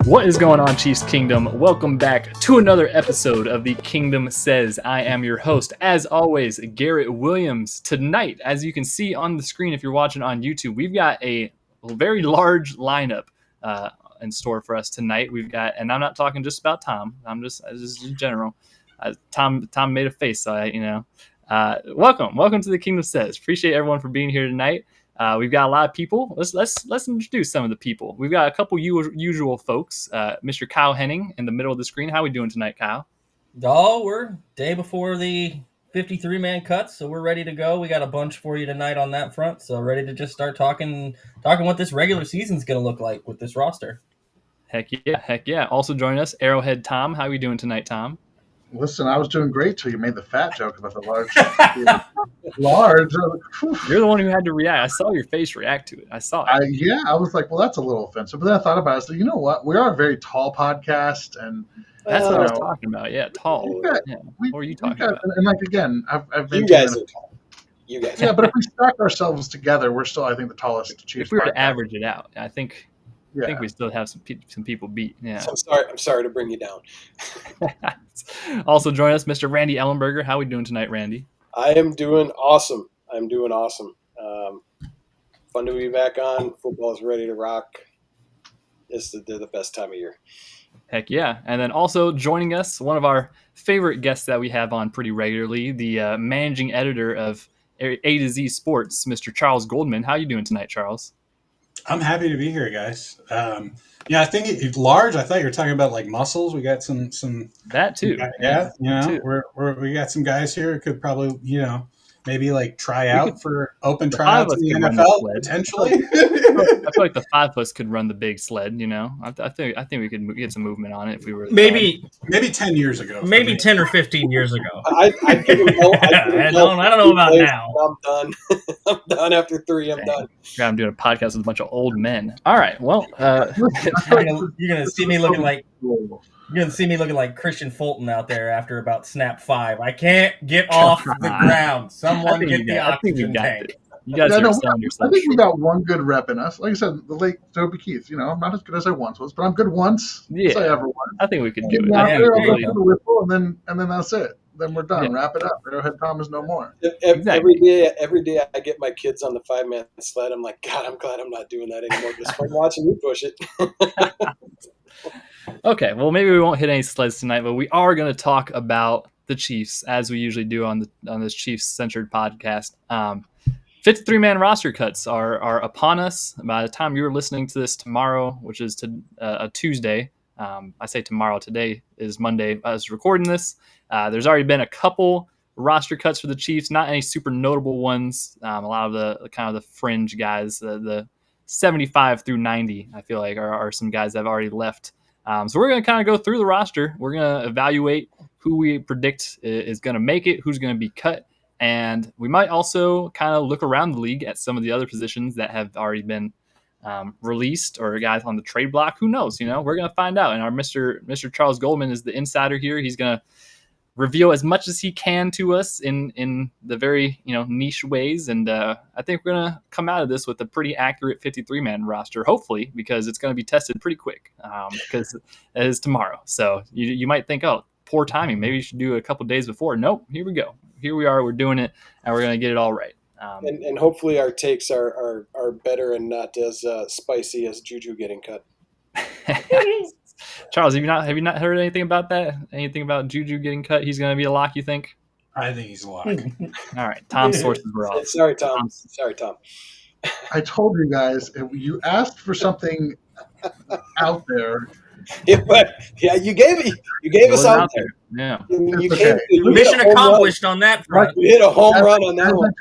What is going on, Chiefs Kingdom? Welcome back to another episode of the Kingdom Says. I am your host, as always, Garrett Williams. Tonight, as you can see on the screen if you're watching on YouTube, we've got a very large lineup in store for us tonight. We've got, and I'm not talking just about Tom. I'm just in general. Tom made a face, so welcome to the Kingdom Says. Appreciate everyone for being here tonight. We've got a lot of people. Let's introduce some of the people. We've got a couple usual folks. Mr. Kyle Henning in the middle of the screen. How are we doing tonight, Kyle? Oh, we're day before the 53-man cuts, so we're ready to go. We got a bunch for you tonight on that front, so ready to just start talking what this regular season's going to look like with this roster. Heck yeah. Also joining us, Arrowhead Tom. How are we doing tonight, Tom? Listen, I was doing great till you made the fat joke about the large. Large. You're the one who had to react. I saw your face react to it. I saw it. I was like, well, that's a little offensive. But then I thought about it. So you know what? We are a very tall podcast, and that's what I was talking about. Yeah, tall. What are you talking about? And like again, I've been. You guys are tall. You guys. Yeah, but if we stack ourselves together, we're still, I think, the tallest Chiefs. If we were podcast. to average it out, I think we still have some people beat. Yeah. So I'm sorry to bring you down. Also join us, Mr. Randy Ellenberger. How are we doing tonight, Randy? I am doing awesome. Fun to be back on. Football is ready to rock. They're the best time of year. Heck yeah. And then also joining us, one of our favorite guests that we have on pretty regularly, the managing editor of AtoZ Sports, Mr. Charles Goldman. How are you doing tonight, Charles? I'm happy to be here, guys. I think it's large. I thought you were talking about like muscles. We got some that too. We got some guys here who could probably, maybe like try out for open tryouts in the NFL potentially. I feel like the 5 of us could run the big sled. I think we could get some movement on it if we were maybe 10 years ago. Maybe 10 or 15 years ago. I don't know about now. I'm done. I'm done after 3. I'm done. Yeah, I'm doing a podcast with a bunch of old men. All right. Well, you're gonna see me looking like. You're going to see me looking like Christian Fulton out there after about snap 5. I can't get off the ground. Someone get the oxygen tank. You guys are selling yourself. I think we got one good rep in us. Like I said, the late Toby Keith. I'm not as good as I once was, but I'm good once. Yeah, as I ever was. I think we could do it. The whistle, and then that's it. Then we're done. Yeah. Wrap it up. Arrowhead Tom is no more. Every day I get my kids on the 5-man sled. I'm like, God, I'm glad I'm not doing that anymore. Just fun watching you push it. Okay, well, maybe we won't hit any sleds tonight, but we are going to talk about the Chiefs, as we usually do on this Chiefs-centered podcast. 53-man roster cuts are upon us. By the time you're listening to this tomorrow, which is a Tuesday, I say tomorrow, today is Monday. I was recording this. There's already been a couple roster cuts for the Chiefs, not any super notable ones. A lot of the kind of the fringe guys, the 75 through 90, I feel like are some guys that have already left. So we're going to kind of go through the roster. We're going to evaluate who we predict is going to make it, who's going to be cut. And we might also kind of look around the league at some of the other positions that have already been released or guys on the trade block. Who knows? We're going to find out. And our Mr. Charles Goldman is the insider here. He's going to reveal as much as he can to us in the very niche ways, and I think we're gonna come out of this with a pretty accurate 53-man roster, hopefully, because it's going to be tested pretty quick because it is tomorrow. So you might think, oh, poor timing, maybe you should do it a couple days before. Nope, here we go. Here we are. We're doing it, and we're going to get it all right. And hopefully our takes are better and not as spicy as Juju getting cut. Charles, have you not heard anything about that? Anything about Juju getting cut? He's going to be a lock, you think? I think he's a lock. All right. Tom's sources were off. Sorry, Tom. I told you guys, if you asked for something out there. Yeah, you gave us out there. Yeah. Mission accomplished on that front. You hit a home run on that one.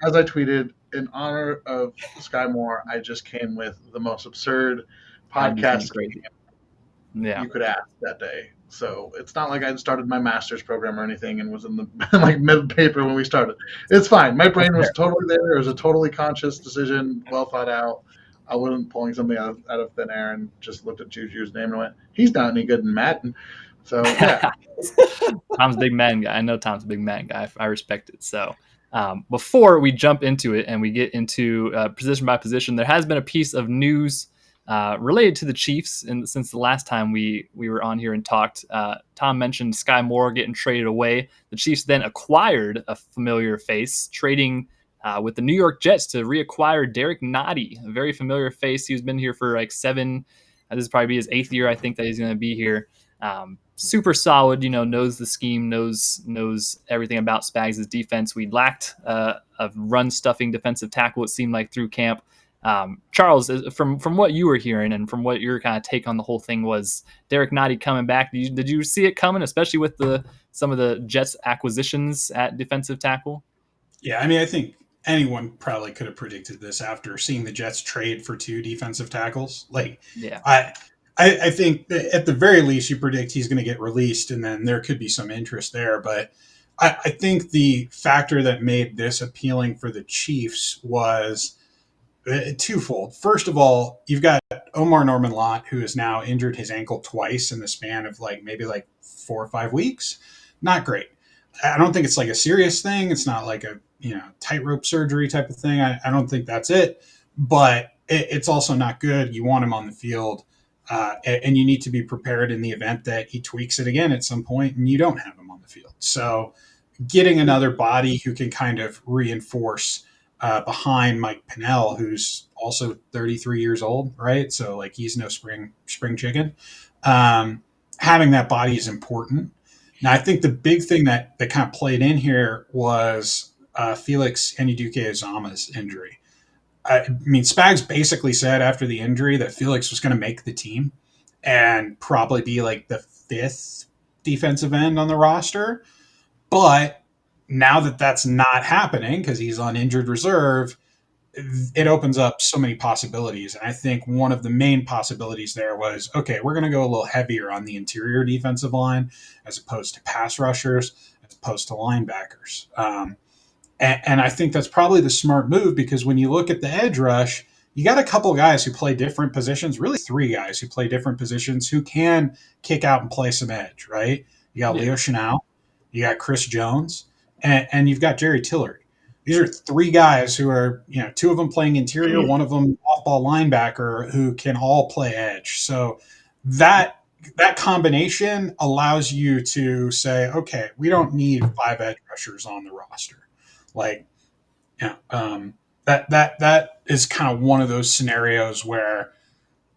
As I tweeted, in honor of Sky Moore, I just came with the most absurd podcast you could ask that day. So it's not like I started my master's program or anything and was in the like mid paper when we started. It's fine. My brain was totally there. It was a totally conscious decision, well thought out. I wasn't pulling something out of thin air and just looked at Juju's name and went, he's not any good in Madden. So yeah. Tom's a big Madden guy. I know Tom's a big Madden guy. I respect it. So before we jump into it and we get into position by position, there has been a piece of news related to the Chiefs. And since the last time we were on here and talked, Tom mentioned Sky Moore getting traded away. The Chiefs then acquired a familiar face, trading with the New York Jets to reacquire Derrick Nnadi, a very familiar face. He's been here for like 7. This is probably his 8th year, I think, that he's going to be here. Super solid, knows the scheme, knows everything about Spags' defense. We lacked a run-stuffing defensive tackle, it seemed like, through camp. Charles, from what you were hearing and from what your kind of take on the whole thing was, Derrick Nnadi coming back, did you see it coming, especially with some of the Jets acquisitions at defensive tackle? Yeah, I mean, I think anyone probably could have predicted this after seeing the Jets trade for 2 defensive tackles. I think that at the very least you predict he's going to get released, and then there could be some interest there. But I think the factor that made this appealing for the Chiefs was twofold. First of all, you've got Omar Norman-Lott, who has now injured his ankle twice in the span of maybe 4 or 5 weeks. Not great. I don't think it's a serious thing. It's not like a tightrope surgery type of thing. I don't think that's it. But it's also not good. You want him on the field, and you need to be prepared in the event that he tweaks it again at some point and you don't have him on the field. So getting another body who can kind of reinforce behind Mike Pennell, who's also 33 years old, right? So he's no spring chicken. Having that body is important. Now, I think the big thing that kind of played in here was Felix Nnadi-Uzomah's injury. I mean, Spags basically said after the injury that Felix was going to make the team and probably be the 5th defensive end on the roster. But now that that's not happening because he's on injured reserve, it opens up so many possibilities. And I think one of the main possibilities there was, okay, we're going to go a little heavier on the interior defensive line as opposed to pass rushers, as opposed to linebackers. And I think that's probably the smart move, because when you look at the edge rush, you got a couple guys who play different positions, really 3 guys who play different positions who can kick out and play some edge, right? You got Leo Chenal, you got Chris Jones, and you've got Jerry Tillery. These are 3 guys who are, 2 of them playing interior, one of them off-ball linebacker, who can all play edge. So that combination allows you to say, okay, we don't need 5 edge rushers on the roster. That is kind of one of those scenarios where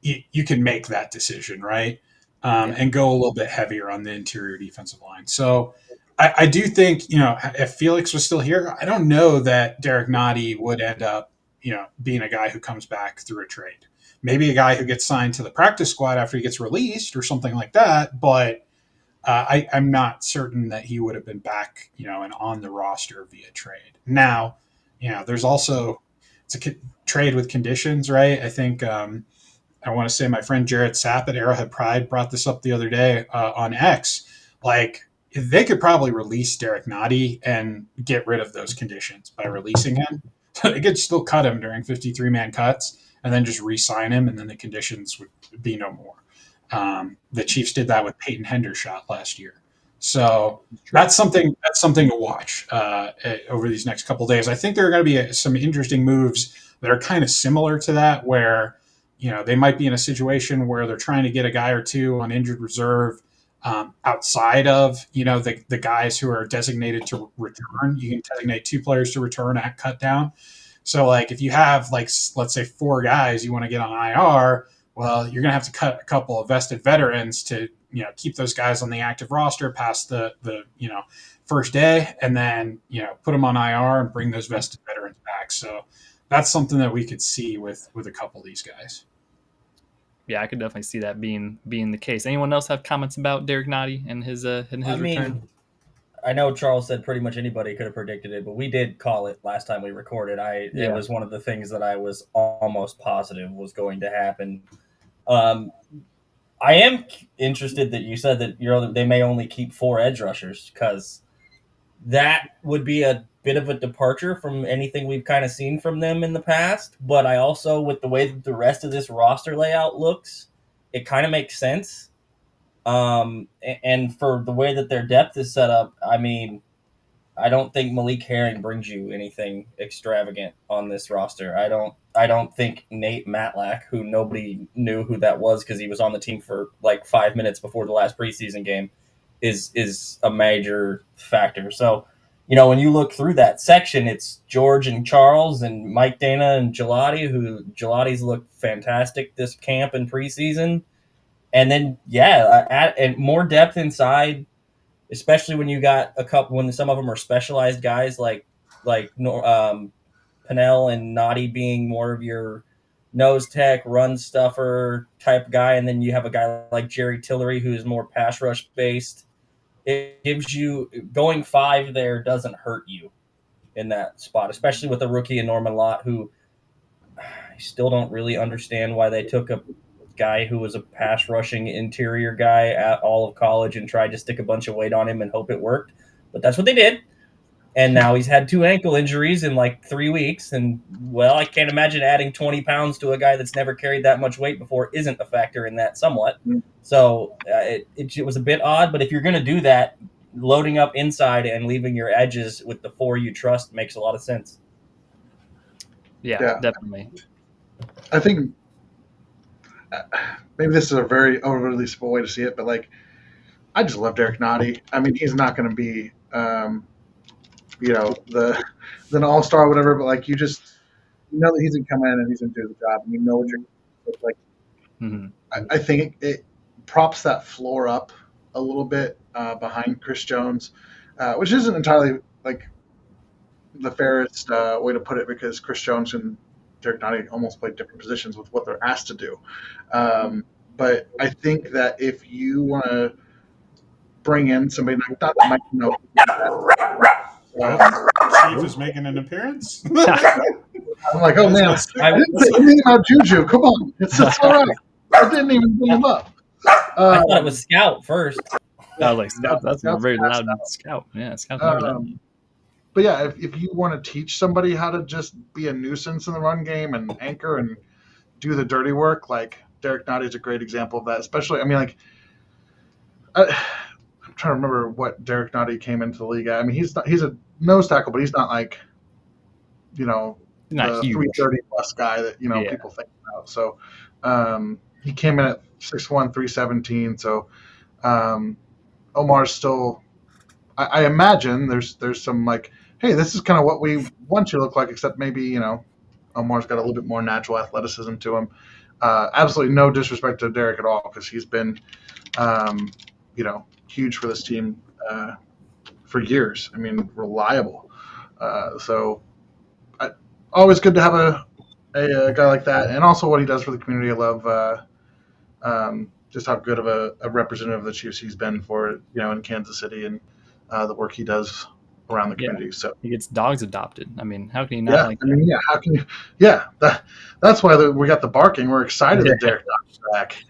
you can make that decision, right? And go a little bit heavier on the interior defensive line. So I do think, if Felix was still here, I don't know that Derrick Nnadi would end up, being a guy who comes back through a trade. Maybe a guy who gets signed to the practice squad after he gets released or something like that. But I'm not certain that he would have been back, and on the roster via trade. Now, there's also, it's a trade with conditions, right? I think I want to say my friend Jarrett Sapp at Arrowhead Pride brought this up the other day on X. They could probably release Derrick Nnadi and get rid of those conditions by releasing him. So they could still cut him during 53-man cuts and then just re-sign him, and then the conditions would be no more. The Chiefs did that with Peyton Hendershot last year. So that's something to watch over these next couple of days. I think there are going to be some interesting moves that are kind of similar to that, where they might be in a situation where they're trying to get a guy or 2 on injured reserve outside of the guys who are designated to return. You can designate 2 players to return at cut down. So if you have let's say 4 guys you want to get on IR, well, you're going to have to cut a couple of vested veterans to keep those guys on the active roster past the first day, and then put them on IR and bring those vested veterans back. So that's something that we could see with a couple of these guys. Yeah, I could definitely see that being the case. Anyone else have comments about Derrick Nnadi and his return? I know Charles said pretty much anybody could have predicted it, but we did call it last time we recorded. It was one of the things that I was almost positive was going to happen. I am interested that you said that they may only keep 4 edge rushers, because that would be a bit of a departure from anything we've kind of seen from them in the past. But I also, with the way that the rest of this roster layout looks, it kind of makes sense. And for the way that their depth is set up, I mean, I don't think Malik Herring brings you anything extravagant on this roster. I I don't think Nate Matlack, who nobody knew who that was because he was on the team for like 5 minutes before the last preseason game, is a major factor. So, when you look through that section, it's George and Charles and Mike Dana and Gelati, who Gelati's looked fantastic this camp and preseason. And then, and more depth inside, especially when you got when some of them are specialized guys like Pennell and Nnadi being more of your nose tech, run stuffer type guy. And then you have a guy like Jerry Tillery, who's more pass rush based. It gives you going 5 there doesn't hurt you in that spot, especially with a rookie in Norman Lott, who I still don't really understand why they took a guy who was a pass rushing interior guy at all of college and tried to stick a bunch of weight on him and hope it worked. But that's what they did. And now he's had 2 ankle injuries in like 3 weeks. And, well, I can't imagine adding 20 pounds to a guy that's never carried that much weight before isn't a factor in that somewhat. So it was a bit odd. But if you're going to do that, loading up inside and leaving your edges with the 4 you trust makes a lot of sense. Yeah. Definitely. I think maybe this is a very overly simple way to see it, but, like, I just love Derrick Nnadi. I mean, he's not going to be an all-star or whatever, but like you that he's gonna come in and he's gonna do the job, and what you're like. I think it props that floor up a little bit behind Chris Jones, which isn't entirely like the fairest way to put it, because Chris Jones and Derrick Nnadi almost play different positions with what they're asked to do. But I think that if you want to bring in somebody like that might know. Chief is making an appearance. I'm like, oh man, I didn't say anything about Juju. Come on, it's all right. I didn't even bring him up. I thought it was Scout first. I was like, Scout. That's a very loud Scout. Yeah, Scout's never done. But yeah, if you want to teach somebody how to just be a nuisance in the run game and anchor and do the dirty work, like Derrick Nnadi is a great example of that. Especially, I mean, like, I'm trying to remember what Derrick Nnadi came into the league at. I mean, he's a nose tackle, but he's not like, not the 330 plus guy that people think about. So he came in at 6'1", 317. So Omar's still. I imagine there's some like, hey, this is kind of what we want you to look like, except maybe Omar's got a little bit more natural athleticism to him. Absolutely no disrespect to Derrick at all, because he's been huge for this team for years. I mean, reliable. So always good to have a guy like that, and also what he does for the community. I love just how good of a representative of the Chiefs he's been for in Kansas City, and the work he does around the community. So he gets dogs adopted. I mean, how can you not like that? I mean, how can you? Yeah, that's why we got the barking. We're excited that Derrick is back.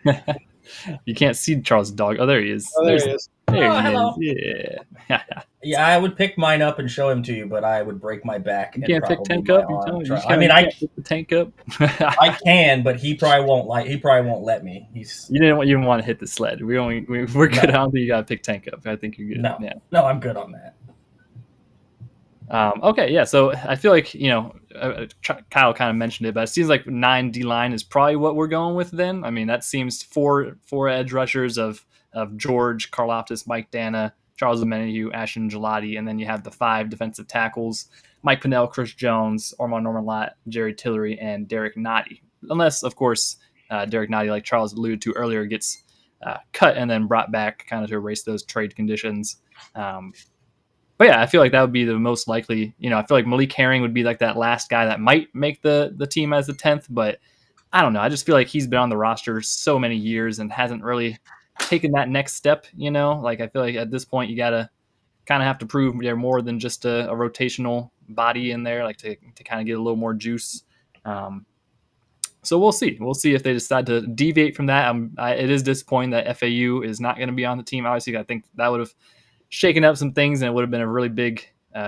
You can't see Charles' dog. Oh, there he is. Oh, there he is. Hello. Yeah. Yeah, I would pick mine up and show him to you, but I would break my back. You can't pick Tank up. I pick the Tank up. I can, but he probably won't He probably won't let me. You didn't want to hit the sled. We're good. I don't think you got to pick Tank up. I think you're good. No, I'm good on that. Okay, yeah. So I feel like Kyle kind of mentioned it, but it seems like 9 D line is probably what we're going with. Then I mean, that seems four edge rushers of George, Karlaftis, Mike Dana, Charles Omenihu, Ashton Gelati, and then you have the 5 defensive tackles: Mike Pennell, Chris Jones, Norman Lott, Jerry Tillery, and Derrick Nnadi. Unless, of course, Derrick Nnadi, like Charles alluded to earlier, gets cut and then brought back kind of to erase those trade conditions. But yeah, I feel like that would be the most likely. I feel like Malik Herring would be like that last guy that might make the team as the 10th, but I don't know. I just feel like he's been on the roster so many years and hasn't really taken that next step. Like I feel like at this point you gotta kind of have to prove they're more than just a rotational body in there, like to kind of get a little more juice. So we'll see. We'll see if they decide to deviate from that. It is disappointing that FAU is not going to be on the team. Obviously, I think that would have shaken up some things, and it would have been a really big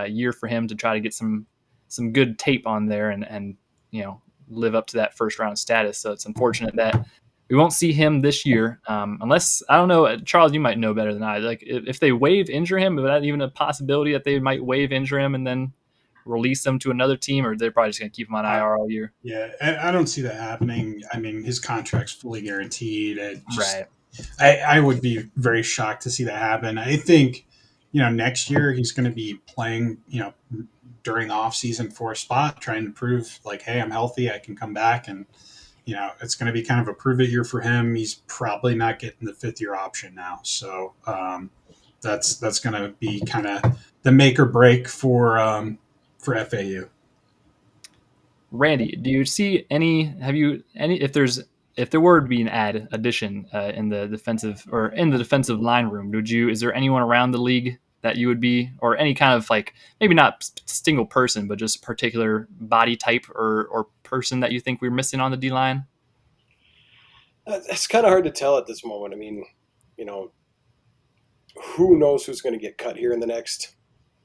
year for him to try to get some good tape on there and live up to that first round status. So it's unfortunate that we won't see him this year, unless, I don't know, Charles, you might know better than I. Like if they injure him, is that even a possibility that they might injure him and then release him to another team, or they're probably just going to keep him on IR all year? Yeah, I don't see that happening. I mean, his contract's fully guaranteed. Right. I would be very shocked to see that happen. I think, next year he's going to be playing, during the offseason for a spot, trying to prove like, hey, I'm healthy, I can come back. And, it's going to be kind of a prove it year for him. He's probably not getting the 5th-year option now. So that's going to be kind of the make or break for FAU. Randy, do you see if there were to be an addition in the defensive line room, is there anyone around the league that you would be, or any kind of like, maybe not single person, but just particular body type or person that you think we're missing on the D line? It's kind of hard to tell at this moment. I mean, who knows who's going to get cut here in the next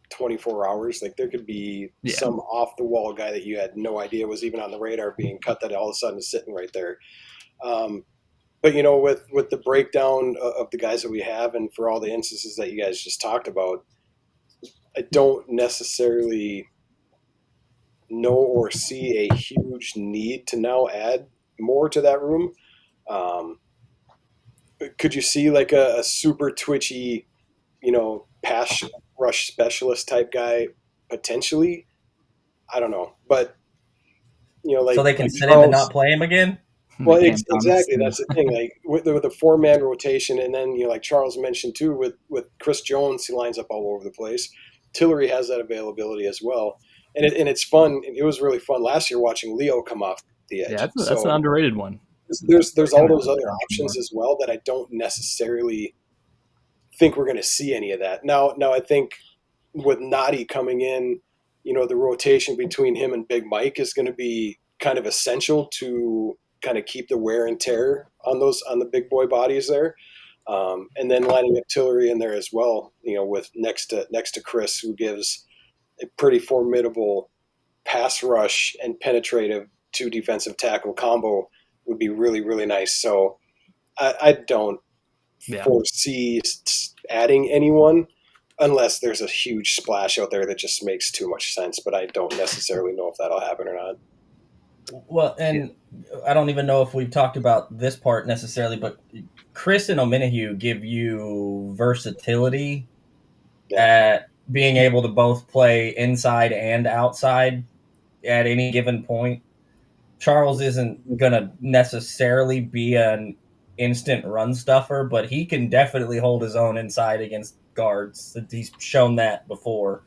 24 hours. Like, there could be some off the wall guy that you had no idea was even on the radar being cut that all of a sudden is sitting right there. But with the breakdown of the guys that we have, and for all the instances that you guys just talked about, I don't necessarily know or see a huge need to now add more to that room. Could you see like a super twitchy, pass rush specialist type guy potentially? I don't know, but so they can sit him and not play him again. Well, exactly. That's the thing. Like with the 4-man rotation, and then like Charles mentioned too, with Chris Jones, he lines up all over the place. Tillery has that availability as well, and it's fun. It was really fun last year watching Leo come off the edge. Yeah, that's an underrated one. There's all those other options as well that I don't necessarily think we're going to see any of that. Now I think with Nnadi coming in, the rotation between him and Big Mike is going to be kind of essential to kind of keep the wear and tear on the big boy bodies there. And then lining up Tillery in there as well, with next to Chris, who gives a pretty formidable pass rush and penetrative 2 defensive tackle combo would be really, really nice. So I don't foresee adding anyone unless there's a huge splash out there that just makes too much sense. But I don't necessarily know if that'll happen or not. Well, and I don't even know if we've talked about this part necessarily, but Chris and Ominahue give you versatility at being able to both play inside and outside at any given point. Charles isn't going to necessarily be an instant run stuffer, but he can definitely hold his own inside against guards. He's shown that before.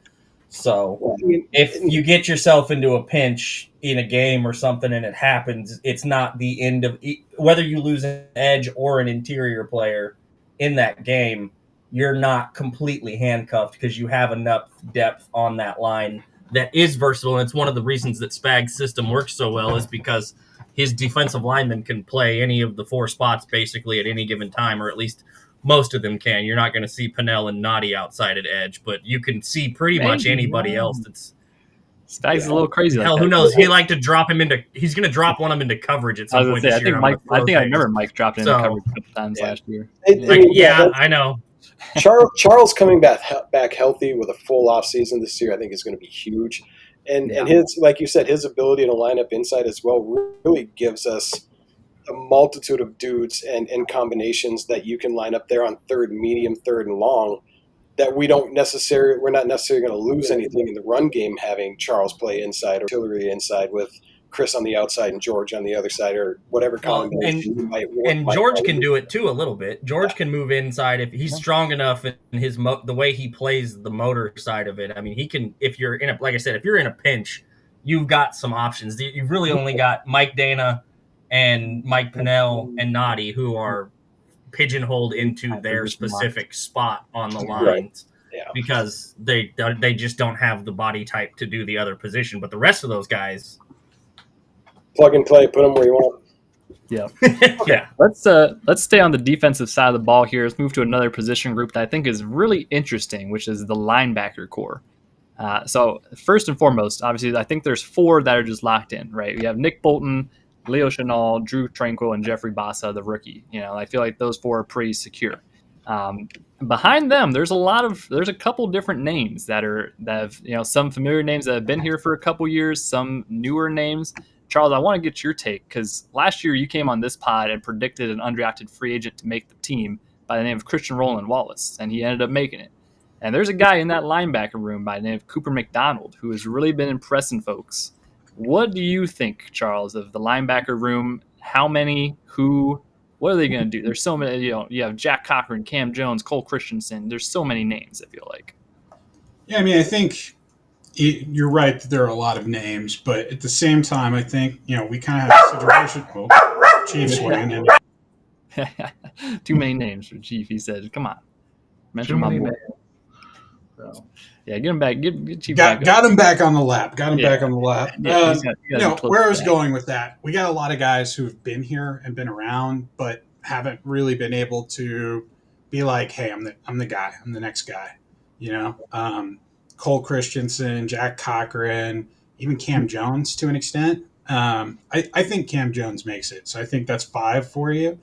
So if you get yourself into a pinch in a game or something and it happens, it's not the end of whether you lose an edge or an interior player in that game, you're not completely handcuffed because you have enough depth on that line that is versatile. And it's one of the reasons that Spag's system works so well is because his defensive linemen can play any of the 4 spots basically at any given time, or at least most of them can. You're not going to see Pennell and Nnadi outside at edge, but you can see pretty much anybody else that's Spag's a little crazy. Hell, like who knows? He like to drop him into. He's going to drop one of them into coverage at some point this year. I think I remember Mike dropped into coverage a couple times last year. I know. Charles coming back healthy with a full off season this year, I think is going to be huge. And his, like you said, his ability to line up inside as well really gives us a multitude of dudes and combinations that you can line up there on third, medium, third, and long that we're not necessarily going to lose anything in the run game having Charles play inside or Tillery inside with Chris on the outside and George on the other side, or whatever combination you might want. And George can do it too a little bit. George can move inside if he's strong enough in his the way he plays the motor side of it. I mean, he can. If you're in a pinch, you've got some options. You've really only got Mike Dana and Mike Pennell and Nnadi, who are pigeonholed into their specific spot on the lines, because they just don't have the body type to do the other position. But the rest of those guys, plug and play, put them where you want. Yeah. Yeah. Let's stay on the defensive side of the ball here. Let's move to another position group that I think is really interesting, which is the linebacker core. So first and foremost, obviously, I think there's 4 that are just locked in, right? We have Nick Bolton, Leo Chenal, Drew Tranquil, and Jeffrey Bassa, the rookie. I feel like those 4 are pretty secure. Behind them, there's a couple different names that have some familiar names that have been here for a couple years, some newer names. Charles, I want to get your take because last year you came on this pod and predicted an undrafted free agent to make the team by the name of Christian Roland Wallace, and he ended up making it. And there's a guy in that linebacker room by the name of Cooper McDonald who has really been impressing folks. What do you think, Charles, of the linebacker room? How many? Who? What are they going to do? There's so many. You have Jack Cochran, Cam Jones, Cole Christensen. There's so many names, I feel like. Yeah, I mean, I think you're right that there are a lot of names, but at the same time, I think, we kind of have a situation. Oh, Chiefs weighing in. Too many names for Chief, he said. Come on. Mention my boy. So, yeah, get him back. Get Chief back. Got him back on the lap. Back on the lap. Yeah, where I was going with that, we got a lot of guys who have been here and been around, but haven't really been able to be like, hey, I'm the guy. I'm the next guy. Cole Christensen, Jack Cochran, even Cam Jones to an extent. I think Cam Jones makes it. So I think that's 5 for you.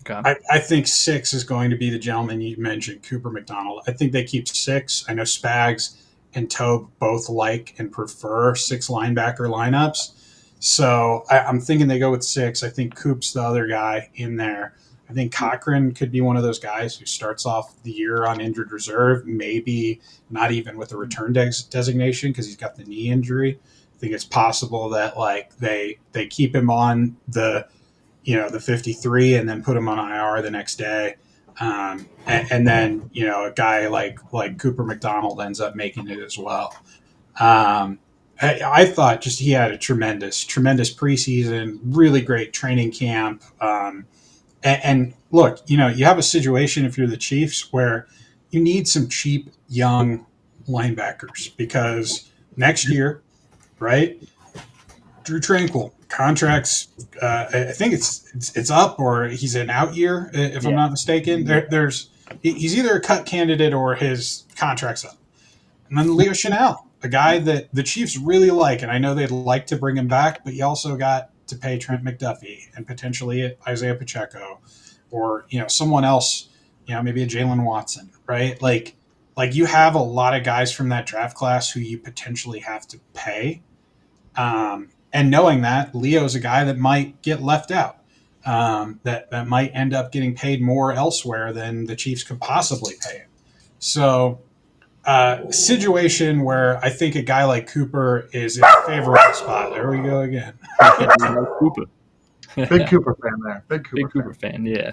Okay. I think 6 is going to be the gentleman you mentioned, Cooper McDonald. I think they keep 6. I know Spags and Tobe both like and prefer 6 linebacker lineups. So I'm thinking they go with 6. I think Coop's the other guy in there. I think Cochran could be one of those guys who starts off the year on injured reserve, maybe not even with a return designation because he's got the knee injury. I think it's possible that they keep him on the 53 and then put him on IR the next day. And then, a guy like Cooper McDonald ends up making it as well. I thought just he had a tremendous preseason, really great training camp. And look, you have a situation if you're the Chiefs where you need some cheap young linebackers because next year, right? Drew Tranquil contracts. I think it's up or he's an out year if I'm not mistaken. He's either a cut candidate or his contract's up. And then Leo Chanel, a guy that the Chiefs really like, and I know they'd like to bring him back, but you also got to pay Trent McDuffie and potentially Isaiah Pacheco or, someone else, maybe a Jalen Watson, right? Like you have a lot of guys from that draft class who you potentially have to pay. And knowing that, Leo's a guy that might get left out, that might end up getting paid more elsewhere than the Chiefs could possibly pay him. So situation where I think a guy like Cooper is in a favorable spot. There we go again. Cooper. Big Cooper fan there. Big Cooper fan, yeah.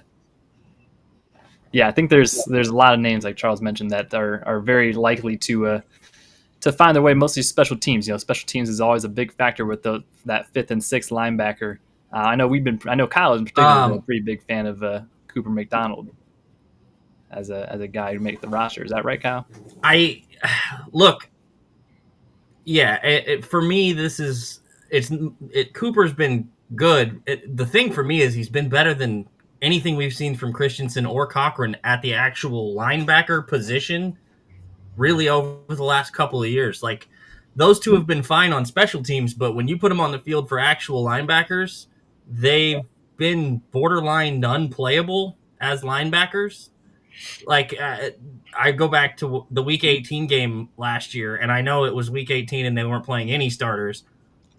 Yeah, I think there's a lot of names like Charles mentioned that are very likely to find their way, mostly special teams. Special teams is always a big factor with that 5th and 6th linebacker. I know Kyle is in particular a pretty big fan of Cooper McDonald as a guy who makes the roster. Is that right, Kyle? For me, Cooper's been good. The thing for me is he's been better than anything we've seen from Christensen or Cochran at the actual linebacker position really over the last couple of years. Like, those two have been fine on special teams, but when you put them on the field for actual linebackers, they've been borderline unplayable as linebackers. Like, I go back to the Week 18 game last year, and I know it was Week 18 and they weren't playing any starters,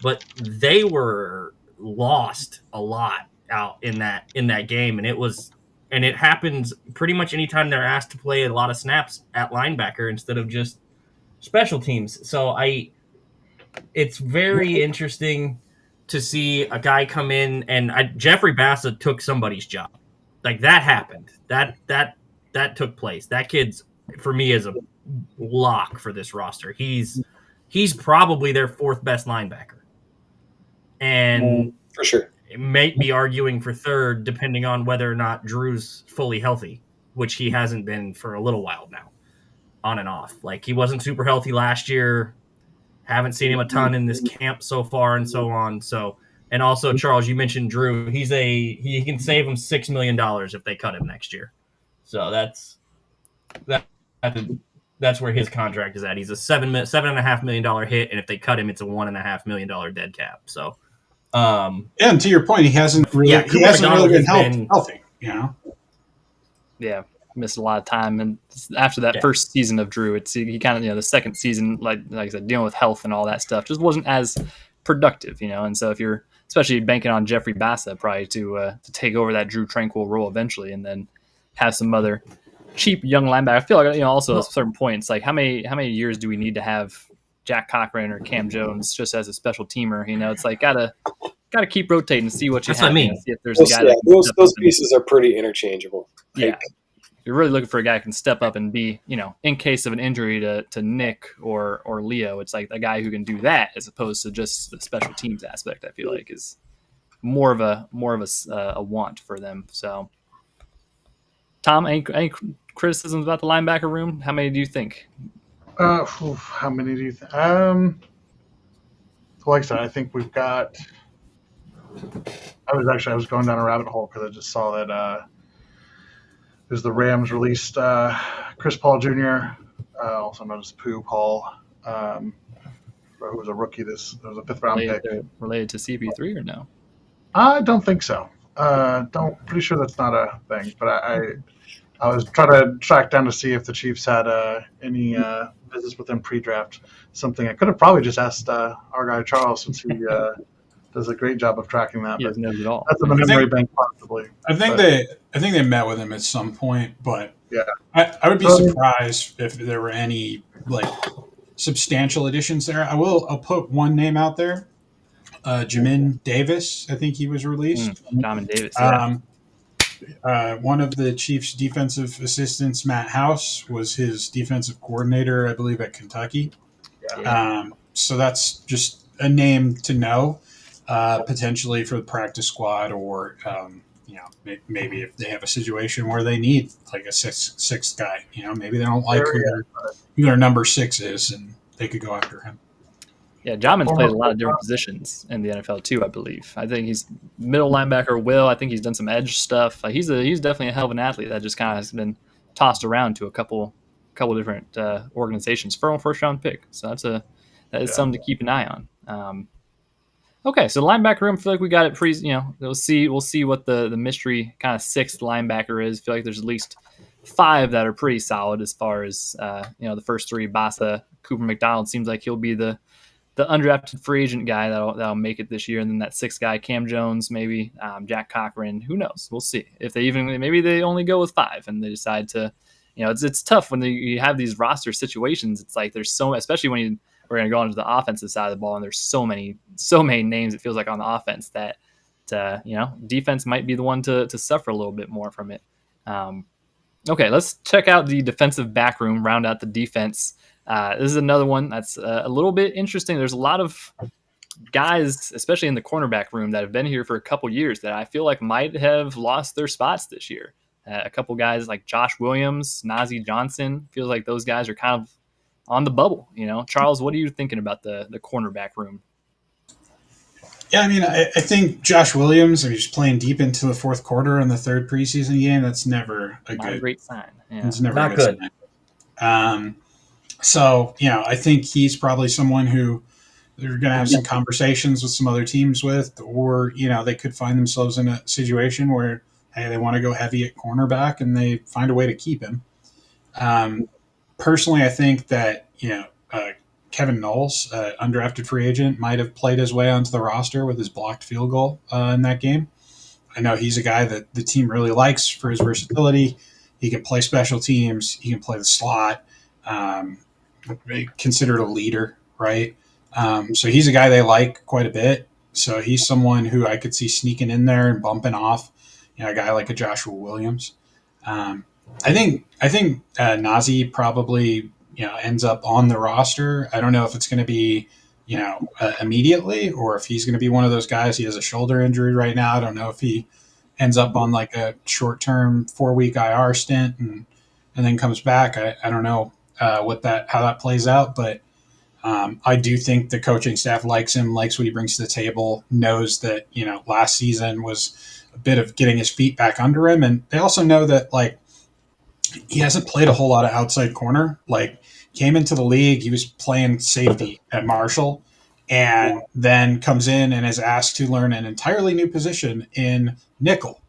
but they were lost a lot out in that game, and it happens pretty much anytime they're asked to play a lot of snaps at linebacker instead of just special teams. So it's very interesting to see a guy come in and Jeffrey Bassett took somebody's job. Like, that happened. That took place. That kid's, for me, is a lock for this roster. He's probably their 4th best linebacker. And for sure, it may be arguing for 3rd, depending on whether or not Drew's fully healthy, which he hasn't been for a little while now, on and off. Like, he wasn't super healthy last year. Haven't seen him a ton in this camp so far and so on. So, and also, Charles, you mentioned Drew. He can save them $6 million if they cut him next year. So that's where his contract is at. He's a $7.5 million hit, and if they cut him, it's a $1.5 million dead cap. So, and to your point, he hasn't really been healthy. Yeah, missed a lot of time. And after that first season of Drew, he kind of, the second season, like I said, dealing with health and all that stuff, just wasn't as productive, And so if you're especially banking on Jeffrey Bassa probably to take over that Drew Tranquil role eventually, and then have some other cheap young linebacker. I feel like also at certain points, like how many years do we need to have Jack Cochran or Cam Jones just as a special teamer? It's like gotta keep rotating to see what you have. That's what I mean. See if there's a guy those pieces are pretty interchangeable. Yeah. You're really looking for a guy who can step up and be, in case of an injury to Nick or Leo, it's like a guy who can do that as opposed to just the special teams aspect. I feel like is more of a want for them. So, Tom, any criticisms about the linebacker room? How many do you think? How many do you think? Like I said, I think we've got. I was going down a rabbit hole because I just saw that. Is the Rams released Chris Paul Jr., also known as Pooh Paul, who was a rookie. There was a fifth-round pick. Related to CP3 or no? I don't think so. Pretty sure that's not a thing. But I was trying to track down to see if the Chiefs had any business with them pre-draft. Something I could have probably just asked our guy Charles, since he does a great job of tracking that. He doesn't know it all. That's in the memory bank, possibly. I think they met with him at some point, but yeah, I would be surprised if there were any substantial additions there. I'll put one name out there. Jamin Davis, I think he was released. Jamin Davis. Yeah. One of the Chiefs' defensive assistants, Matt House, was his defensive coordinator, I believe, at Kentucky. Yeah. So that's just a name to know. Potentially for the practice squad, or maybe if they have a situation where they need like a sixth guy, maybe they don't like who their number 6 is, and they could go after him. Yeah, Jamin's played a lot of different positions in the NFL too, I believe. I think he's middle linebacker. I think he's done some edge stuff. He's definitely a hell of an athlete that just kind of has been tossed around to a couple different organizations for a first round pick. So that is something to keep an eye on. Okay, so the linebacker room, I feel like we got it pretty, we'll see what the mystery kind of 6th linebacker is. I feel like there's at least 5 that are pretty solid as far as, the first 3, Bassa, Cooper McDonald seems like he'll be the undrafted free agent guy that'll make it this year. And then that 6th guy, Cam Jones, maybe Jack Cochran, who knows? We'll see. If maybe they only go with 5 and they decide to, it's tough when you have these roster situations. It's like there's especially when we're going to go into the offensive side of the ball, and there's so many names, it feels like, on the offense that, defense might be the one to suffer a little bit more from it. Okay, let's check out the defensive back room, round out the defense. This is another one that's a little bit interesting. There's a lot of guys, especially in the cornerback room, that have been here for a couple years that I feel like might have lost their spots this year. A couple guys like Josh Williams, Nnadi Johnson, feels like those guys are kind of on the bubble. Charles, what are you thinking about the cornerback room? Yeah, I mean, I think Josh Williams, if he's playing deep into the fourth quarter in the 3rd preseason game, that's never a great sign. Yeah. It's never not a good sign. So, I think he's probably someone who they're going to have some conversations with some other teams with, or, they could find themselves in a situation where, hey, they want to go heavy at cornerback and they find a way to keep him. Personally, I think that, Kevin Knowles, undrafted free agent, might have played his way onto the roster with his blocked field goal in that game. I know he's a guy that the team really likes for his versatility. He can play special teams. He can play the slot. Considered a leader, right? So he's a guy they like quite a bit. So he's someone who I could see sneaking in there and bumping off, a guy like a Joshua Williams. I think Nnadi probably ends up on the roster. I don't know if it's going to be immediately, or if he's going to be one of those guys. He has a shoulder injury right now. I don't know if he ends up on like a short-term 4-week IR stint and then comes back. I don't know how that plays out, but I do think the coaching staff likes him, likes what he brings to the table, knows that last season was a bit of getting his feet back under him, and they also know that he hasn't played a whole lot of outside corner. Came into the league, he was playing safety at Marshall, and then comes in and is asked to learn an entirely new position in nickel.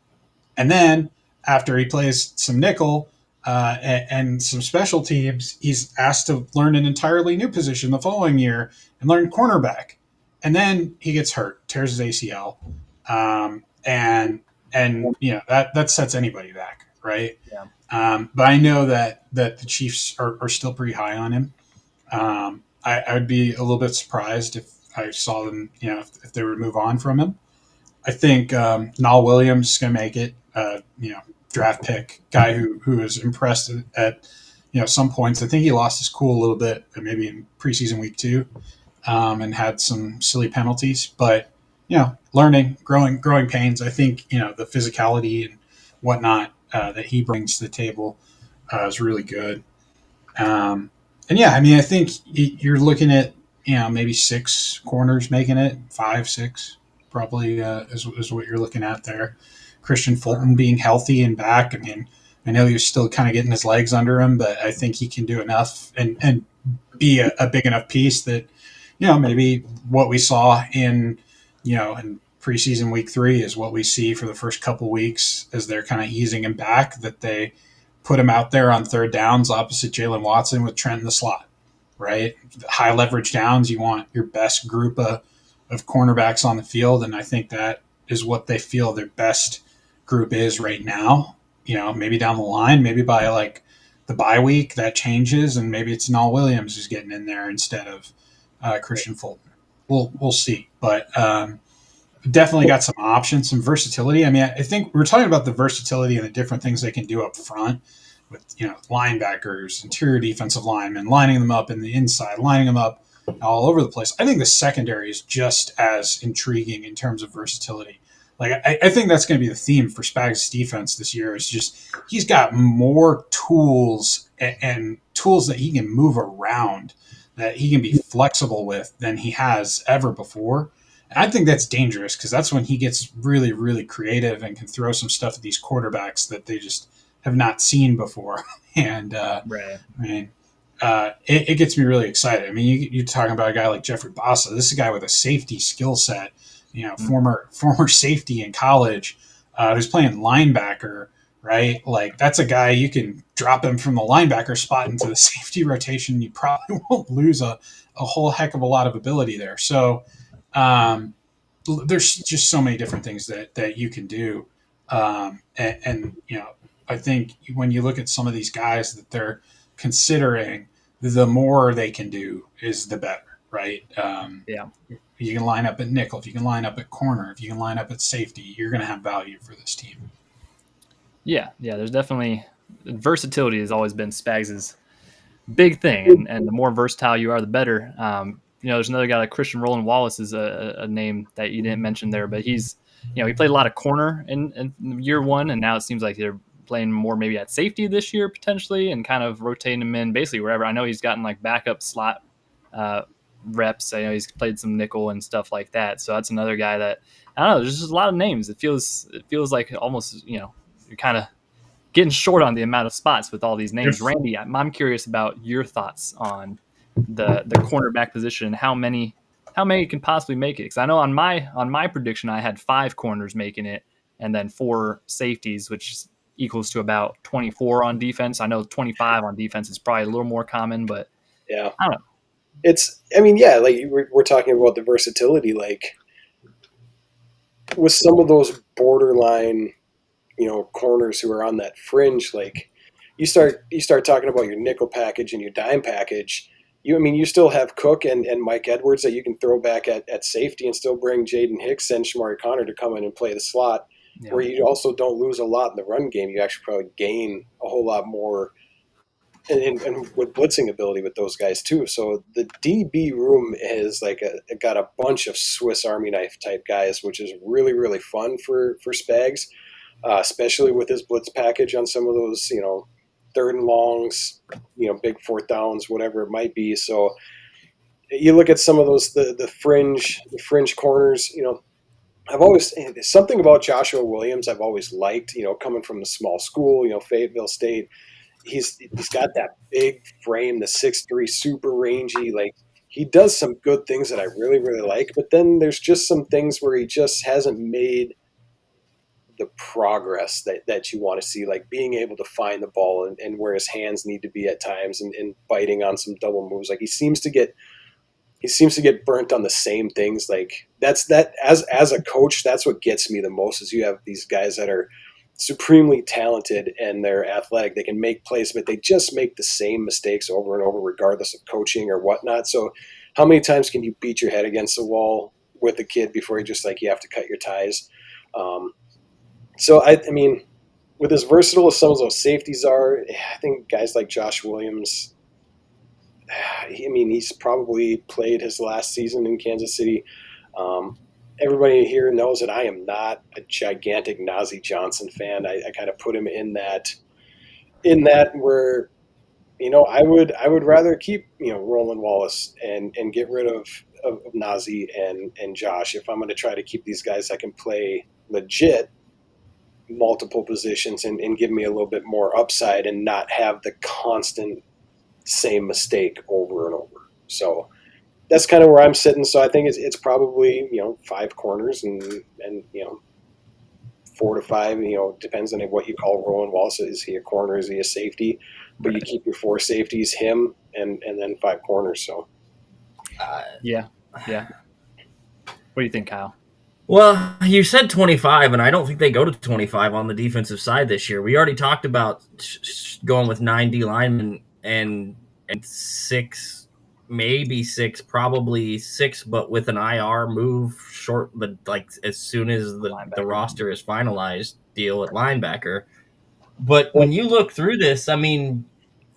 And then after he plays some nickel, and some special teams, he's asked to learn an entirely new position the following year and learn cornerback. And then he gets hurt, tears his ACL. And that sets anybody back, right? Yeah. But I know that the Chiefs are still pretty high on him. I would be a little bit surprised if I saw them, if they were to move on from him. I think Nall Williams is going to make it. Draft pick guy who is impressed at some points. I think he lost his cool a little bit, maybe in preseason week 2, and had some silly penalties. But learning, growing pains. I think the physicality and whatnot that he brings to the table is really good. And I think you're looking at maybe 6 corners making it, 5, 6 probably is what you're looking at there. Christian Fulton being healthy and back. I mean, I know he's still kind of getting his legs under him, but I think he can do enough and be a big enough piece that, maybe what we saw in preseason week 3 is what we see for the first couple weeks as they're kind of easing him back, that they put him out there on third downs opposite Jalen Watson with Trent in the slot, right? High leverage downs. You want your best group of cornerbacks on the field. And I think that is what they feel their best group is right now. Maybe down the line, maybe by like the bye week that changes, and maybe it's Nall Williams who's getting in there instead of Christian Fulton. We'll see, but definitely got some options, some versatility. I mean, I think we're talking about the versatility and the different things they can do up front with linebackers, interior defensive linemen, lining them up in the inside, lining them up all over the place. I think the secondary is just as intriguing in terms of versatility. Like, I think that's going to be the theme for Spags' defense this year, is just he's got more tools and tools that he can move around, that he can be flexible with than he has ever before. And I think that's dangerous, because that's when he gets really, really creative and can throw some stuff at these quarterbacks that they just have not seen before. And right. I mean, it gets me really excited. I mean, you're talking about a guy like Jeffrey Bossa. This is a guy with a safety skill set, former safety in college, who's playing linebacker, right? Like, that's a guy you can drop him from the linebacker spot into the safety rotation. You probably won't lose a whole heck of a lot of ability there. So there's just so many different things that you can do. And I think when you look at some of these guys that they're considering, the more they can do is the better, right? You can line up at nickel, if you can line up at corner, if you can line up at safety, you're going to have value for this team. Yeah, there's definitely versatility has always been Spags' big thing, and the more versatile you are, the better. There's another guy like Christian Roland Wallace is a name that you didn't mention there, but he's he played a lot of corner in year 1, and now it seems like they're playing more maybe at safety this year potentially, and kind of rotating him in basically wherever. I know he's gotten like backup slot reps. I know he's played some nickel and stuff like that. So that's another guy that, I don't know, there's just a lot of names. It feels like almost, you're kind of getting short on the amount of spots with all these names. Randy, I'm curious about your thoughts on the cornerback position. How many can possibly make it? Because I know on my prediction, I had 5 corners making it, and then 4 safeties, which equals to about 24 on defense. I know 25 on defense is probably a little more common, but yeah, I don't know. Like we're talking about the versatility, like with some of those borderline, corners who are on that fringe, like you start talking about your nickel package and your dime package. You still have Cook and Mike Edwards that you can throw back at safety and still bring Jaden Hicks and Shamari Connor to come in and play the slot, where you also don't lose a lot in the run game. You actually probably gain a whole lot more and with blitzing ability with those guys too. So the DB room is got a bunch of Swiss Army knife type guys, which is really, really fun for Spags, especially with his blitz package on some of those, 3rd and longs, big 4th downs, whatever it might be. So you look at some of those, the fringe corners, I've always, something about Joshua Williams I've always liked, coming from the small school, Fayetteville State. He's got that big frame, the 6'3", super rangy. Like, he does some good things that I really, really like. But then there's just some things where he just hasn't made progress that you want to see, like being able to find the ball and where his hands need to be at times, and biting on some double moves. Like he seems to get burnt on the same things. Like that's as a coach, that's what gets me the most, is you have these guys that are supremely talented and they're athletic. They can make plays, but they just make the same mistakes over and over, regardless of coaching or whatnot. So how many times can you beat your head against the wall with a kid before you just like, you have to cut your ties? So I mean, with as versatile as some of those safeties are, I think guys like Josh Williams, I mean, he's probably played his last season in Kansas City. Everybody here knows that I am not a gigantic Nazeeh Johnson fan. I kind of put him in that where, you know, I would rather keep, you know, Roland Wallace and get rid of Nazeeh and Josh if I'm going to try to keep these guys that can play legit multiple positions and give me a little bit more upside and not have the constant same mistake over and over. So that's kind of where I'm sitting. So I think it's probably, you know, 5 corners and you know, 4 to 5, you know, depends on what you call Roland Wallace. Is he a corner? Is he a safety? But you keep your 4 safeties, him, and then 5 corners. So yeah. What do you think, Kyle? Well, you said 25, and I don't think they go to 25 on the defensive side this year. We already talked about going with 9 D linemen and 6, maybe 6, probably 6, but with an IR move short, like as soon as the roster is finalized, deal at linebacker. But when you look through this, I mean,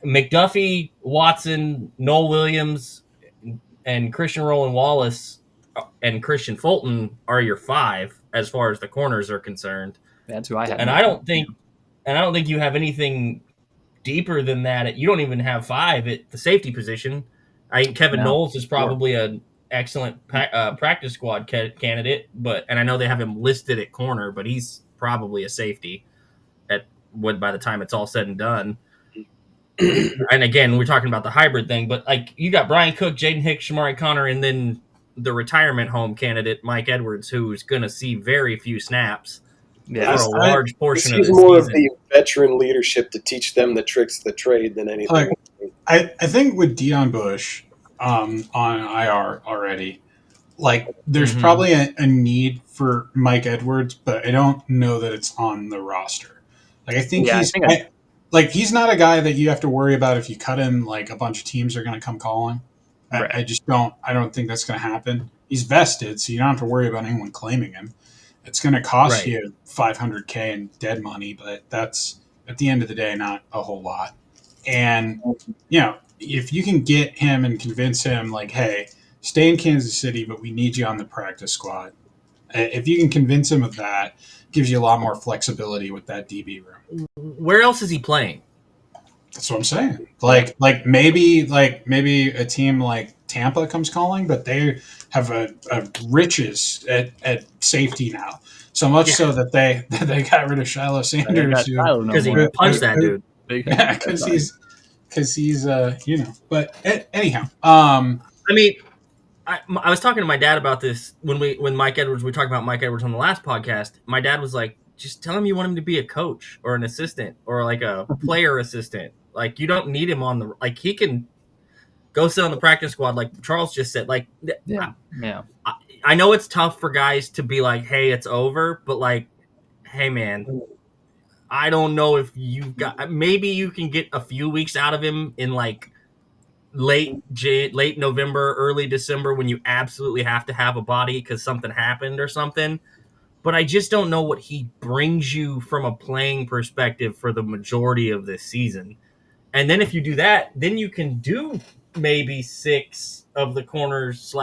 McDuffie, Watson, Noel Williams, and Christian Roland Wallace and Christian Fulton are your 5 as far as the corners are concerned. That's who I have. And I don't think you have anything deeper than that. You don't even have 5 at the safety position. I think Kevin Knowles is probably an excellent practice squad candidate, and I know they have him listed at corner, but he's probably a safety by the time it's all said and done. And again, we're talking about the hybrid thing, but like you got Brian Cook, Jaden Hicks, Shamari Connor, and then the retirement home candidate Mike Edwards, who's going to see very few snaps for a large portion of the season. He's more of the veteran leadership to teach them the tricks of the trade than anything. Like, I think with Deion Bush on IR already, like there's probably a need for Mike Edwards, but I don't know that it's on the roster. Like I think he's not a guy that you have to worry about if you cut him. Like a bunch of teams are going to come calling. Right. I don't think that's going to happen. He's vested, so you don't have to worry about anyone claiming him. It's going to cost you $500K in dead money, but that's at the end of the day not a whole lot. And you know, if you can get him and convince him, like, hey, stay in Kansas City, but we need you on the practice squad. If you can convince him of that, gives you a lot more flexibility with that DB room. Where else is he playing? That's what I'm saying. Like maybe a team like Tampa comes calling, but they have a riches at safety now. So much so that they got rid of Shiloh Sanders because he punched that dude. Yeah, because he's you know. But anyhow, I mean, I was talking to my dad about this when Mike Edwards. We talked about Mike Edwards on the last podcast. My dad was like, "Just tell him you want him to be a coach or an assistant or like a player assistant. Like you don't need him on the like he can go sit on the practice squad like Charles just said. Like I know it's tough for guys to be like, hey, it's over, but like, hey man, I don't know if you've got maybe you can get a few weeks out of him in like late November, early December when you absolutely have to have a body because something happened or something. But I just don't know what he brings you from a playing perspective for the majority of this season. And then if you do that, then you can do maybe 6 of the corners /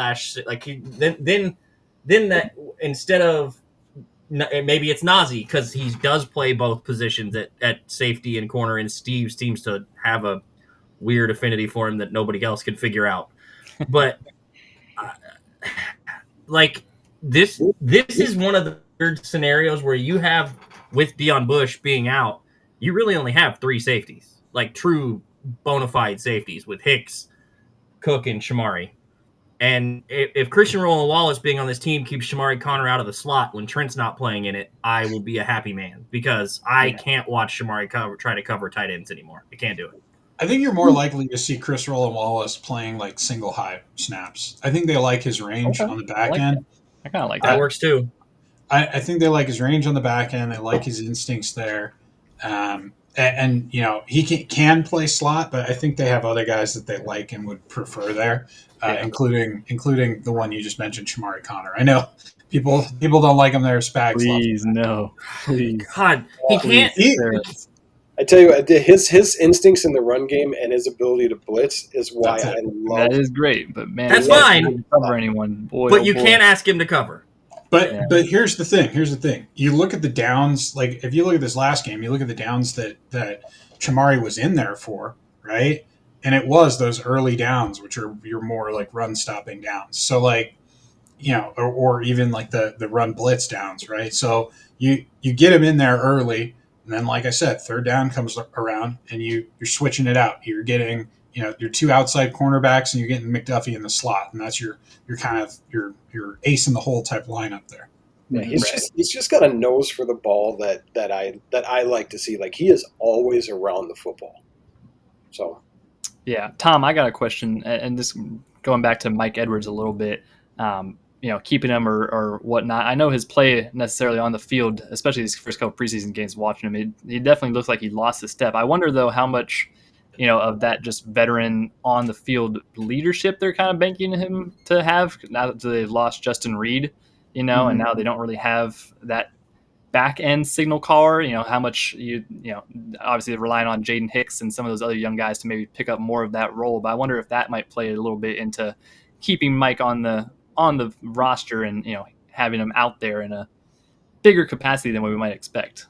like then that instead of maybe it's Nnadi because he does play both positions at safety and corner, and Steve seems to have a weird affinity for him that nobody else can figure out. But like this is one of the weird scenarios where you have, with Deion Bush being out, you really only have 3 safeties, like true bona fide safeties with Hicks, Cook, and Shamari. And if Christian Roland-Wallace being on this team keeps Shamari Connor out of the slot when Trent's not playing in it, I will be a happy man because I can't watch Shamari try to cover tight ends anymore. I can't do it. I think you're more likely to see Chris Roland-Wallace playing like single high snaps. I think they like his range on the back end. I kind of like that. That works too. I think they like his range on the back end. They like his instincts there. And you know, he can play slot, but I think they have other guys that they like and would prefer there, including the one you just mentioned, Shamari Connor. I know people don't like him there. Spags. Please, no. Please. God, he can't. I tell you what, his instincts in the run game and his ability to blitz is why I love. That is great, but man, that's fine. Cover anyone, boy, but you can't ask him to cover. But here's the thing. You look at the downs. Like if you look at this last game, you look at the downs that Shamari was in there for, right? And it was those early downs, which are your more like run stopping downs. So like, you know, or even like the run blitz downs, right? So you get him in there early, and then like I said, third down comes around, and you're switching it out. You're getting, you know, your two outside cornerbacks, and you're getting McDuffie in the slot, and that's your kind of your ace in the hole type lineup there. Yeah, he's just got a nose for the ball that I like to see. Like he is always around the football. So, yeah, Tom, I got a question, and this going back to Mike Edwards a little bit. You know, keeping him or whatnot. I know his play necessarily on the field, especially these first couple preseason games. Watching him, he definitely looks like he lost his step. I wonder though how much, you know, of that just veteran on the field leadership they're kind of banking him to have now that they've lost Justin Reed, you know, and now they don't really have that back end signal caller. You know, how much you know, obviously they're relying on Jaden Hicks and some of those other young guys to maybe pick up more of that role. But I wonder if that might play a little bit into keeping Mike on the roster and, you know, having him out there in a bigger capacity than what we might expect.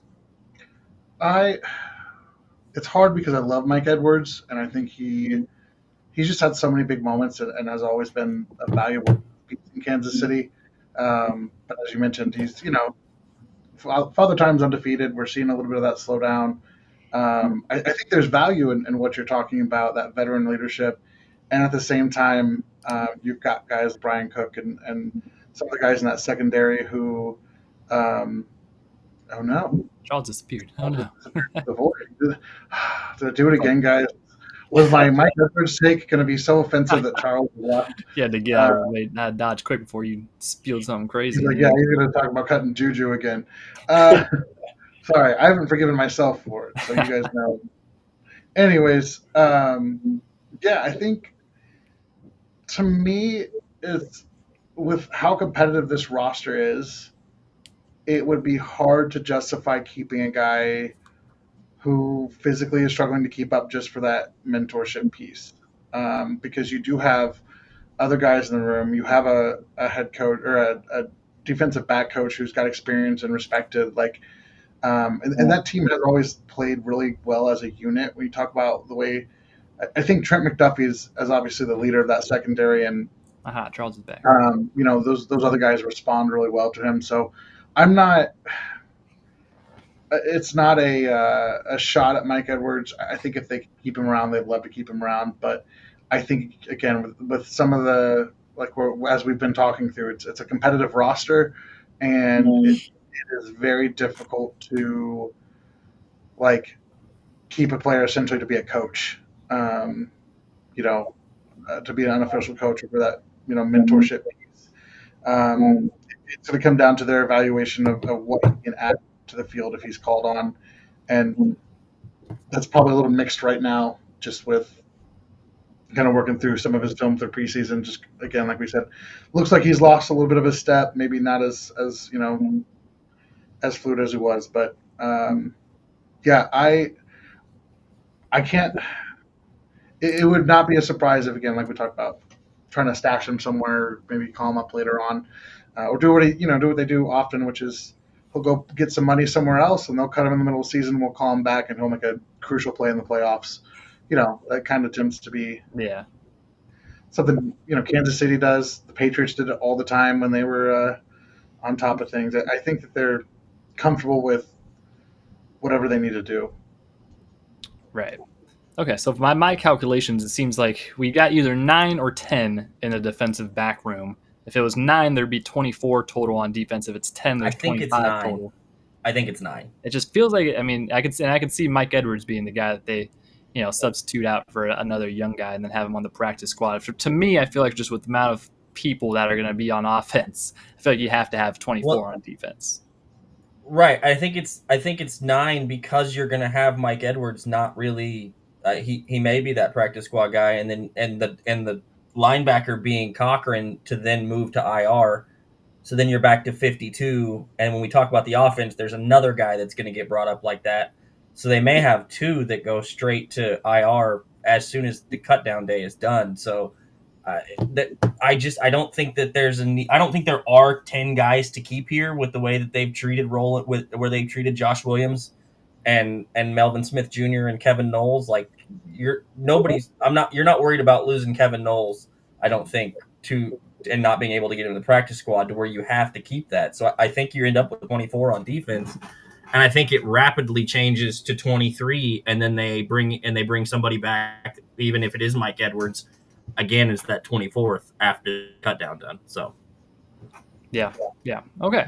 It's hard because I love Mike Edwards, and I think he's just had so many big moments and has always been a valuable piece in Kansas City. But as you mentioned, he's, you know, Father Time's undefeated. We're seeing a little bit of that slow down. I think there's value in what you're talking about, that veteran leadership. And at the same time, you've got guys like Brian Cook and some of the guys in that secondary who, oh no. Charles disappeared. Oh no. Did I do it again, guys? Was my Mike Edwards take going to be so offensive that Charles left? Yeah, to get out of the way, dodge quick before you spilled something crazy. He's like, yeah, he's going to talk about cutting Juju again. Sorry, I haven't forgiven myself for it, so you guys know. Anyways, yeah, I think to me, it's with how competitive this roster is, it would be hard to justify keeping a guy who physically is struggling to keep up just for that mentorship piece. Because you do have other guys in the room. You have a head coach or a defensive back coach who's got experience and respected. Like, and that team has always played really well as a unit. When you talk about the way, I think Trent McDuffie is obviously the leader of that secondary, and Charles is back. You know, those other guys respond really well to him. So I'm not. It's not a shot at Mike Edwards. I think if they keep him around, they'd love to keep him around. But I think again with some of the as we've been talking through, it's a competitive roster, and it is very difficult to keep a player essentially to be a coach. You know, to be an unofficial coach over that, you know, mentorship piece. It's going to come down to their evaluation of what he can add to the field if he's called on, and that's probably a little mixed right now, just with kind of working through some of his film through preseason. Just again, like we said, looks like he's lost a little bit of his step, maybe not as you know, as fluid as he was, but yeah, I can't. It would not be a surprise if, again, like we talked about, trying to stash him somewhere, maybe call him up later on, or do what they do often, which is he'll go get some money somewhere else, and they'll cut him in the middle of the season. And we'll call him back, and he'll make a crucial play in the playoffs. You know, that kind of tends to be something, you know, Kansas City does. The Patriots did it all the time when they were on top of things. I think that they're comfortable with whatever they need to do. Right. Okay, so for my calculations, it seems like we got either 9 or 10 in the defensive back room. If it was 9, there'd be 24 total on defense. If it's 10, there's 25 total. I think it's 9. It just feels like, I mean, I could see Mike Edwards being the guy that they, substitute out for another young guy and then have him on the practice squad. To me, I feel like just with the amount of people that are going to be on offense, I feel like you have to have 24 on defense. Right. I think it's 9 because you're going to have Mike Edwards not really. He may be that practice squad guy, and the linebacker being Cochran to then move to IR. So then you're back to 52. And when we talk about the offense, there's another guy that's going to get brought up like that. So they may have 2 that go straight to IR as soon as the cut down day is done. So I don't think that I don't think there are 10 guys to keep here with the way that they've treated where they've treated Josh Williams and Melvin Smith Jr. and Kevin Knowles. Like you're not worried about losing Kevin Knowles, I don't think, and not being able to get him in the practice squad to where you have to keep that. So I think you end up with 24 on defense. And I think it rapidly changes to 23, and then they bring somebody back, even if it is Mike Edwards. Again, it's that 24th after cut down done. So, yeah, okay.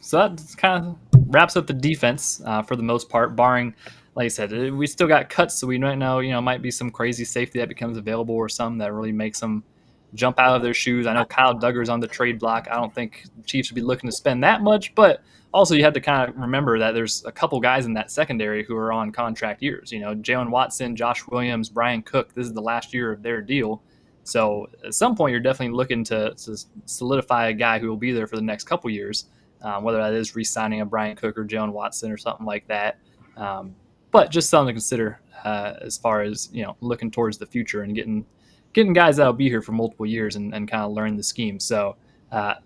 So that kind of wraps up the defense for the most part, barring, like I said, we still got cuts, so we might know, might be some crazy safety that becomes available or some that really makes them jump out of their shoes. I know Kyle Duggar's on the trade block. I don't think the Chiefs would be looking to spend that much, but also you have to kind of remember that there's a couple guys in that secondary who are on contract years. Jalen Watson, Josh Williams, Brian Cook, this is the last year of their deal. So at some point you're definitely looking to solidify a guy who will be there for the next couple years, whether that is re-signing a Brian Cook or Jalen Watson or something like that. But just something to consider as far as, looking towards the future and getting guys that'll be here for multiple years and kind of learn the scheme. So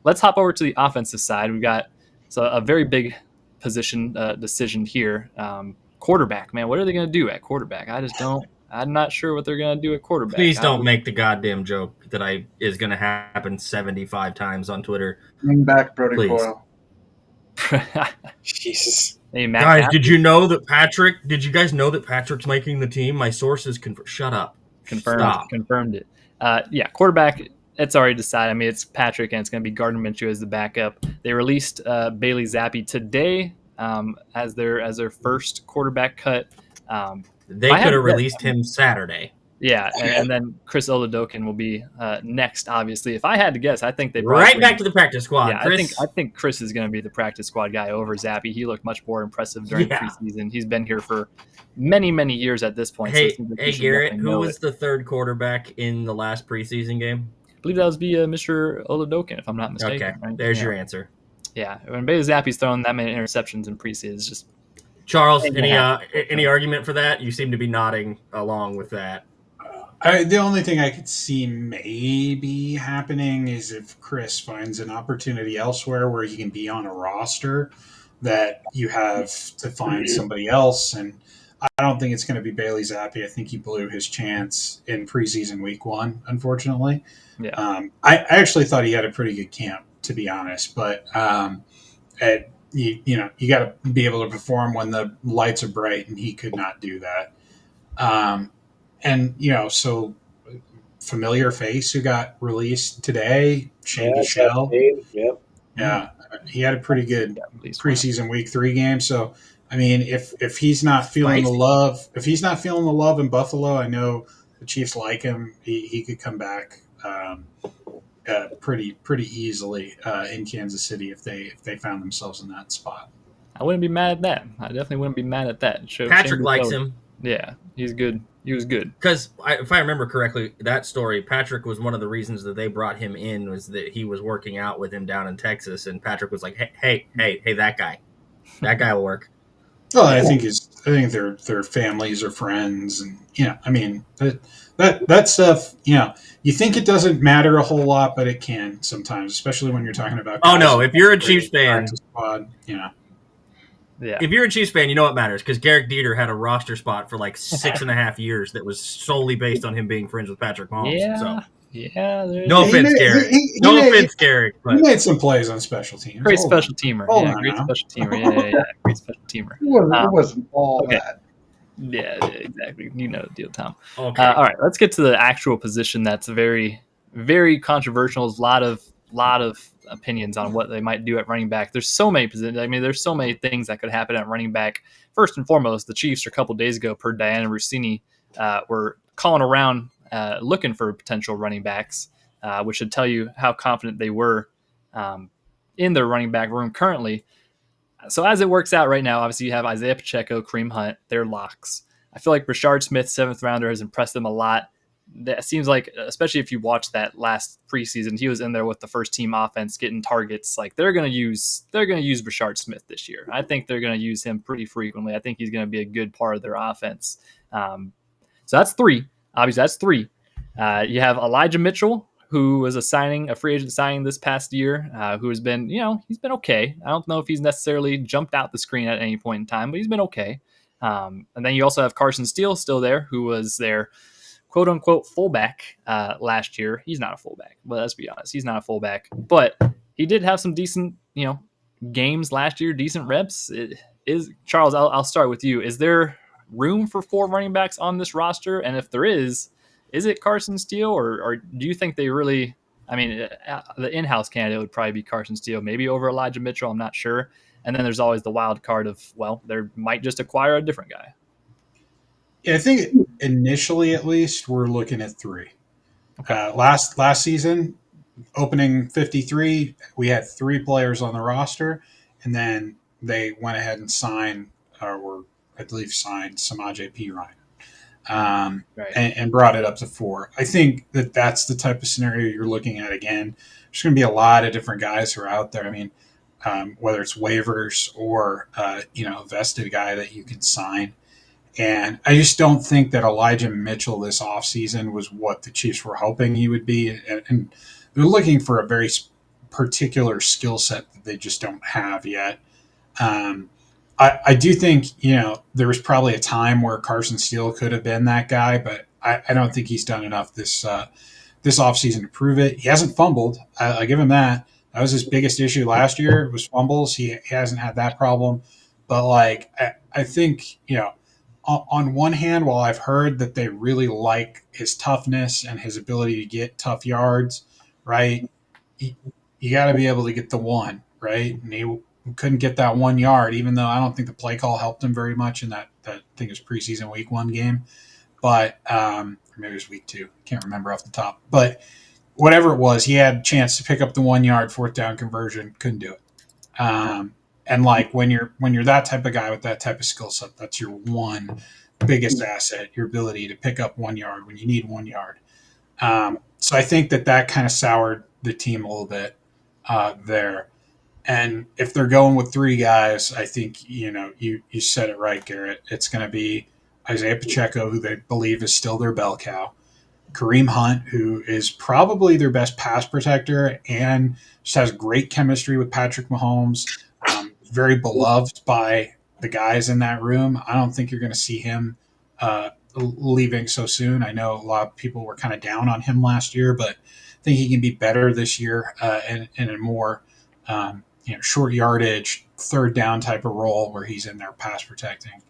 let's hop over to the offensive side. We've got a very big position decision here. Quarterback, man, what are they going to do at quarterback? I'm not sure what they're going to do at quarterback. Please don't make the goddamn joke that is going to happen 75 times on Twitter. Bring back Brody Coyle. Jesus. Hey, guys, did you guys know that Patrick's making the team? My sources shut up. Confirmed it. Quarterback, it's already decided. I mean, it's Patrick, and it's going to be Gardner Minshew as the backup. They released Bailey Zappi today as their first quarterback cut. They could have released him Saturday. Yeah, and then Chris Oladokun will be next, obviously. If I had to guess, I think they back to the practice squad. Yeah, I think Chris is going to be the practice squad guy over Zappi. He looked much more impressive during preseason. He's been here for many, many years at this point. Hey, Garrett, who was the third quarterback in the last preseason game? I believe that was Mr. Oladokun, if I'm not mistaken. Okay, right? There's your answer. Yeah, when Bailey Zappi's thrown that many interceptions in preseason, it's just... Charles, any argument for that? You seem to be nodding along with that. The only thing I could see maybe happening is if Chris finds an opportunity elsewhere where he can be on a roster, that you have to find somebody else. And I don't think it's going to be Bailey Zappi. I think he blew his chance in preseason week 1, unfortunately. Yeah. I actually thought he had a pretty good camp, to be honest. But you got to be able to perform when the lights are bright, and he could not do that. And, so familiar face who got released today, Shane Bichelle. Yep. Yeah, he had a pretty good preseason week 3 game. So, I mean, if he's not feeling the love in Buffalo, I know the Chiefs like him. He could come back pretty easily in Kansas City if they found themselves in that spot. I wouldn't be mad at that. I definitely wouldn't be mad at that. Patrick likes him. Yeah, he's good. He was good. Because if I remember correctly, that story, Patrick was one of the reasons that they brought him in was that he was working out with him down in Texas, and Patrick was like, hey, that guy will work. Well, I think their families are friends, and I mean that stuff. You think it doesn't matter a whole lot, but it can sometimes, especially when you're talking about. Oh no! If you're a Chiefs fan, Yeah. If you're a Chiefs fan, you know what matters, because Garrett Dieter had a roster spot for like 6.5 years that was solely based on him being friends with Patrick Mahomes. No offense, Garrett. No offense, Garrett. He made some plays on special teams. Great special teamer. Great special teamer. Yeah. Great special teamer. It wasn't all that. Yeah, exactly. You know the deal, Tom. Okay. All right, let's get to the actual position that's very, very controversial. There's a lot of opinions on what they might do at running back. There's so many positions. I mean, there's so many things that could happen at running back. First and foremost, the Chiefs a couple days ago, per Diana Rossini, were calling around looking for potential running backs, which should tell you how confident they were in their running back room currently. So as it works out right now, obviously you have Isaiah Pacheco, Kareem Hunt, they're locks. I feel like Rashard Smith, 7th rounder, has impressed them a lot. That seems like, especially if you watch that last preseason, he was in there with the first team offense getting targets. Like they're going to use Rashard Smith this year. I think they're going to use him pretty frequently. I think he's going to be a good part of their offense. So that's 3. Obviously, that's 3. You have Elijah Mitchell, who was a free agent signing this past year, who has been, he's been okay. I don't know if he's necessarily jumped out the screen at any point in time, but he's been okay. And then you also have Carson Steele still there, who was their quote unquote fullback last year. He's not a fullback, but let's be honest, he's not a fullback. But he did have some decent, games last year, decent reps. Charles, I'll start with you. Is there room for 4 running backs on this roster? And if there is it Carson Steele, or do you think they really? I mean, the in-house candidate would probably be Carson Steele, maybe over Elijah Mitchell. I'm not sure. And then there's always the wild card of, well, they might just acquire a different guy. Yeah, I think initially, at least, we're looking at 3. Okay. Last season, opening 53, we had 3 players on the roster, and then they went ahead and signed Samaje Perine. Right. and brought it up to 4. I think that's the type of scenario you're looking at again. There's going to be a lot of different guys who are out there. I mean, whether it's waivers or, a vested guy that you can sign. And I just don't think that Elijah Mitchell this offseason was what the Chiefs were hoping he would be. And they're looking for a very particular skill set that they just don't have yet. I do think, there was probably a time where Carson Steele could have been that guy, but I don't think he's done enough this offseason to prove it. He hasn't fumbled. I give him that. That was his biggest issue last year, was fumbles. He hasn't had that problem. But, I think, on one hand, while I've heard that they really like his toughness and his ability to get tough yards, right, you got to be able to get the one, right? And he couldn't get that 1 yard, even though I don't think the play call helped him very much in that I think it was preseason week 1 game. But maybe it was week 2. Can't remember off the top. But whatever it was, he had a chance to pick up the 1 yard 4th down conversion, couldn't do it. And when you're that type of guy with that type of skill set, that's your one biggest asset, your ability to pick up 1 yard when you need 1 yard. So I think that kind of soured the team a little bit there. And if they're going with 3 guys, I think, you said it right, Garrett. It's going to be Isaiah Pacheco, who they believe is still their bell cow, Kareem Hunt, who is probably their best pass protector and just has great chemistry with Patrick Mahomes, very beloved by the guys in that room. I don't think you're going to see him leaving so soon. I know a lot of people were kind of down on him last year, but I think he can be better this year in a more short yardage, 3rd down type of role where he's in there pass protecting.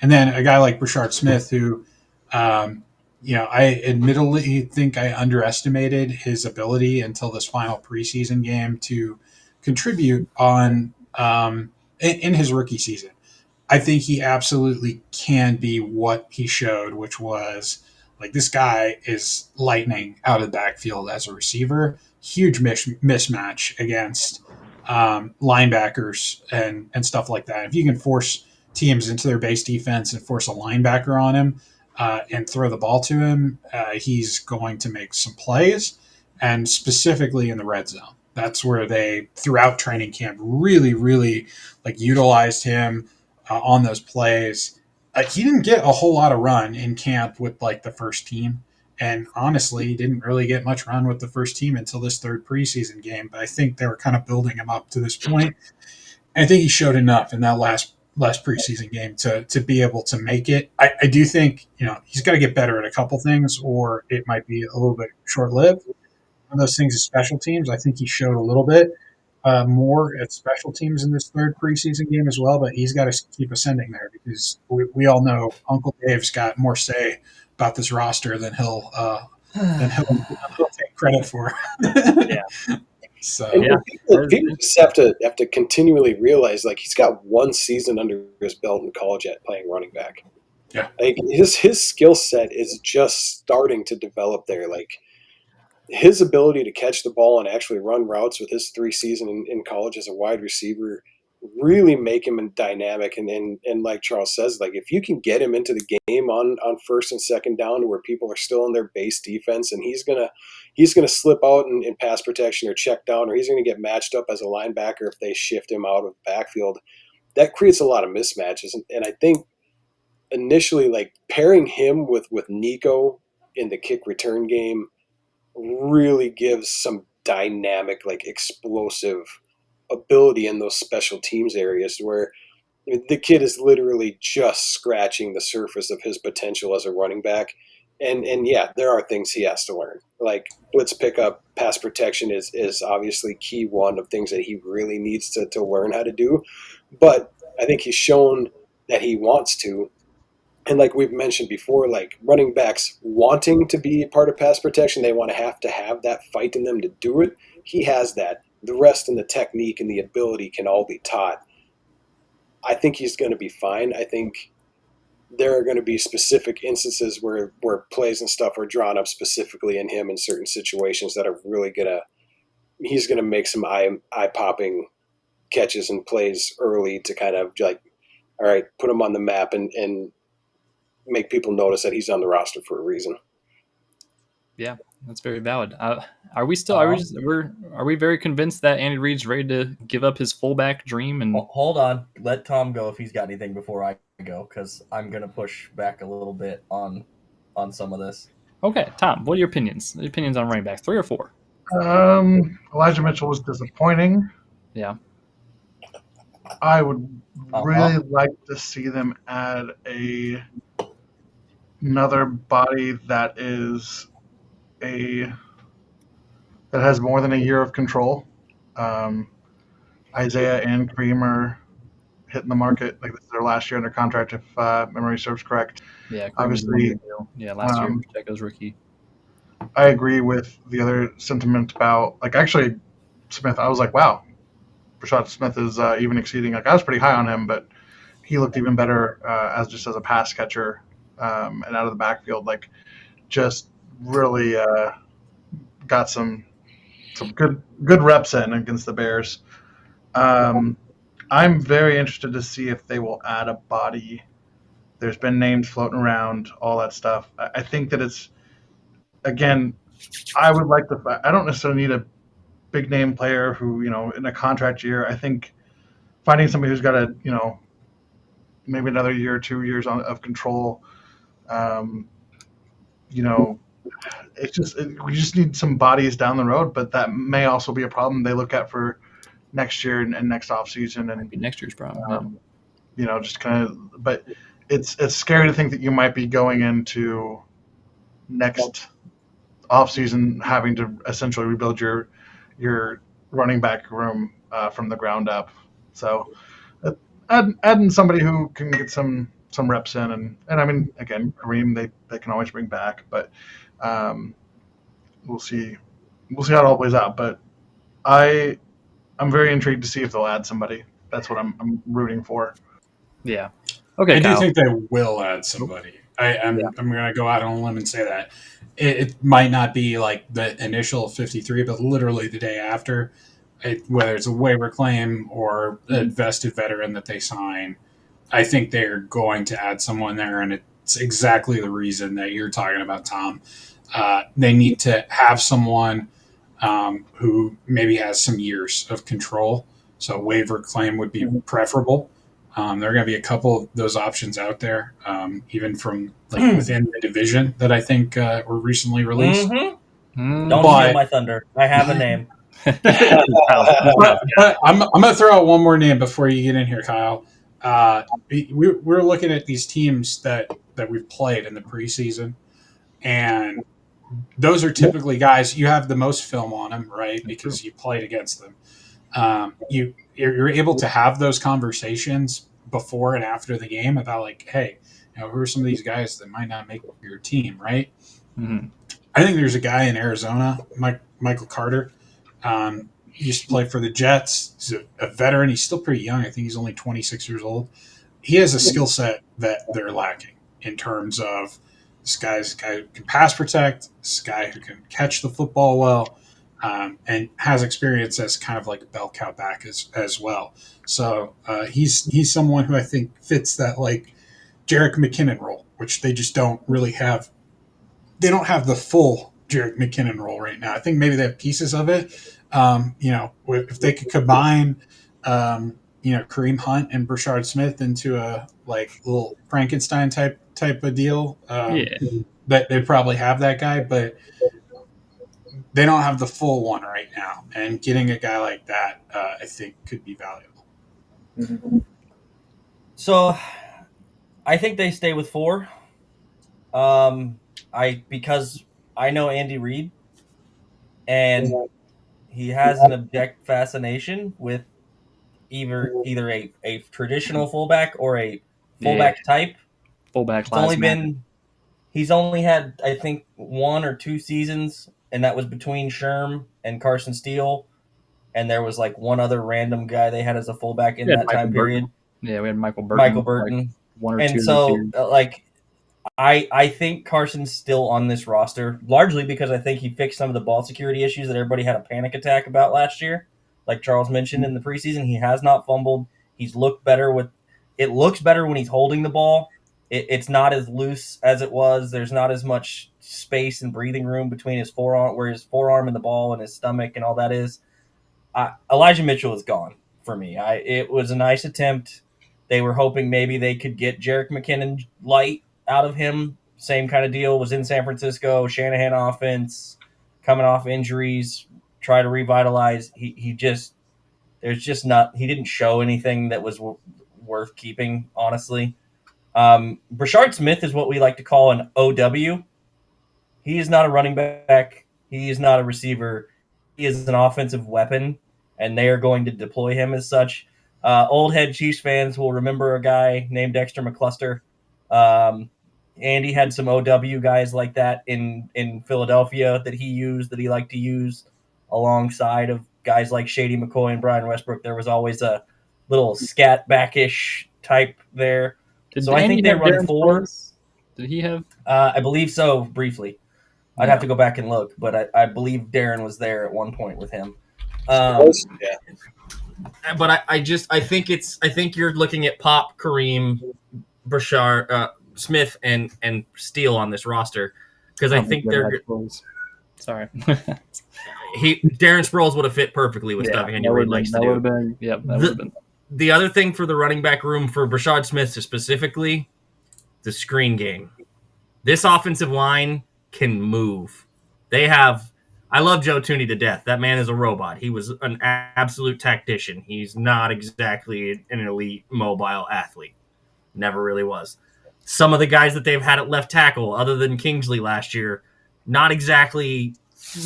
And then a guy like Rashard Smith, who, I admittedly think I underestimated his ability until this final preseason game to contribute on in his rookie season. I think he absolutely can be what he showed, which was this guy is lightning out of the backfield as a receiver. Huge mismatch against linebackers and stuff like that. If you can force teams into their base defense and force a linebacker on him and throw the ball to him, he's going to make some plays, and specifically in the red zone. That's where they, throughout training camp, really, really utilized him on those plays. He didn't get a whole lot of run in camp with the first team. And honestly, he didn't really get much run with the first team until this 3rd preseason game. But I think they were kind of building him up to this point. And I think he showed enough in that last preseason game to be able to make it. I do think, he's got to get better at a couple things, or it might be a little bit short-lived. One of those things is special teams. I think he showed a little bit. more at special teams in this third preseason game as well, but he's got to keep ascending there because we all know Uncle Dave's got more say about this roster than he'll take credit for. Yeah. So people just have to continually realize, like, he's got one season under his belt in college at playing running back. Yeah, like his skill set is just starting to develop there. Like, his ability to catch the ball and actually run routes with his 3 seasons in college as a wide receiver really make him dynamic. And like Charles says, like, if you can get him into the game on first and second down to where people are still in their base defense, and he's gonna slip out in pass protection or check down, or he's gonna get matched up as a linebacker if they shift him out of the backfield, that creates a lot of mismatches. And I think initially, like, pairing him with Nico in the kick return game really gives some dynamic, like, explosive ability in those special teams areas where the kid is literally just scratching the surface of his potential as a running back. And yeah, there are things he has to learn. Like, blitz pickup, pass protection is obviously key one of things that he really needs to learn how to do. But I think he's shown that he wants to. And like we've mentioned before, like, running backs wanting to be part of pass protection, they want to have that fight in them to do it. He has that. The rest and the technique and the ability can all be taught. I think he's going to be fine. I think there are going to be specific instances where plays and stuff are drawn up specifically in him in certain situations that are really he's going to make some eye-popping catches and plays early to kind of, like, all right, put him on the map and make people notice that he's on the roster for a reason. Yeah, that's very valid. Are we very convinced that Andy Reid's ready to give up his fullback dream? And hold on, let Tom go if he's got anything before I go, because I'm gonna push back a little bit on some of this. Okay, Tom, what are your opinions? The opinions on running back, 3 or 4? Elijah Mitchell was disappointing. Yeah, I would really like to see them add another body that has more than a year of control. Isaiah and Kareem are hitting the market. Like, this is their last year under contract, if memory serves correct. Yeah, obviously. Yeah, last year Pacheco's rookie. I agree with the other sentiment about, like, actually Smith. I was like, wow, Rashad Smith is even exceeding. Like, I was pretty high on him, but he looked even better as a pass catcher and out of the backfield. Like, just really got some good reps in against the Bears. I'm very interested to see if they will add a body. There's been names floating around, all that stuff. I think that it's, again, I would like I don't necessarily need a big name player who, in a contract year. I think finding somebody who's got maybe another year or 2 years of control, it's just, we just need some bodies down the road, but that may also be a problem they look at for next year and next offseason. And next year's problem. Just kind of, but it's scary to think that you might be going into next offseason having to essentially rebuild your running back room from the ground up. So adding somebody who can get some reps in, and I mean, again, Kareem, they can always bring back, but we'll see how it all plays out. But I'm very intrigued to see if they'll add somebody. That's what I'm rooting for. Yeah. Okay. I do think they will add somebody. I'm going to go out on a limb and say that it might not be like the initial 53, but literally the day after, whether it's a waiver claim or a vested veteran that they sign, I think they're going to add someone there, and it's exactly the reason that you're talking about, Tom. They need to have someone who maybe has some years of control. So waiver claim would be preferable. There are going to be a couple of those options out there, even from within the division that I think were recently released. Mm-hmm. Don't steal my thunder. I have a name. but I'm going to throw out one more name before you get in here, Kyle. We're looking at these teams that we've played in the preseason, and those are typically guys you have the most film on them, right? Because you played against them. You're able to have those conversations before and after the game about like, hey, who are some of these guys that might not make your team, right? Mm-hmm. I think there's a guy in Arizona, Michael Carter. He used to play for the Jets. He's a veteran. He's still pretty young. I think he's only 26 years old. He has a skill set that they're lacking in terms of this guy who can pass protect, this guy who can catch the football well, and has experience as kind of like a bell cow back as well. So he's someone who I think fits that like Jerick McKinnon role, which they just don't really have. They don't have the full Jerick McKinnon role right now. I think maybe they have pieces of it. If they could combine, Kareem Hunt and Brashard Smith into a like little Frankenstein type of deal, that they'd probably have that guy, but they don't have the full one right now. And getting a guy like that, I think, could be valuable. Mm-hmm. So, I think they stay with 4. Because I know Andy Reid, and he has an object fascination with either a traditional fullback or a fullback type. Fullback. He's only had, I think, 1 or 2 seasons, and that was between Sherm and Carson Steele, and there was like one other random guy they had as a fullback in that time period. Yeah, we had Michael Burton. Like 1 or 2. And so, I think Carson's still on this roster, largely because I think he fixed some of the ball security issues that everybody had a panic attack about last year. Like Charles mentioned in the preseason, he has not fumbled. He's looked better it looks better when he's holding the ball. It's not as loose as it was. There's not as much space and breathing room between his forearm, where his forearm and the ball and his stomach and all that is. Elijah Mitchell is gone for me. It was a nice attempt. They were hoping maybe they could get Jerick McKinnon light out of him. Same kind of deal. Was in San Francisco, Shanahan offense, coming off injuries, try to revitalize. He didn't show anything that was worth keeping, honestly. Brashard Smith is what we like to call an OW. He is not a running back. He is not a receiver. He is an offensive weapon, and they are going to deploy him as such. Old head Chiefs fans will remember a guy named Dexter McCluster. Andy had some OW guys like that in Philadelphia that he liked to use alongside of guys like Shady McCoy and Brian Westbrook. There was always a little scat backish type there. I think they run 4. Did he have? I believe so, briefly. I'd have to go back and look, but I believe Darren was there at one point with him. But I think you're looking at Pop, Kareem, Brashard, Smith, and Steele on this roster, because I think they're. Sorry. Darren Sproles would have fit perfectly with stuff Andy Reid likes to do. That would have been. The other thing for the running back room for Brashard Smith specifically, the screen game. This offensive line can move. I love Joe Thuney to death. That man is a robot. He was an absolute tactician. He's not exactly an elite mobile athlete. Never really was. Some of the guys that they've had at left tackle, other than Kingsley last year, not exactly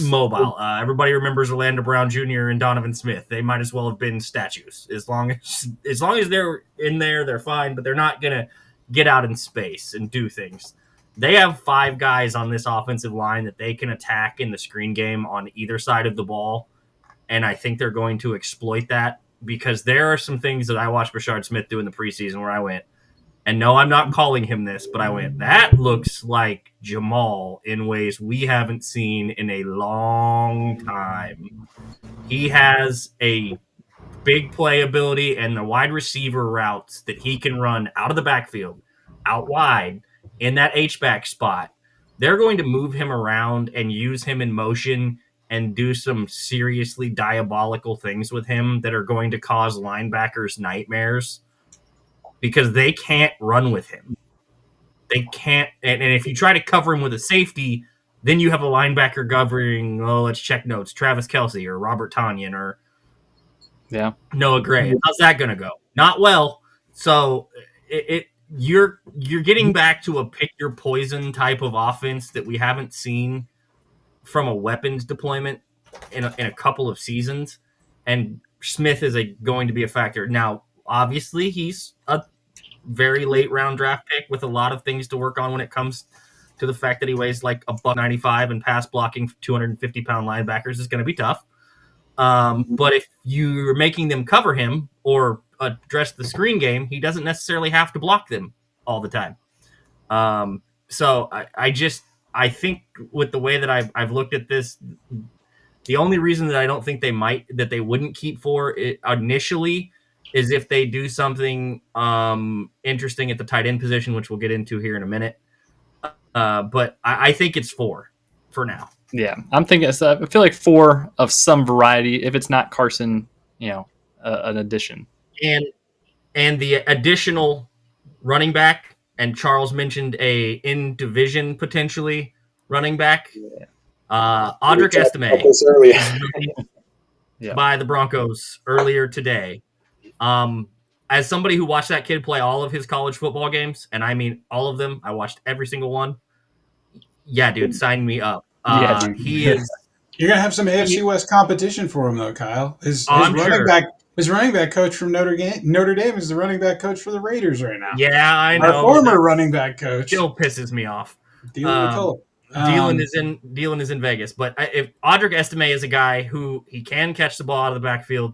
mobile. Everybody remembers Orlando Brown Jr. and Donovan Smith. They might as well have been statues. As long as they're in there, they're fine, but they're not going to get out in space and do things. They have 5 guys on this offensive line that they can attack in the screen game on either side of the ball, and I think they're going to exploit that, because there are some things that I watched Brashard Smith do in the preseason where I went, and no, I'm not calling him this, but I went, that looks like Jamal in ways we haven't seen in a long time. He has a big play ability and the wide receiver routes that he can run out of the backfield, out wide, in that H-back spot. They're going to move him around and use him in motion and do some seriously diabolical things with him that are going to cause linebackers nightmares, because they can't run with him. They can't. And if you try to cover him with a safety, then you have a linebacker covering, let's check notes, Travis Kelce or Robert Tonyan or Noah Gray. How's that going to go? Not well. So you're getting back to a pick your poison type of offense that we haven't seen from a weapons deployment in a couple of seasons. And Smith is going to be a factor. Now, obviously, he's a very late round draft pick with a lot of things to work on when it comes to the fact that he weighs like $195 and pass blocking 250-pound linebackers is going to be tough. But if you're making them cover him or address the screen game, he doesn't necessarily have to block them all the time. So I think with the way that I've looked at this, the only reason that I don't think they wouldn't keep 4 initially is if they do something interesting at the tight end position, which we'll get into here in a minute. But I think it's 4 for now. Yeah, I'm thinking. I feel like 4 of some variety. If it's not Carson, an addition. And the additional running back, and Charles mentioned a in division potentially running back. Yeah. Audric Estime by the Broncos earlier today. As somebody who watched that kid play all of his college football games, and I mean all of them, I watched every single one. Yeah, dude, sign me up. Dude. He is. You're gonna have some AFC West competition for him, though, Kyle. His running back coach from Notre Dame is the running back coach for the Raiders right now. Yeah, I know. Our former running back coach still pisses me off. Dylan is in Vegas, but if Audric Estime is a guy who he can catch the ball out of the backfield,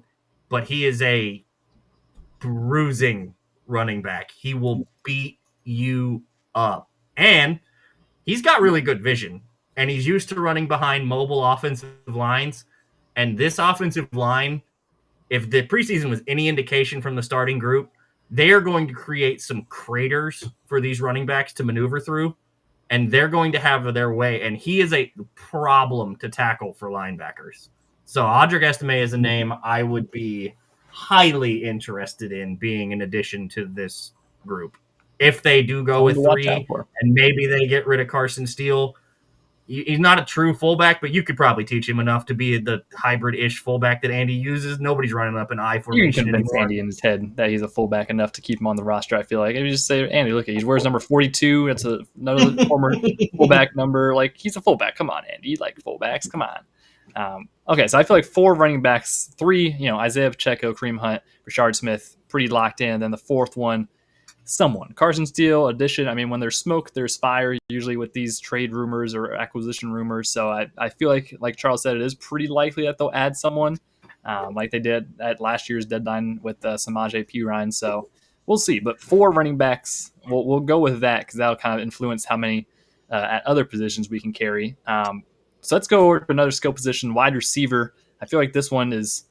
but he is a bruising running back. He will beat you up, and he's got really good vision, and he's used to running behind mobile offensive lines. And this offensive line, if the preseason was any indication from the starting group, they are going to create some craters for these running backs to maneuver through, and they're going to have their way. And he is a problem to tackle for linebackers. So Audric Estime is a name I would be highly interested in being an addition to this group. If they do go with 3 and maybe they get rid of Carson Steele, he's not a true fullback, but you could probably teach him enough to be the hybrid-ish fullback that Andy uses. Nobody's running up an I formation. You can convince Andy in his head that he's a fullback enough to keep him on the roster, I feel like. If you just say, Andy, look, he wears number 42. That's another former fullback number. Like, he's a fullback. Come on, Andy. You like fullbacks. Come on. Okay, so I feel like 4 running backs, 3, Isaiah Pacheco, Kareem Hunt, Rashard Smith, pretty locked in. And then the 4th one, someone. Carson Steele, addition. I mean, when there's smoke, there's fire, usually with these trade rumors or acquisition rumors. So I feel like Charles said, it is pretty likely that they'll add someone like they did at last year's deadline with Samaje Perine. So we'll see. But 4 running backs, we'll go with that because that'll kind of influence how many at other positions we can carry. So let's go over to another skill position, wide receiver. I feel like this one is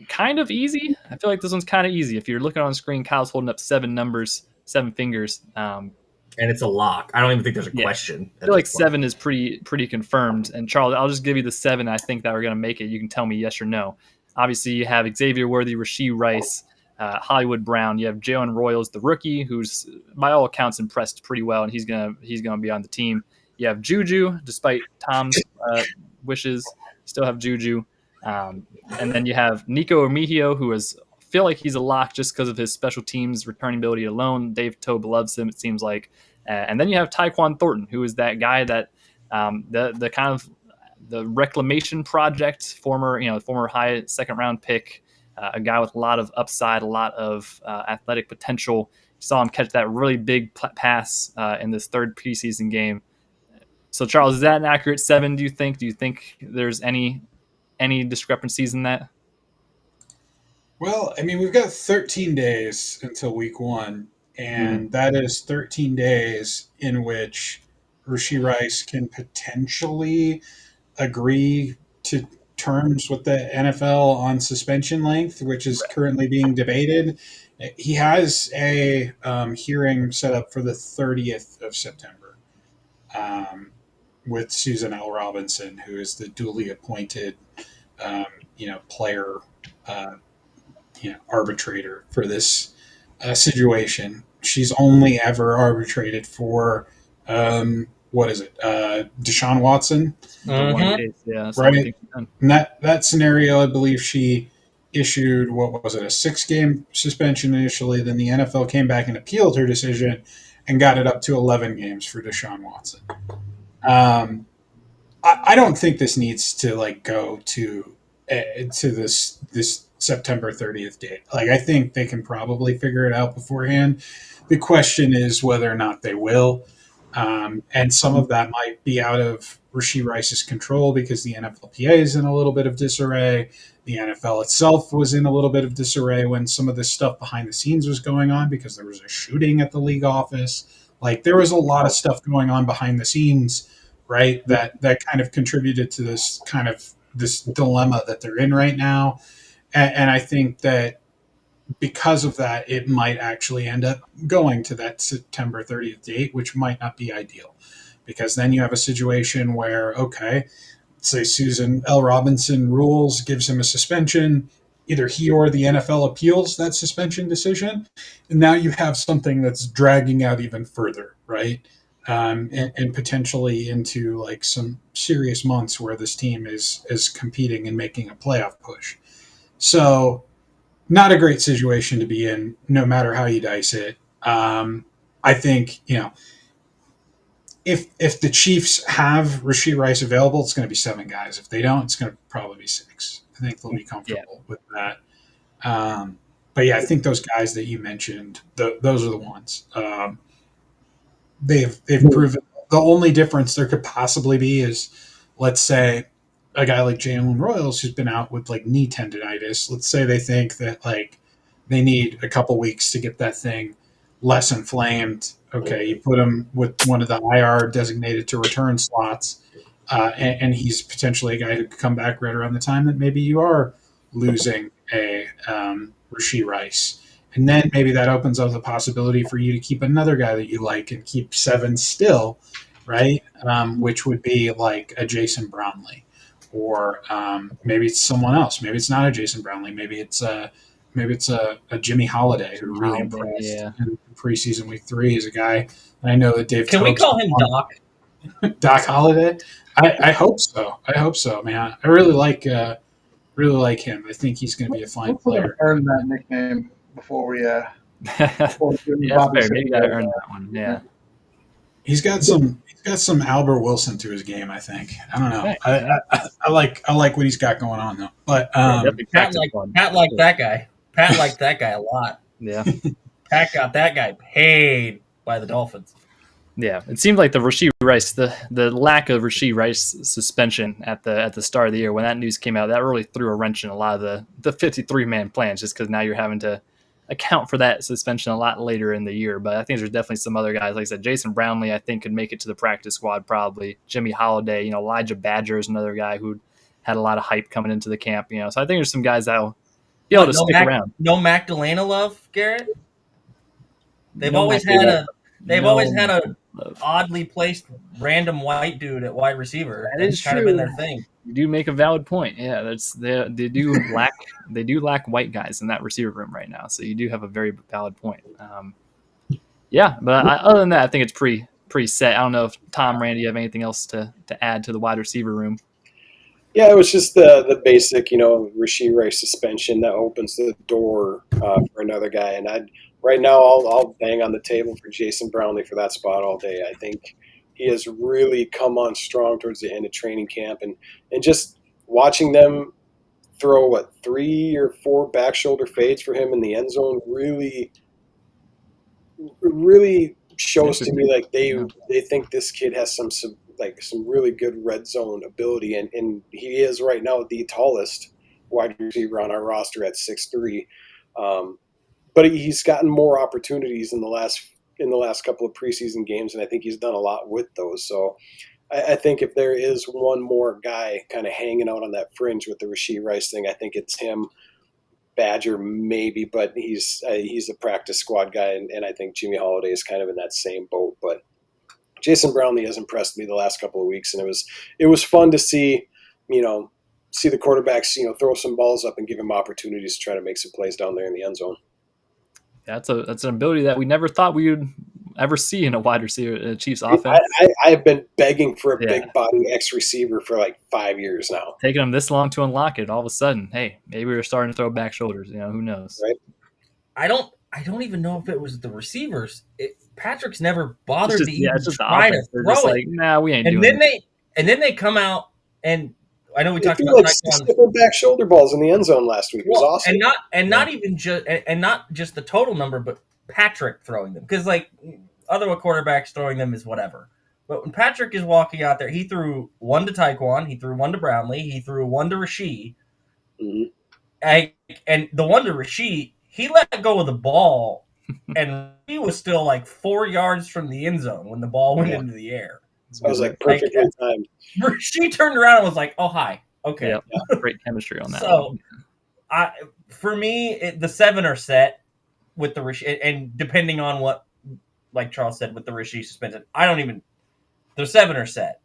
kind of easy. I feel like this one's kind of easy. If you're looking on the screen, Kyle's holding up 7 numbers, 7 fingers. And it's a lock. I don't even think there's a question. I feel like 7 is pretty confirmed. And Charles, I'll just give you the 7 I think that are going to make it. You can tell me yes or no. Obviously, you have Xavier Worthy, Rashee Rice, Hollywood Brown. You have Jalen Royals, the rookie, who's by all accounts impressed pretty well, and he's gonna be on the team. You have Juju, despite Tom's wishes, still have Juju. And then you have Nico Emihio, who feel like he's a lock just because of his special teams returning ability alone. Dave Tobe loves him, it seems like. And then you have Tyquan Thornton, who is that guy that the kind of the reclamation project, former high second round pick, a guy with a lot of upside, a lot of athletic potential. You saw him catch that really big pass in this 3rd preseason game. So Charles, is that an accurate 7? Do you think? Do you think there's any discrepancies in that? Well, I mean, we've got 13 days until week 1, and that is 13 days in which Rashee Rice can potentially agree to terms with the NFL on suspension length, which is currently being debated. He has a hearing set up for the 30th of September with Susan L. Robinson, who is the duly appointed player arbitrator for this situation. She's only ever arbitrated for Deshaun Watson. Right. And that scenario, I believe she issued, a 6-game suspension initially. Then the NFL came back and appealed her decision and got it up to 11 games for Deshaun Watson. I don't think this needs to go to this September 30th date. Like, I think they can probably figure it out beforehand. The question is whether or not they will. And some of that might be out of Rashee Rice's control because the NFLPA is in a little bit of disarray. The NFL itself was in a little bit of disarray when some of this stuff behind the scenes was going on because there was a shooting at the league office. Like, there was a lot of stuff going on behind the scenes, right, that kind of contributed to this dilemma that they're in right now. And I think that because of that, it might actually end up going to that September 30th date, which might not be ideal. Because then you have a situation where, okay, say Susan L. Robinson rules, gives him a suspension, either he or the NFL appeals that suspension decision, and now you have something that's dragging out even further, right? And potentially into like some serious months where this team is competing and making a playoff push. So not a great situation to be in, no matter how you dice it. I think, if the Chiefs have Rashee Rice available, it's going to be 7 guys. If they don't, it's going to probably be 6. I think they'll be comfortable with that. But yeah, I think those guys that you mentioned, those are the ones. They've proven the only difference there could possibly be is, let's say, a guy like Jalen Royals who's been out with like knee tendonitis. Let's say they think that like they need a couple weeks to get that thing less inflamed. Okay, you put him with one of the IR designated to return slots, and he's potentially a guy who could come back right around the time that maybe you are losing a Rashee Rice. And then maybe that opens up the possibility for you to keep another guy that you like and keep 7 still, right? Which would be like a Jason Brownlee. Or maybe it's someone else. Maybe it's not a Jason Brownlee. Maybe it's a Jimmy Holiday who really impressed in preseason week 3. Is a guy I know that Dave. Can we call him Doc? Doc Holiday? I hope so. I hope so, man. I really like him. I think he's going to be a fine player. Earn that nickname before we. Maybe I earned that one. Yeah. He's got some Albert Wilson to his game, I think. I don't know. I like what he's got going on though. But Pat liked that guy. Pat liked that guy a lot. Yeah. Pat got that guy paid by the Dolphins. Yeah, it seemed like the Rashee Rice, the lack of Rashee Rice suspension at the start of the year when that news came out, that really threw a wrench in a lot of the 53-man plans, just because now you're having to account for that suspension a lot later in the year. But I think there's definitely some other guys, like I said, Jason Brownlee, I think could make it to the practice squad probably. Jimmy Holiday, Elijah Badger is another guy who had a lot of hype coming into the camp. So I think there's some guys that'll be able to stick around. No Magdalena love, Garrett. They've always had a oddly placed random white dude at wide receiver. That's kind of been their thing. You do make a valid point. Yeah, they do lack white guys in that receiver room right now. So you do have a very valid point. But other than that, I think it's pretty set. I don't know if Tom, Randy, you have anything else to add to the wide receiver room? Yeah, it was just the basic, Rashee Rice suspension that opens the door for another guy. And right now I'll bang on the table for Jason Brownlee for that spot all day. I think he has really come on strong towards the end of training camp, and just watching them throw 3 or 4 back shoulder fades for him in the end zone really shows to me like they think this kid has some really good red zone ability, and he is right now the tallest wide receiver on our roster at 6'3". But he's gotten more opportunities in the last couple of preseason games, and I think he's done a lot with those. So I think if there is one more guy kind of hanging out on that fringe with the Rashee Rice thing, I think it's him. Badger maybe, but he's a practice squad guy, and I think Jimmy Holiday is kind of in that same boat. But Jason Brownlee has impressed me the last couple of weeks, and it was fun to see the quarterbacks throw some balls up and give him opportunities to try to make some plays down there in the end zone. That's an ability that we never thought we would ever see in a wide receiver Chiefs offense. I've been begging for a big body X receiver for like 5 years now. Taking them this long to unlock it, all of a sudden, hey, maybe we're starting to throw back shoulders. Who knows? Right. I don't even know if it was the receivers. Patrick's never bothered to even try to throw it. Like, nah, we ain't doing it. And then they come out and I know we talked about like 6 different back shoulder balls in the end zone last week. It was awesome. And not just the total number, but Patrick throwing them, because like other quarterbacks throwing them is whatever. But when Patrick is walking out there, he threw one to Tyquan, he threw one to Brownlee, he threw one to Rasheed. And the one to Rasheed, he let go of the ball, and he was still like 4 yards from the end zone when the ball went into the air. So I was like perfectly timed. Rasheed turned around and was like, "Oh, hi, okay." Yeah, great chemistry on that. So, for me, the 7 are set with the Rasheed, and depending on what, like Charles said, with the Rasheed suspension, the 7 are set.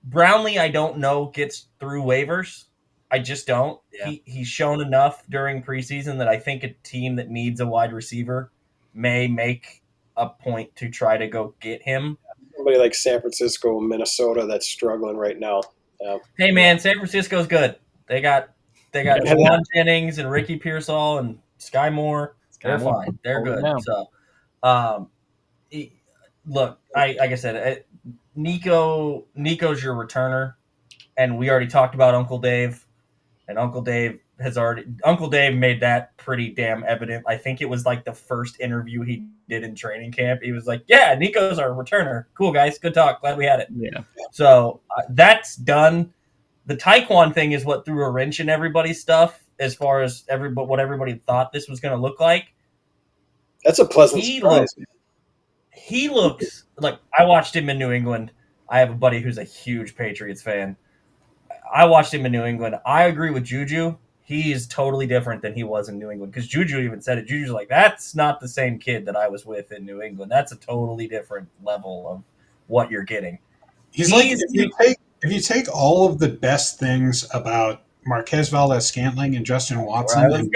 Brownlee, I don't know, gets through waivers. I just don't. Yeah. He's shown enough during preseason that I think a team that needs a wide receiver may make a point to try to go get him. Somebody like San Francisco, Minnesota that's struggling right now. Hey man, San Francisco's good. They got Juwan Jennings and Ricky Pearsall and Sky Moore. They're fine. They're good. So, look, like I said, Nico's your returner, and we already talked about Uncle Dave. And Uncle Dave made that pretty damn evident. I think it was like the first interview he did in training camp. He was like, "Yeah, Nico's our returner. Cool, guys. Good talk. Glad we had it." Yeah. So that's done. The Tyquan thing is what threw a wrench in everybody's stuff as far as what everybody thought this was going to look like. That's a pleasant surprise. He looks like, I watched him in New England. I have a buddy who's a huge Patriots fan. I watched him in New England. I agree with Juju. He is totally different than he was in New England, because Juju even said it. Juju's like, that's not the same kid that I was with in New England. That's a totally different level of what you're getting. If you take all of the best things about Marquez Valdes-Scantling and Justin Watson and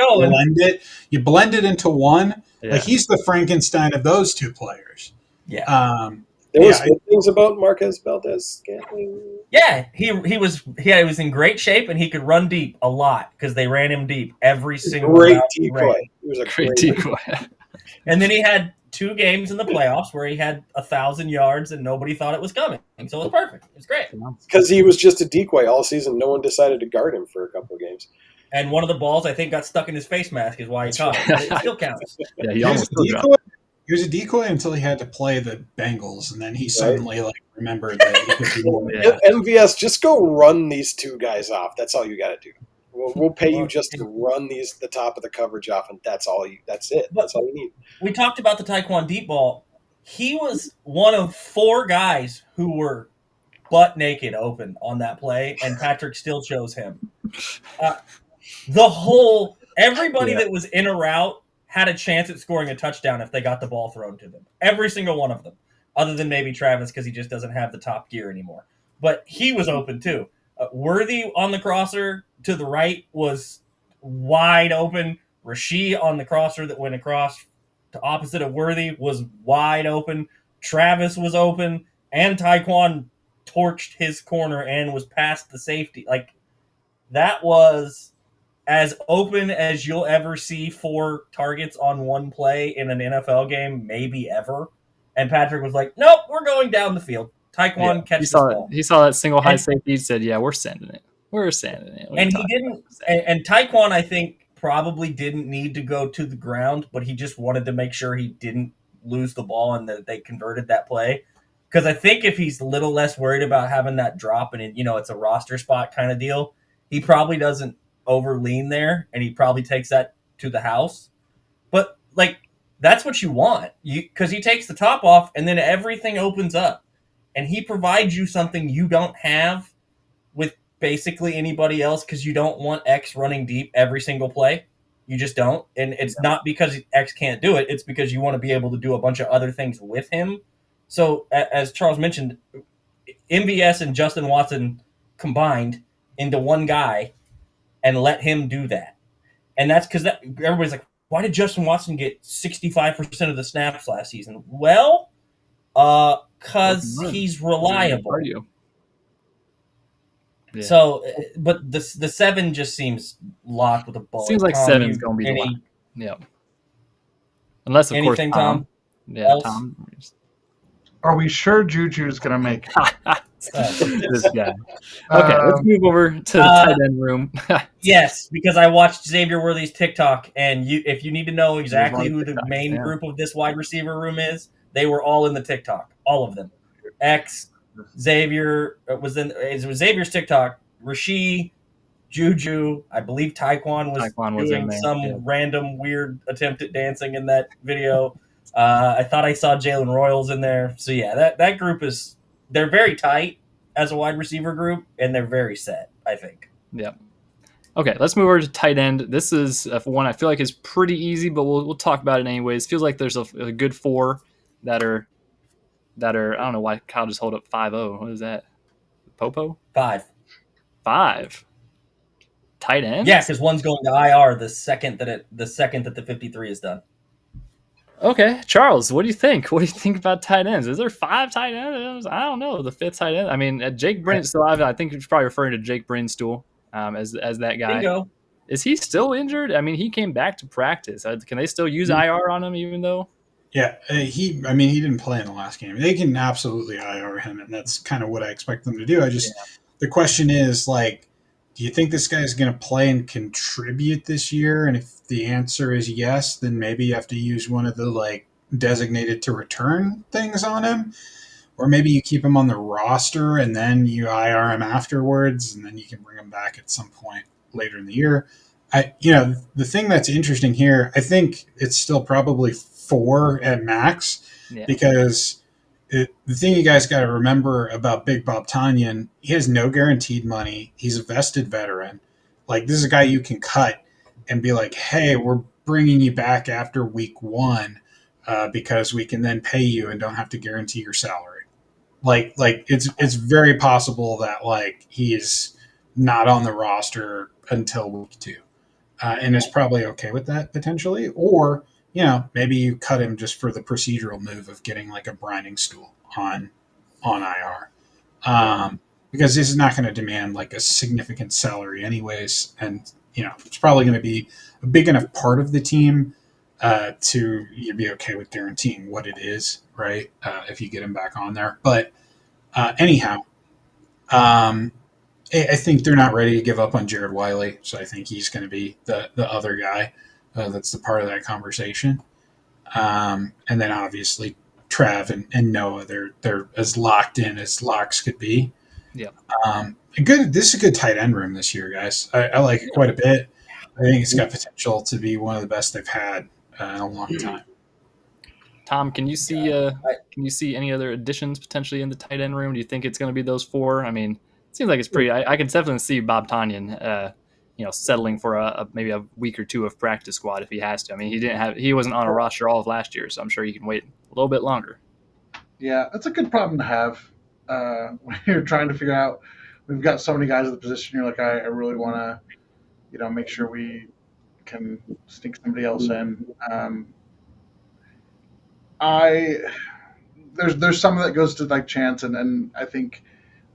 you blend it into one. Yeah. Like, he's the Frankenstein of those two players. Yeah. There was good things about Marquez Valdes-Scantling. Yeah, he was in great shape, and he could run deep a lot because they ran him deep every single great decoy. He was a great decoy. And then he had 2 games in the playoffs where he had 1,000 yards and nobody thought it was coming. So it was perfect. It was great. Because he was just a decoy all season. No one decided to guard him for a couple of games. And one of the balls, I think, got stuck in his face mask is why he caught it. But it still counts. Yeah, he almost He was a decoy until he had to play the Bengals, and then he suddenly remembered that he could be more. MVS, just go run these 2 guys off. That's all you got to do. We'll pay you just to run the top of the coverage off, and that's it. That's all you need. We talked about the Tyquan deep ball. He was one of 4 guys who were butt naked open on that play, and Patrick still chose him. Everybody that was in a route had a chance at scoring a touchdown if they got the ball thrown to them. Every single one of them, other than maybe Travis because he just doesn't have the top gear anymore. But he was open too. Worthy on the crosser to the right was wide open. Rasheed on the crosser that went across to opposite of Worthy was wide open. Travis was open, and Tyquan torched his corner and was past the safety. Like, that was as open as you'll ever see 4 targets on one play in an NFL game, maybe ever. And Patrick was like, "Nope, we're going down the field." Tyquan catches the ball. He saw that single high safety. He said, "Yeah, we're sending it. We're sending it." And he didn't. And Tyquan, I think, probably didn't need to go to the ground, but he just wanted to make sure he didn't lose the ball and that they converted that play. Because I think if he's a little less worried about having that drop and it's a roster spot kind of deal, he probably doesn't overlean there, and he probably takes that to the house. But that's what you want, because he takes the top off and then everything opens up, and he provides you something you don't have with basically anybody else, because you don't want X running deep every single play. You just don't. And it's not because X can't do it, it's because you want to be able to do a bunch of other things with him. So as Charles mentioned, MVS and Justin Watson combined into one guy and let him do that. And that's because everybody's like, why did Justin Watson get 65% of the snaps last season? Well, because he's reliable. Yeah. So, but the 7 just seems locked with a bullet. Seems like 7's going to be the one. Yeah. Unless, of course, Tom. Yeah, Tom. Are we sure Juju's going to make it? This guy. Okay, let's move over to the tight end room. Yes, because I watched Xavier Worthy's TikTok, and if you need to know exactly who the main group of this wide receiver room is, they were all in the TikTok, all of them. Xavier it was Xavier's TikTok. Rasheed, Juju, I believe Taekwon was doing some random weird attempt at dancing in that video. I thought I saw Jalen Royals in there. So yeah, that group they're very tight as a wide receiver group, and they're very set, I think. Yeah. Okay, let's move over to tight end. This is one I feel like is pretty easy, but we'll talk about it anyways. Feels like there's a good four that are I don't know why Kyle just hold up 5-0. What is that? Popo? 5. Tight end? Yeah, because one's going to IR the second that the 53 is done. Okay, Charles, what do you think? What do you think about tight ends? Is there 5 tight ends? I don't know. The 5th tight end. I mean, Jake Brinstool. I think you're probably referring to Jake Brinstool as that guy. Bingo. Is he still injured? I mean, he came back to practice. Can they still use IR on him even though? Yeah, he didn't play in the last game. They can absolutely IR him, and that's kind of what I expect them to do. The question is, like, do you think this guy is going to play and contribute this year? And if the answer is yes, then maybe you have to use one of the, like, designated to return things on him. Or maybe you keep him on the roster and then you IR him afterwards, and then you can bring him back at some point later in the year. The thing that's interesting here, I think it's still probably 4 at max, because the thing you guys got to remember about Big Bob Tonyan, he has no guaranteed money. He's a vested veteran. Like, this is a guy you can cut and be like, hey, we're bringing you back after week 1 because we can then pay you and don't have to guarantee your salary. Like it's very possible that, like, he's not on the roster until week 2, and is probably okay with that potentially. Or, maybe you cut him just for the procedural move of getting, like, a Brining stool on IR, because this is not going to demand, like, a significant salary anyways, and it's probably going to be a big enough part of the team to you'd be okay with guaranteeing what it is, right? If you get him back on there, but anyhow, I think they're not ready to give up on Jared Wiley, so I think he's going to be the other guy. That's the part of that conversation. And then obviously Trav and Noah, they're as locked in as locks could be. Yeah. This is a good tight end room this year, guys. I like it quite a bit. I think it's got potential to be one of the best they've had in a long time. Tom, can you see any other additions potentially in the tight end room? Do you think it's going to be those 4? I mean, it seems like it's pretty. I can definitely see Bob Tonyan settling for maybe a week or 2 of practice squad if he has to. I mean, he wasn't on a roster all of last year, so I'm sure he can wait a little bit longer. Yeah, that's a good problem to have when you're trying to figure out. We've got so many guys at the position. You're like, I really want to, make sure we can sneak somebody else in. There's some that goes to, like, chance, and I think,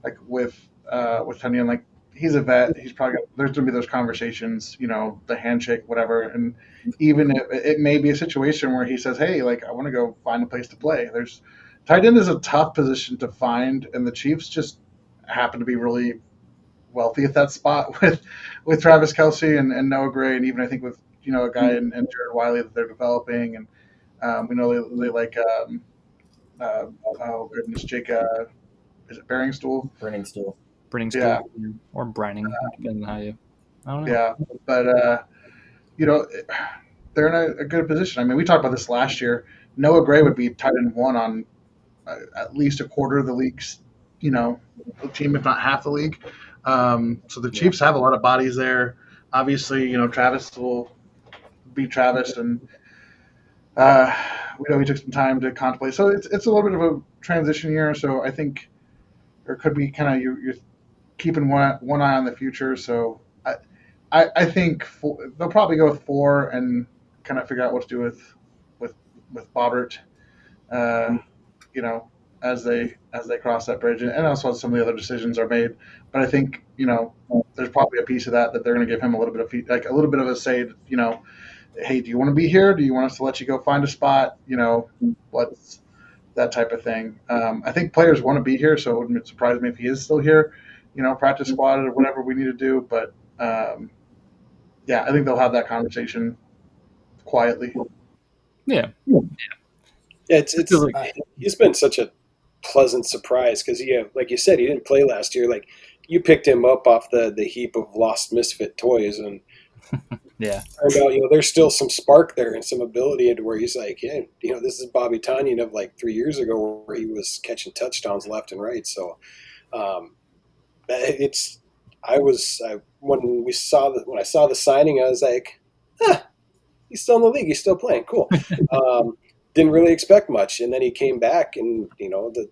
like, with Tonyan, like, he's a vet. He's probably there's going to be those conversations, the handshake, whatever. And even if it may be a situation where he says, hey, like, I want to go find a place to play. Tight end is a tough position to find, and the Chiefs just happen to be really wealthy at that spot with Travis Kelce and Noah Gray, and even I think with, a guy in Jared Wiley that they're developing. And we know they like, oh goodness, Jake, is it Briningstool? Briningstool, yeah, or Brining, depending on how you. I don't know. Yeah, but they're in a good position. I mean, we talked about this last year. Noah Gray would be tight end 1 on at least a quarter of the league's, team, if not half the league. So the Chiefs have a lot of bodies there. Obviously, Travis will be Travis, and we know he took some time to contemplate. So it's a little bit of a transition year. So I think there could be kind of you're keeping one eye on the future. So I think they'll probably go with 4 and kind of figure out what to do with Bobbert, as they cross that bridge, and also some of the other decisions are made. But I think there's probably a piece of that they're going to give him a little bit of a say. Hey, do you want to be here? Do you want us to let you go find a spot? Let's that type of thing. I think players want to be here, so it wouldn't surprise me if he is still here, practice squad or whatever we need to do. But yeah, I think they'll have that conversation quietly. Yeah. It's he's been such a pleasant surprise because like you said, he didn't play last year. Like you picked him up off the heap of lost misfit toys, and yeah, turned out there's still some spark there and some ability into where he's like, yeah, this is Bobby Tonyan of like 3 years ago where he was catching touchdowns left and right. So when I saw the signing, I was like, he's still in the league. He's still playing. Cool. Didn't really expect much. And then he came back and, the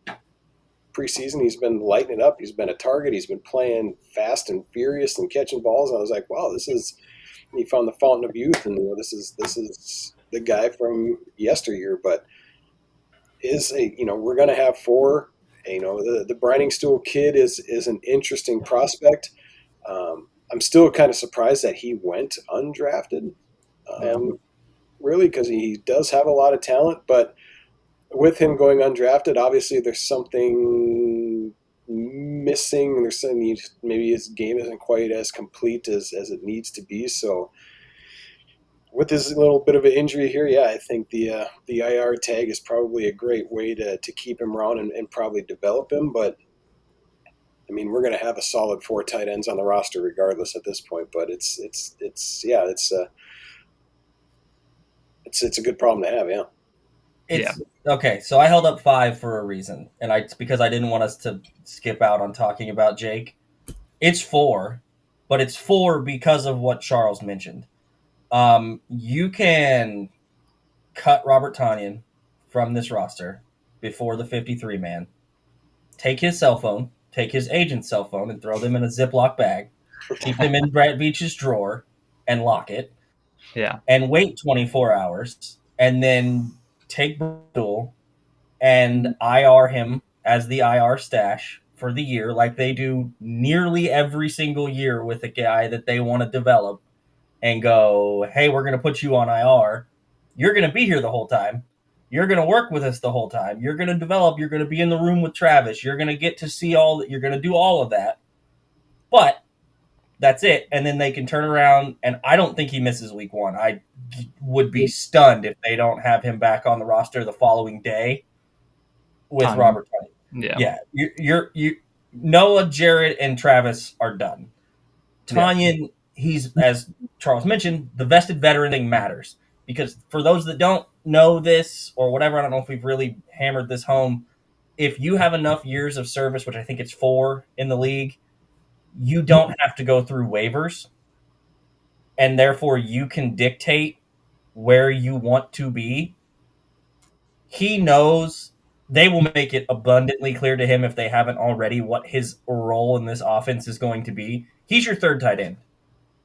preseason, he's been lighting it up. He's been a target. He's been playing fast and furious and catching balls. And I was like, wow, he found the fountain of youth. And, this is the guy from yesteryear. But we're going to have 4. The Briningstool kid is an interesting prospect. I'm still kind of surprised that he went undrafted. Really, because he does have a lot of talent, but with him going undrafted, obviously there's something missing. There's something maybe his game isn't quite as complete as it needs to be. So with this little bit of an injury here, yeah, I think the IR tag is probably a great way to keep him around and probably develop him. But I mean, we're going to have a solid 4 tight ends on the roster regardless at this point. But it's a good problem to have, yeah. Okay, so I held up 5 for a reason, and it's because I didn't want us to skip out on talking about Jake. It's 4, but it's 4 because of what Charles mentioned. You can cut Robert Tonyan from this roster before the 53-man, take his cell phone, take his agent's cell phone, and throw them in a Ziploc bag, keep them in Brett Veach's drawer, and lock it. Yeah. And wait 24 hours, and then take Brindle and IR him as the IR stash for the year, like they do nearly every single year with a guy that they want to develop, and go, hey, we're going to put you on IR. You're going to be here the whole time. You're going to work with us the whole time. You're going to develop. You're going to be in the room with Travis. You're going to get to see you're going to do all of that. But that's it. And then they can turn around, and I don't think he misses week 1. I would be stunned if they don't have him back on the roster the following day with Robert Tonyan. Yeah. You Noah, Jared, and Travis are done. Tonyan, he's, as Charles mentioned, the vested veteran thing matters. Because for those that don't know this or whatever, I don't know if we've really hammered this home. If you have enough years of service, which I think it's 4 in the league, you don't have to go through waivers, and therefore you can dictate where you want to be. He knows they will make it abundantly clear to him, if they haven't already, what his role in this offense is going to be. He's your 3rd tight end.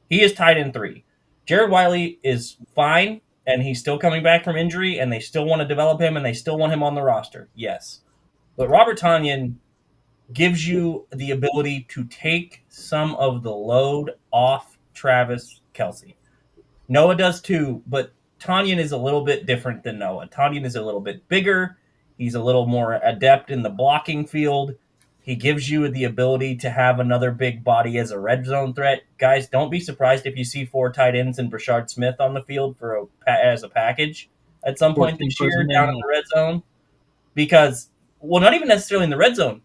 He is tight end 3. Jared Wiley is fine, and he's still coming back from injury, and they still want to develop him, and they still want him on the roster. Yes. But Robert Tonyan gives you the ability to take some of the load off Travis Kelce. Noah does too, but Tonyan is a little bit different than Noah. Tonyan is a little bit bigger. He's a little more adept in the blocking field. He gives you the ability to have another big body as a red zone threat. Guys, don't be surprised if you see 4 tight ends and Brashard Smith on the field as a package at some point this year down in the red zone. Because, well, not even necessarily in the red zone.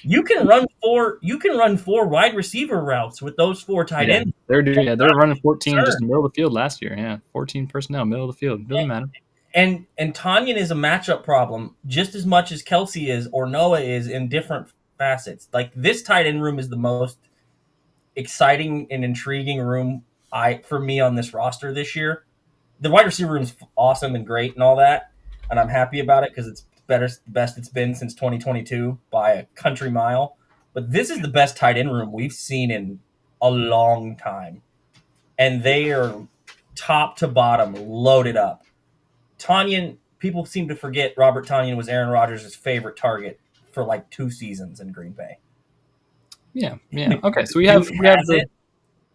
You can run 4 wide receiver routes with those 4 tight ends. They're running 14 just in the middle of the field last year. Yeah, 14 personnel, middle of the field. Doesn't matter. And Tonyan is a matchup problem just as much as Kelce is or Noah is in different facets. Like, this tight end room is the most exciting and intriguing room for me on this roster this year. The wide receiver room is awesome and great and all that, and I'm happy about it because it's best it's been since 2022 by a country mile. But this is the best tight end room we've seen in a long time. And they are top to bottom loaded up. Tonyan, people seem to forget Robert Tonyan was Aaron Rodgers' favorite target for like 2 seasons in Green Bay. Yeah. Okay, so we have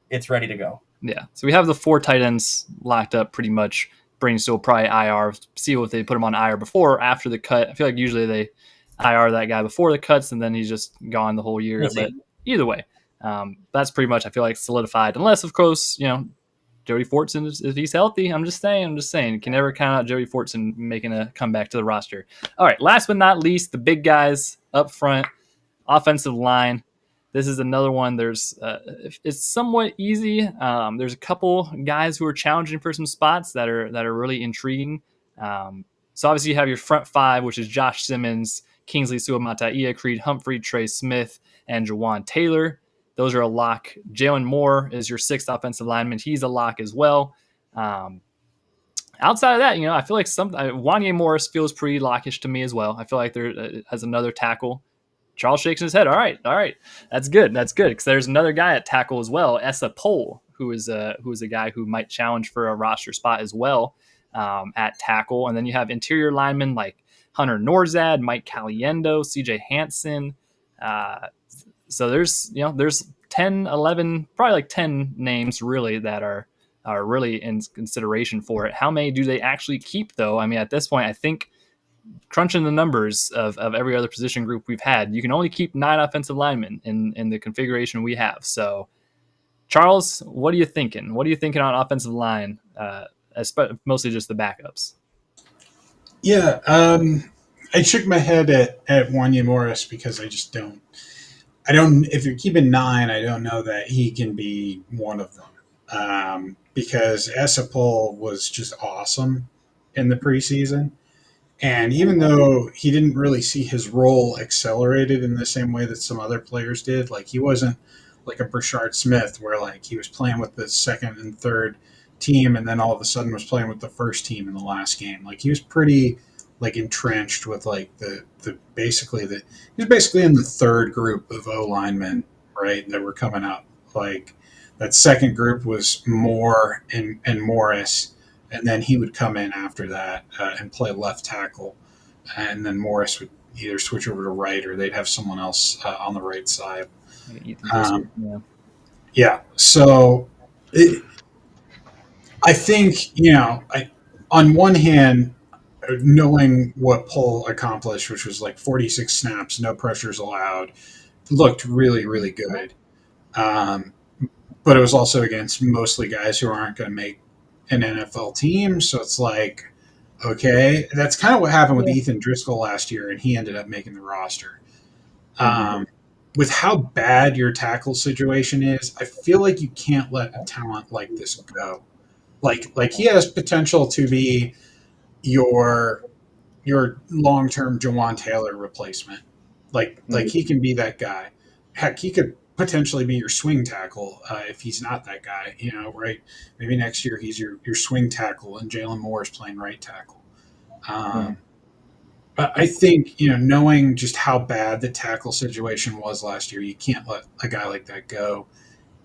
it's ready to go. Yeah, so we have the 4 tight ends locked up pretty much. brings to probably IR. See if they put him on IR before or after the cut. I feel like usually they IR that guy before the cuts, and then he's just gone the whole year. But either way, that's pretty much, I feel like, solidified. Unless, of course, Jody Fortson, if he's healthy. I'm just saying. You can never count out Jody Fortson making a comeback to the roster. All right, last but not least, the big guys up front, offensive line. This is another one. It's somewhat easy. There's a couple guys who are challenging for some spots that are really intriguing. So obviously you have your front five, which is Josh Simmons, Kingsley Suamataia, Creed Humphrey, Trey Smith, and Jawan Taylor. Those are a lock. Jalen Moore is your sixth offensive lineman. He's a lock as well. Outside of that, I feel like Wanya Morris feels pretty lockish to me as well. I feel like there as another tackle. Charles shakes his head. All right. That's good. Because there's another guy at tackle as well, Essa Pohl, who is a guy who might challenge for a roster spot as well at tackle. And then you have interior linemen like Hunter Norzad, Mike Caliendo, CJ Hansen. So there's 10, 11, probably like 10 names really that are really in consideration for it. How many do they actually keep, though? I mean, at this point, I think crunching the numbers of every other position group we've had, you can only keep 9 offensive linemen in the configuration we have. So, Charles, what are you thinking? What are you thinking on offensive line, mostly just the backups? Yeah, I shook my head at Wanya Morris because I just don't. If you're keeping 9, I don't know that he can be one of them. Because Essa Pohl was just awesome in the preseason. And even though he didn't really see his role accelerated in the same way that some other players did, like he wasn't like a Brashard Smith where like he was playing with the second and third team and then all of a sudden was playing with the first team in the last game. Like he was pretty like entrenched with like he was basically in the third group of O linemen, right, that were coming up. Like that second group was Moore and Morris. And then he would come in after that and play left tackle. And then Morris would either switch over to right or they'd have someone else on the right side. Yeah. So I think, on one hand, knowing what Pohl accomplished, which was like 46 snaps, no pressures allowed, looked really, really good. But it was also against mostly guys who aren't going to make an NFL team, so it's like, okay, that's kind of what happened with Ethan Driscoll last year, and he ended up making the roster. With how bad your tackle situation is, I feel like you can't let a talent like this go. Like he has potential to be your long-term Jawan Taylor replacement. Like he can be that guy. Heck, he could potentially be your swing tackle if he's not that guy, right? Maybe next year he's your swing tackle and Jalen Moore is playing right tackle. But I think, knowing just how bad the tackle situation was last year, you can't let a guy like that go.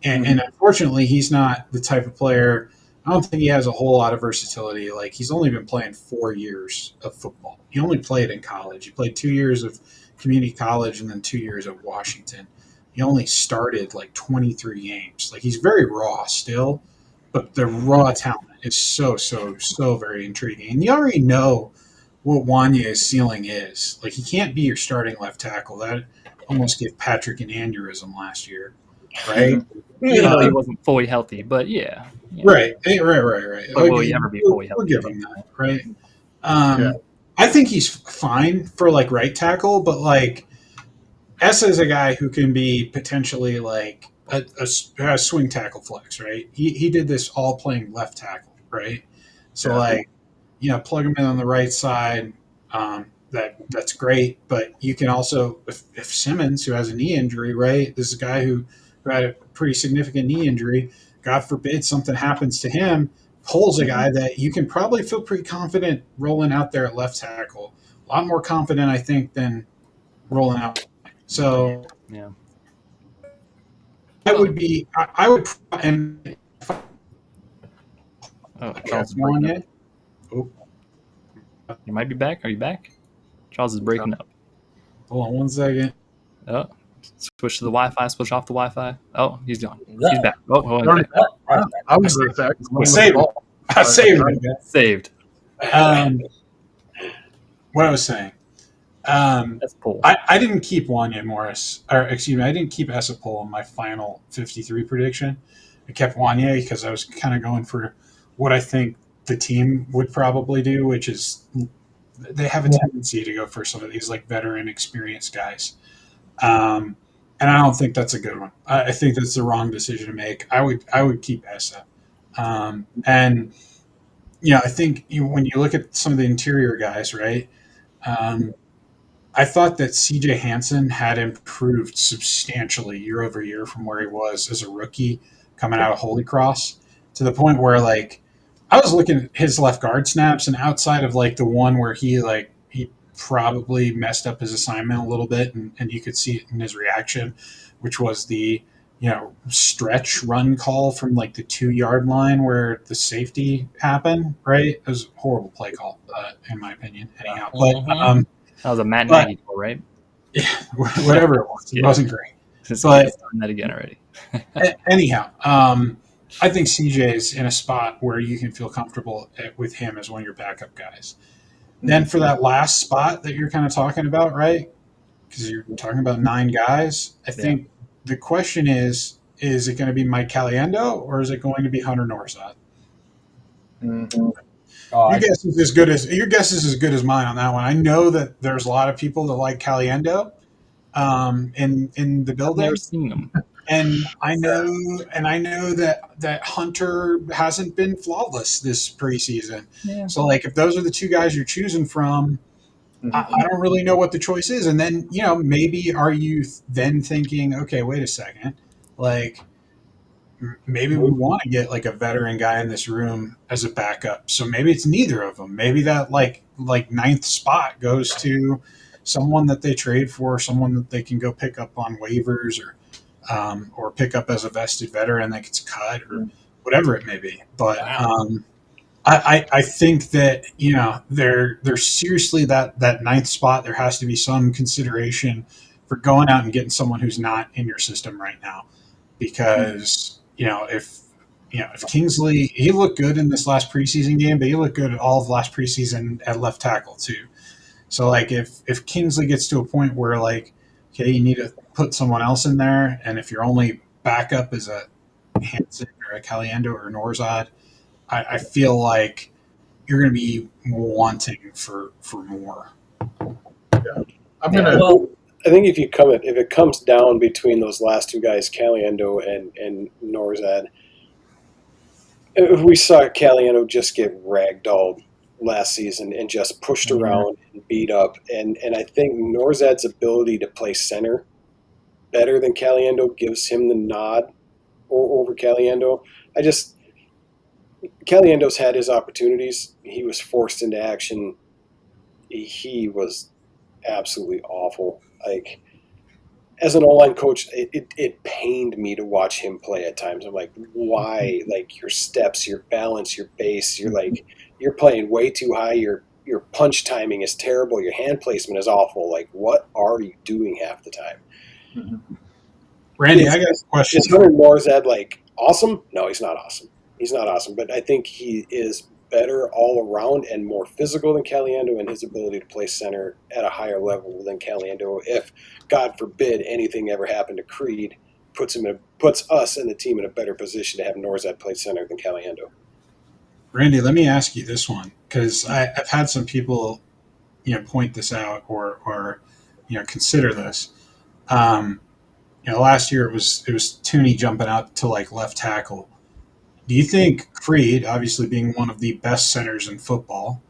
And unfortunately, he's not the type of player. I don't think he has a whole lot of versatility. Like he's only been playing 4 years of football. He only played in college. He played 2 years of community college and then 2 years at Washington. He only started like 23 games. Like he's very raw still, but the raw talent is so very intriguing. And you already know what Wanya's ceiling is. Like he can't be your starting left tackle. That almost gave Patrick an aneurysm last year, right? He wasn't fully healthy, but yeah. Right. But will he ever be fully healthy? We'll give him that, right? I think he's fine for like right tackle, but like Essa is a guy who can be potentially like a swing tackle flex, right? He did this all playing left tackle, right? So plug him in on the right side. That's great, but you can also if Simmons, who has a knee injury, right? This is a guy who had a pretty significant knee injury. God forbid something happens to him. Pohl's a guy that you can probably feel pretty confident rolling out there at left tackle. A lot more confident, I think, than rolling out. So I would. And Charles, you might be back. Are you back? Charles is breaking up. Hold on 1 second. Oh, switch to the Wi-Fi. Switch off the Wi-Fi. Oh, he's gone. He's back. Oh, I was there. Save it. Saved. Saved. What I was saying. That's cool. I didn't keep Wanya Morris, or excuse me, I didn't keep Essapol in my final 53 prediction. I kept Wanya because I was kind of going for what I think the team would probably do, which is they have a tendency to go for some of these like veteran, experienced guys. And I don't think that's a good one. I think that's the wrong decision to make. I would keep Essa. And I think when you look at some of the interior guys, right? I thought that CJ Hansen had improved substantially year over year from where he was as a rookie coming out of Holy Cross, to the point where like I was looking at his left guard snaps, and outside of like the one where he probably messed up his assignment a little bit, and you could see it in his reaction, which was the stretch run call from like the 2-yard line where the safety happened, right? It was a horrible play call, in my opinion, anyhow. But that was a Matt Nagy call, right? Yeah, whatever it was. It wasn't great. Just but that again already. Anyhow, I think CJ's in a spot where you can feel comfortable with him as one of your backup guys. Then for that last spot that you're kind of talking about, right? Because you're talking about 9 guys. I think the question is it going to be Mike Caliendo or is it going to be Hunter Norzad? Your guess is as good as mine on that one. I know that there's a lot of people that like Caliendo in the building. I've never seen them. And I know that Hunter hasn't been flawless this preseason. Yeah. So like if those are the 2 guys you're choosing from, I don't really know what the choice is. And then, maybe are you then thinking, okay, wait a second, like maybe we want to get like a veteran guy in this room as a backup. So maybe it's neither of them. Maybe that like 9th spot goes to someone that they trade for, someone that they can go pick up on waivers or pick up as a vested veteran that gets cut or whatever it may be. But I think that there's seriously that 9th spot. There has to be some consideration for going out and getting someone who's not in your system right now, because if Kingsley, he looked good in this last preseason game, but he looked good at all of last preseason at left tackle too. So like if Kingsley gets to a point where like, okay, you need to put someone else in there, and if your only backup is a Hansen or a Caliendo or Norzad, I feel like you're going to be wanting for more. Yeah. I think if it comes down between those last 2 guys, Caliendo and Norzad, if we saw Caliendo just get ragdolled last season and just pushed around and beat up, and I think Norzad's ability to play center better than Caliendo gives him the nod over Caliendo. Caliendo's had his opportunities. He was forced into action. He was absolutely awful. Like, as an O-line coach, it pained me to watch him play at times. I'm like, why? Like, your steps, your balance, your base, you're playing way too high. Your punch timing is terrible. Your hand placement is awful. Like, what are you doing half the time? Mm-hmm. Randy, I got a question. Is Hunter Norzad like awesome? No, he's not awesome. He's not awesome, but I think he is better all around and more physical than Caliendo, and his ability to play center at a higher level than Caliendo. If, God forbid, anything ever happened to Creed, puts us and the team in a better position to have Norzad play center than Caliendo. Randy, let me ask you this one, because I've had some people, point this out or consider this. Last year it was Tooney jumping out to like left tackle. Do you think Creed, obviously being one of the best centers in football,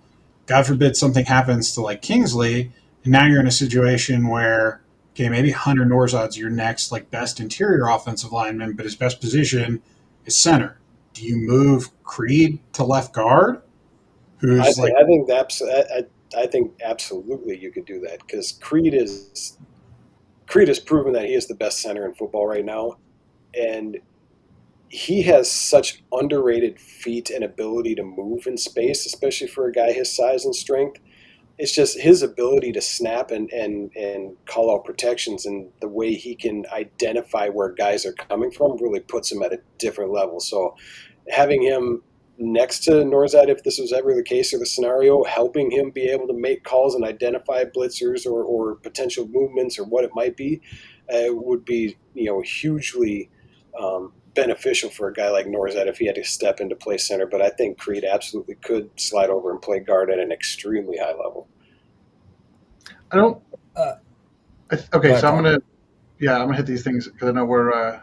God forbid something happens to like Kingsley, and now you're in a situation where, okay, maybe Hunter Norzad's your next like best interior offensive lineman, but his best position is center. Do you move Creed to left guard? I think absolutely you could do that, because Creed has proven that he is the best center in football right now, and he has such underrated feet and ability to move in space, especially for a guy his size and strength. It's just his ability to snap and call out protections, and the way he can identify where guys are coming from really puts him at a different level. So having him next to Norzad, if this was ever the case or the scenario, helping him be able to make calls and identify blitzers or potential movements or what it might be, would be hugely beneficial for a guy like Norzad if he had to step into play center. But I think Creed absolutely could slide over and play guard at an extremely high level. I don't. Okay, so I'm gonna hit these things because I know we're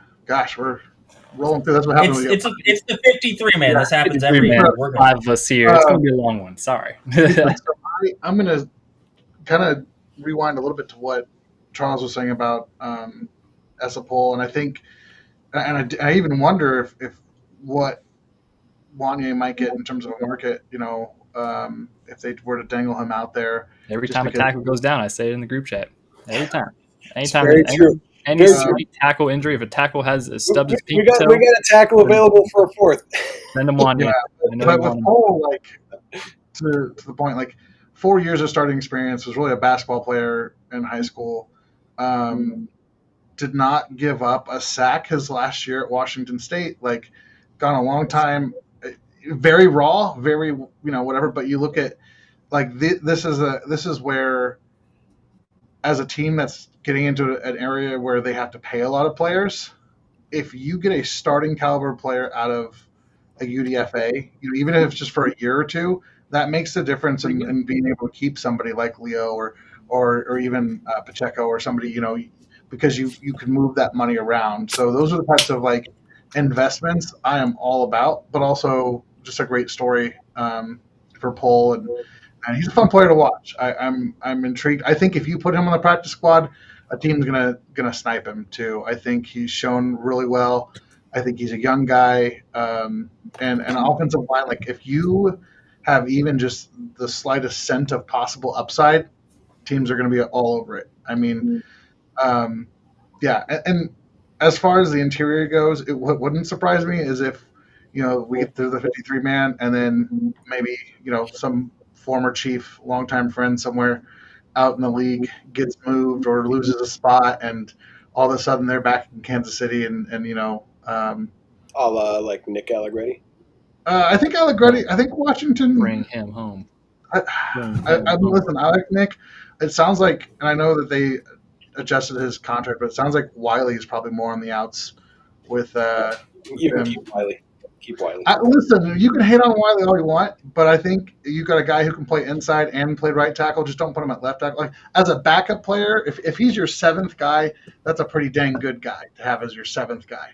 rolling through. That's what happens. It's the 53 man. This happens every year. We're 5 of us here. It's gonna be a long one. Sorry. So I'm gonna kind of rewind a little bit to what Charles was saying about Esapol, and I think, and I even wonder if what Wanye might get in terms of a market, if they were to dangle him out there. Every time a tackle goes down, I say it in the group chat. Every time. Anytime. Any tackle injury, if a tackle has a stubbed his pinky toe. We got a tackle available for a fourth. Send him on. Yeah, but with Cole, to the point, 4 years of starting experience, was really a basketball player in high school. Did not give up a sack his last year at Washington State. Gone a long time. Very raw, very whatever. But you look at this is where, as a team that's getting into an area where they have to pay a lot of players, if you get a starting caliber player out of a UDFA, even if it's just for a year or two, that makes the difference in being able to keep somebody like Leo or even Pacheco or somebody, because you can move that money around. So those are the types of investments I am all about, but also just a great story for Paul, and he's a fun player to watch. I'm intrigued. I think if you put him on the practice squad, a team's gonna snipe him too. I think he's shown really well. I think he's a young guy, and an offensive line. If you have even just the slightest scent of possible upside, teams are going to be all over it. I mean, yeah. And as far as the interior goes, what wouldn't surprise me is if we get through the 53 man, and then maybe some former Chief, longtime friend somewhere out in the league gets moved or loses a spot, and all of a sudden they're back in Kansas City, and a la Nick Allegretti. I think Washington bring him home. Listen, I like Nick. It sounds like, and I know that they adjusted his contract, but it sounds like Wiley is probably more on the outs with keep Wiley. Keep Wiley. Listen, you can hate on Wiley all you want, but I think you got a guy who can play inside and play right tackle. Just don't put him at left tackle. As a backup player, if he's your seventh guy, that's a pretty dang good guy to have as your seventh guy,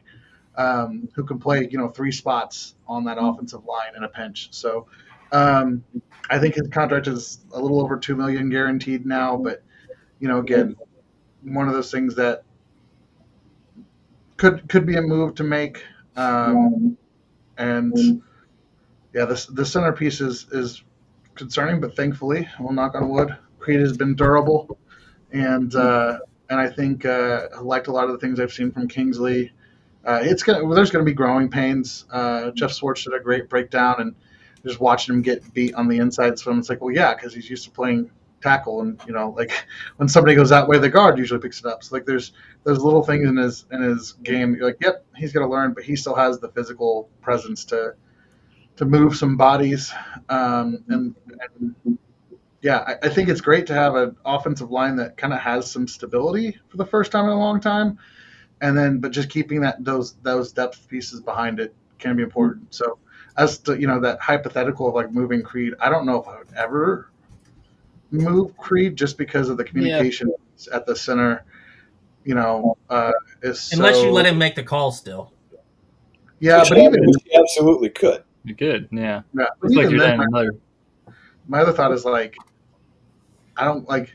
who can play 3 spots on that offensive line in a pinch. So I think his contract is a little over $2 million guaranteed now, but again, one of those things that could be a move to make. And yeah, the centerpiece is concerning, but thankfully, we'll knock on wood, Creed has been durable, and I think I liked a lot of the things I've seen from Kingsley. There's gonna be growing pains. Jeff Swartz did a great breakdown, and just watching him get beat on the inside swim, it's well, yeah, because he's used to playing tackle, and when somebody goes that way, the guard usually picks it up. So there's little things in his game. You're yep, he's gonna learn, but he still has the physical presence to move some bodies. And yeah, I think it's great to have an offensive line that kind of has some stability for the first time in a long time, but just keeping those depth pieces behind it can be important. So as to that hypothetical of moving Creed, I don't know if I would ever move Creed just because of the communication at the center. Is unless you let him make the call still. Yeah, but even he absolutely could. You could, yeah. Yeah, looks like you're my other thought is I don't like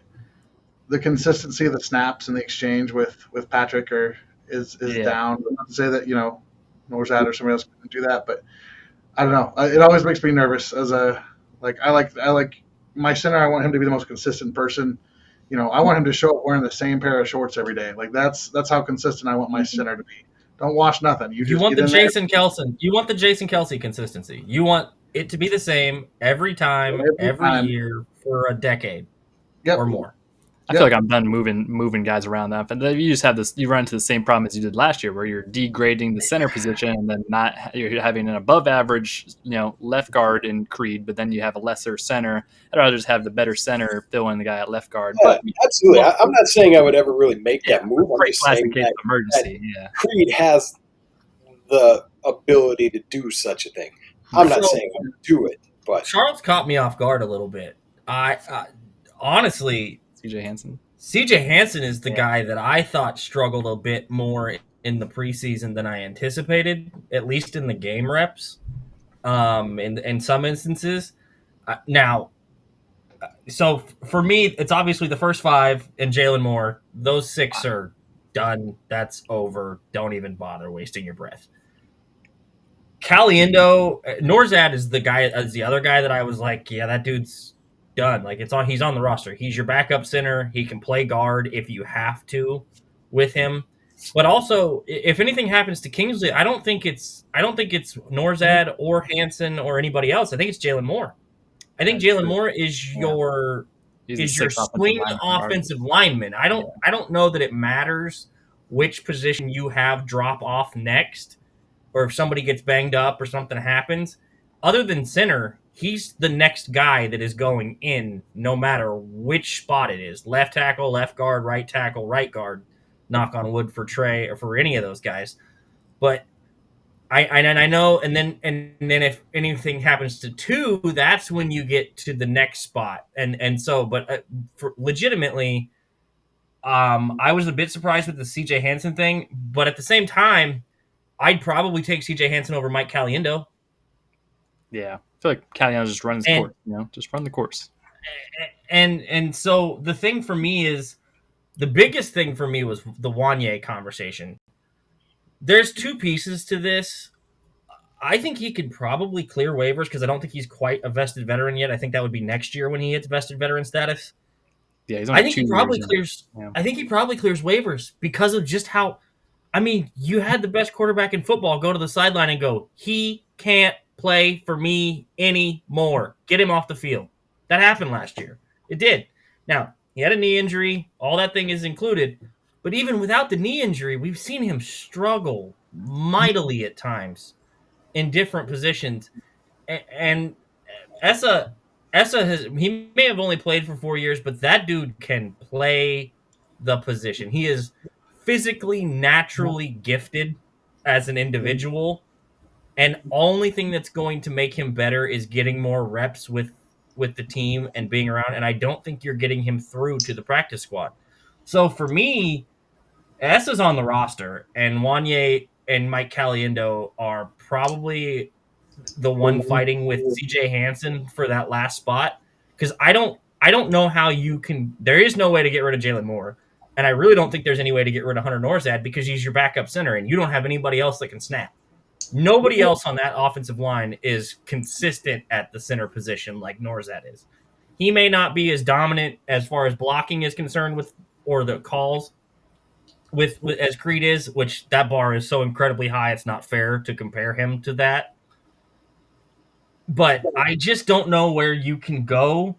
the consistency of the snaps and the exchange with Patrick is down. Not to say that Norzad or somebody else couldn't do that, but I don't know. It always makes me nervous as I like my center. I want him to be the most consistent person. I want him to show up wearing the same pair of shorts every day. That's how consistent I want my center to be. Don't wash nothing. You want the Jason Kelce. You want the Jason Kelce consistency. You want it to be the same every time, every year for a decade or more. I feel like I'm done moving guys around that. But you just have this. You run into the same problem as you did last year, where you're degrading the center position, and then you're having an above average, left guard in Creed, but then you have a lesser center. I'd rather just have the better center fill in the guy at left guard. Yeah, but absolutely. I'm not saying I would ever really make that move. I'm just saying that emergency. That Creed has the ability to do such a thing. I'm not saying I would do it, but Charles caught me off guard a little bit. I honestly. CJ Hansen is the guy that I thought struggled a bit more in the preseason than I anticipated, at least in the game reps. In some instances, so for me, it's obviously the first 5 and Jalen Moore. Those 6 are done. That's over. Don't even bother wasting your breath. Caliendo, Norzad is the other guy that I was like, yeah, that dude's done. Like he's on the roster. He's your backup center. He can play guard if you have to with him. But also, if anything happens to Kingsley, I don't think it's Norzad or Hansen or anybody else. I think it's Jalen Moore. I think Jalen Moore is your swing offensive lineman. I don't know that it matters which position you have drop off next, or if somebody gets banged up or something happens. Other than center, he's the next guy that is going in no matter which spot it is. Left tackle, left guard, right tackle, right guard. Knock on wood for Trey or for any of those guys. But I know, and then if anything happens to 2, that's when you get to the next spot. But legitimately, I was a bit surprised with the CJ Hansen thing. But at the same time, I'd probably take CJ Hansen over Mike Caliendo. Yeah, I feel like Caliendo just runs his course. Just run the course. And so the thing for me is, the biggest thing for me was the Wanye conversation. There's 2 pieces to this. I think he could probably clear waivers because I don't think he's quite a vested veteran yet. I think that would be next year when he hits vested veteran status. Yeah, I think he probably clears. Yeah. I think he probably clears waivers because of just how. I mean, you had the best quarterback in football go to the sideline and go, he can't play for me anymore. Get him off the field. That happened last year. It did. Now, he had a knee injury. All that thing is included. But even without the knee injury, we've seen him struggle mightily at times in different positions. And Essa he may have only played for 4 years, but that dude can play the position. He is physically, naturally gifted as an individual. And only thing that's going to make him better is getting more reps with the team and being around. And I don't think you're getting him through to the practice squad. So for me, Essa's on the roster, and Wanye and Mike Caliendo are probably the one fighting with CJ Hansen for that last spot. Because I don't know how you can. There is no way to get rid of Jalen Moore, and I really don't think there's any way to get rid of Hunter Norzad because he's your backup center, and you don't have anybody else that can snap. Nobody else on that offensive line is consistent at the center position like Norzad is. He may not be as dominant as far as blocking is concerned or the calls with as Creed is, which that bar is so incredibly high, it's not fair to compare him to that. But I just don't know where you can go.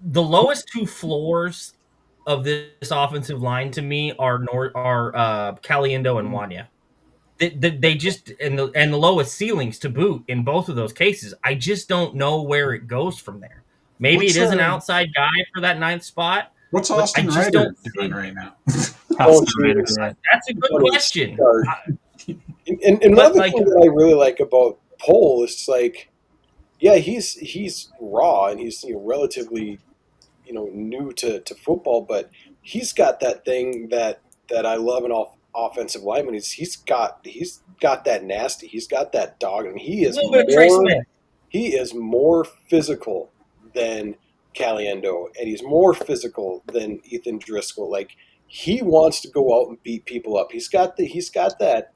The lowest 2 floors of this offensive line to me are Caliendo and Wanya. They just and the lowest ceilings to boot in both of those cases. I just don't know where it goes from there. Maybe it is an outside guy for that 9th spot. What's Austin Ryder doing right now? That's a good question. And another thing that I really like about Pohl is like, yeah, he's raw and he's relatively new to football, but he's got that thing that I love in offensive lineman. He's got that nasty. He's got that dog, and he is more physical than Caliendo, and he's more physical than Ethan Driscoll. Like, he wants to go out and beat people up. He's got that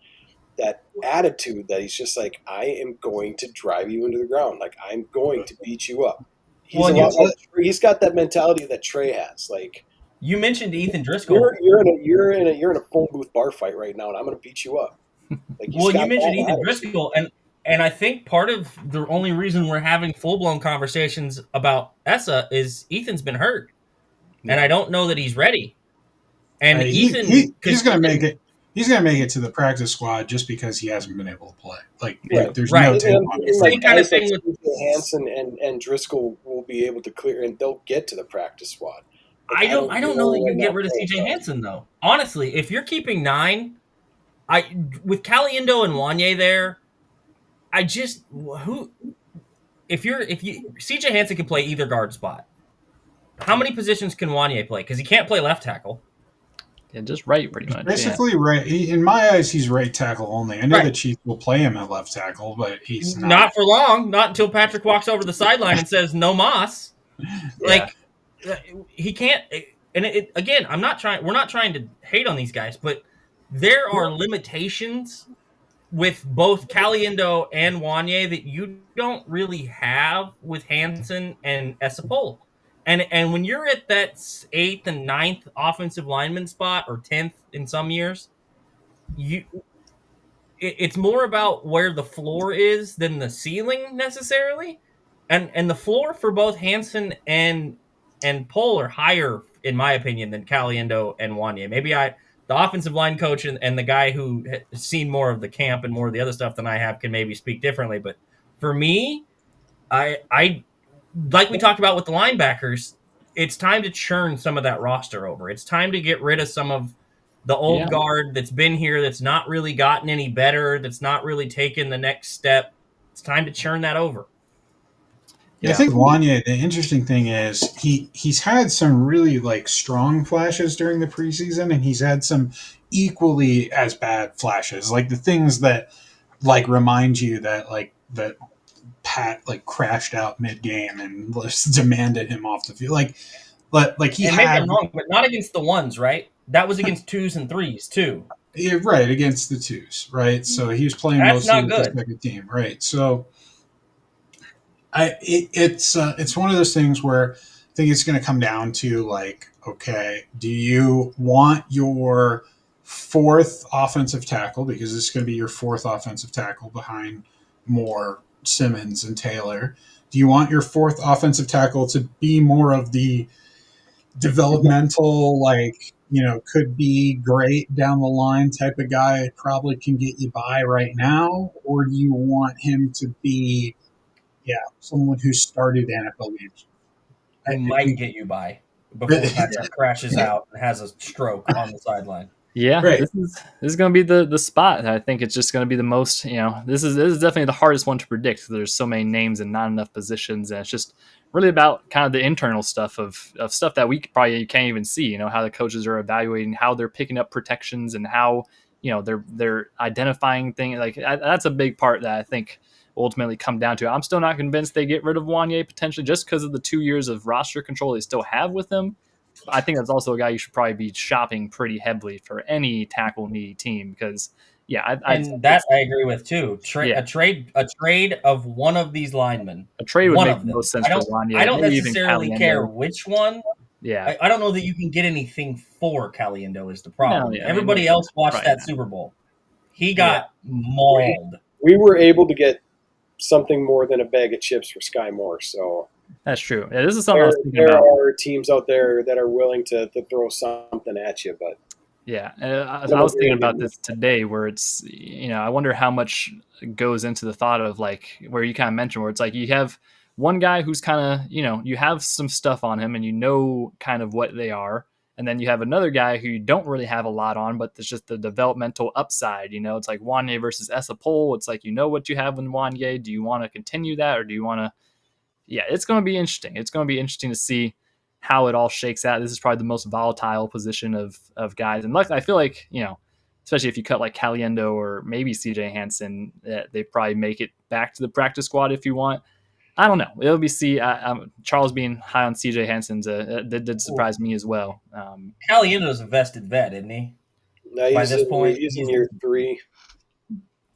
attitude that he's just like, I am going to drive you into the ground. Like, I'm going to beat you up. He's got that mentality that Trey has. Like, you mentioned Ethan Driscoll. You're in a phone booth bar fight right now, and I'm going to beat you up. Like, you mentioned Ethan Driscoll, and I think part of the only reason we're having full blown conversations about Essa is Ethan's been hurt. and I don't know that he's ready. And Ethan, he's going to make it. He's going to make it to the practice squad just because he hasn't been able to play. There's no tape on it. Same kind of thing with Hansen and Driscoll will be able to clear, and they'll get to the practice squad. I don't know that you get rid of CJ Hansen though. Honestly, if you're keeping 9, with Caliendo and Wanye there, CJ Hansen can play either guard spot. How many positions can Wanye play? Because he can't play left tackle. Yeah, just right, pretty much. Basically, right. In my eyes, he's right tackle only. I know the Chiefs will play him at left tackle, but he's not. Not for long. Not until Patrick walks over the sideline and says, "No mas." He can't. And again, we're not trying to hate on these guys, but there are limitations with both Caliendo and Wanye that you don't really have with Hansen and Esapol. And when you're at that 8th and 9th offensive lineman spot, or 10th in some years, it's more about where the floor is than the ceiling necessarily. And the floor for both Hansen and Pohl are higher, in my opinion, than Caliendo and Wanye. Maybe the offensive line coach and the guy who has seen more of the camp and more of the other stuff than I have can maybe speak differently. But for me, I like we talked about with the linebackers, it's time to churn some of that roster over. It's time to get rid of some of the old guard that's been here, that's not really gotten any better, that's not really taken the next step. It's time to churn that over. Yeah. I think Wanye, the interesting thing is he's had some really strong flashes during the preseason, and he's had some equally as bad flashes, like the things that remind you that that Pat crashed out mid-game and just demanded him off the field. He and had, maybe I'm wrong, but not against the ones, right? That was against 2s and 3s too. Yeah, right, against the 2s, right? So he was playing mostly with the second team, right? So it's one of those things where I think it's going to come down to okay, do you want your 4th offensive tackle, because this is going to be your 4th offensive tackle behind Moore, Simmons, and Taylor? Do you want your 4th offensive tackle to be more of the developmental, could be great down the line type of guy, probably can get you by right now? Or do you want him to be someone who started NFL games? Who might get you by before Patrick crashes out and has a stroke on the sideline. Yeah, right. This is going to be the spot. I think it's just going to be the most, this is definitely the hardest one to predict. There's so many names and not enough positions, and it's just really about kind of the internal stuff of stuff that we probably can't even see, how the coaches are evaluating, how they're picking up protections, and how, they're identifying things. That's a big part that I think ultimately come down to. I'm still not convinced they get rid of Wanye potentially just because of the 2 years of roster control they still have with him. I think that's also a guy you should probably be shopping pretty heavily for any tackle needy team because, I agree with too. A trade of one of these linemen. A trade would make the most sense for Wanye. I don't necessarily care which one. Yeah, I don't know that you can get anything for Caliendo is the problem. Everybody else watched that Super Bowl. He got mauled. We were able to get something more than a bag of chips for Sky Moore, so. That's true. Yeah, this is something I was thinking about. There are teams out there that are willing to throw something at you, but I was thinking about this today, where it's I wonder how much goes into the thought of where you kind of mentioned where it's you have one guy who's kind of you have some stuff on him and kind of what they are, and then you have another guy who you don't really have a lot on, but it's just the developmental upside. It's like Wanye versus Esapol. It's what you have in Wanye. Do you want to continue that, or do you want to? Yeah, it's going to be interesting. It's going to be interesting to see how it all shakes out. This is probably the most volatile position of guys. And luckily, I feel especially if you cut Caliendo or maybe CJ Hansen, they probably make it back to the practice squad if you want. I don't know. It'll be Charles being high on CJ Hansen's that did surprise me as well. Caliendo's a vested vet, isn't he? No, by this point, he's in year 3.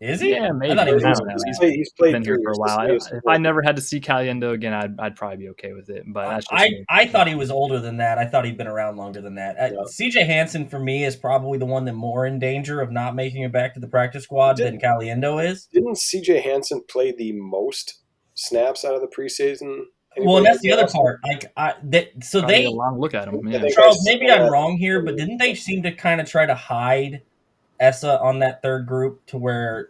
Is he? Yeah, maybe. He's played here for a while. If I never had to see Caliendo again, I'd probably be okay with it. But that's just I thought he was older than that. I thought he'd been around longer than that. CJ Hansen, for me, is probably the one that more in danger of not making it back to the practice squad than Caliendo is. Didn't CJ Hansen play the most snaps out of the preseason? Well, and that's the other part. Like, they a long look at him. Yeah. Charles, maybe I'm wrong here, but didn't they seem to kind of try to hide Essa on that third group to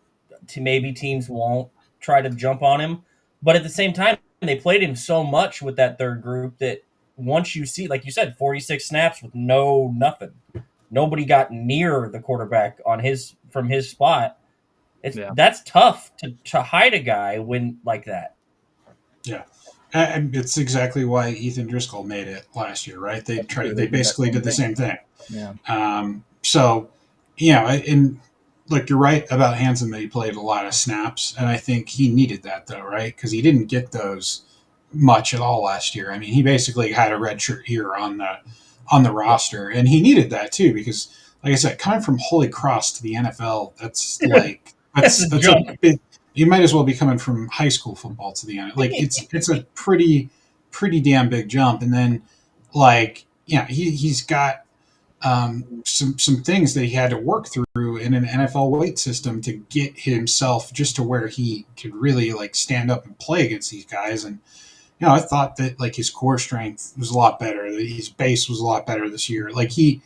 maybe teams won't try to jump on him? But at the same time, they played him so much with that third group that once you see, like you said, 46 snaps with nothing. Nobody got near the quarterback from his spot. That's tough to hide a guy when like that. Yeah. And it's exactly why Ethan Driscoll made it last year, right? They basically did the same thing. Yeah. So, and look, you're right about Hansen that he played a lot of snaps, and I think he needed that though, right? Because he didn't get those much at all last year. I mean, he basically had a redshirt year on the roster, and he needed that too because, like I said, coming from Holy Cross to the NFL, that's a big. You might as well be coming from high school football to the NFL. Like it's a pretty damn big jump. And then he's got some things that he had to work through in an NFL weight system to get himself just to where he could really stand up and play against these guys. And I thought that his core strength was a lot better. His base was a lot better this year. He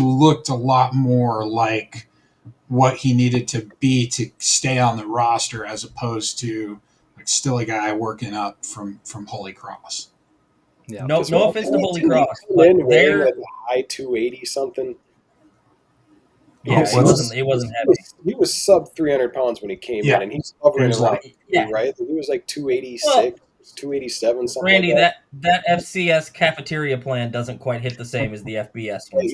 looked a lot more like what he needed to be to stay on the roster as opposed to still a guy working up from Holy Cross. Yeah. No offense to Holy Cross, but they're like high 280 something. Yeah, he wasn't heavy. He was sub 300 pounds when he came in, and he's hovering around, right? He was like 286, 287 something. Randy, like that FCS cafeteria plan doesn't quite hit the same as the FBS ones.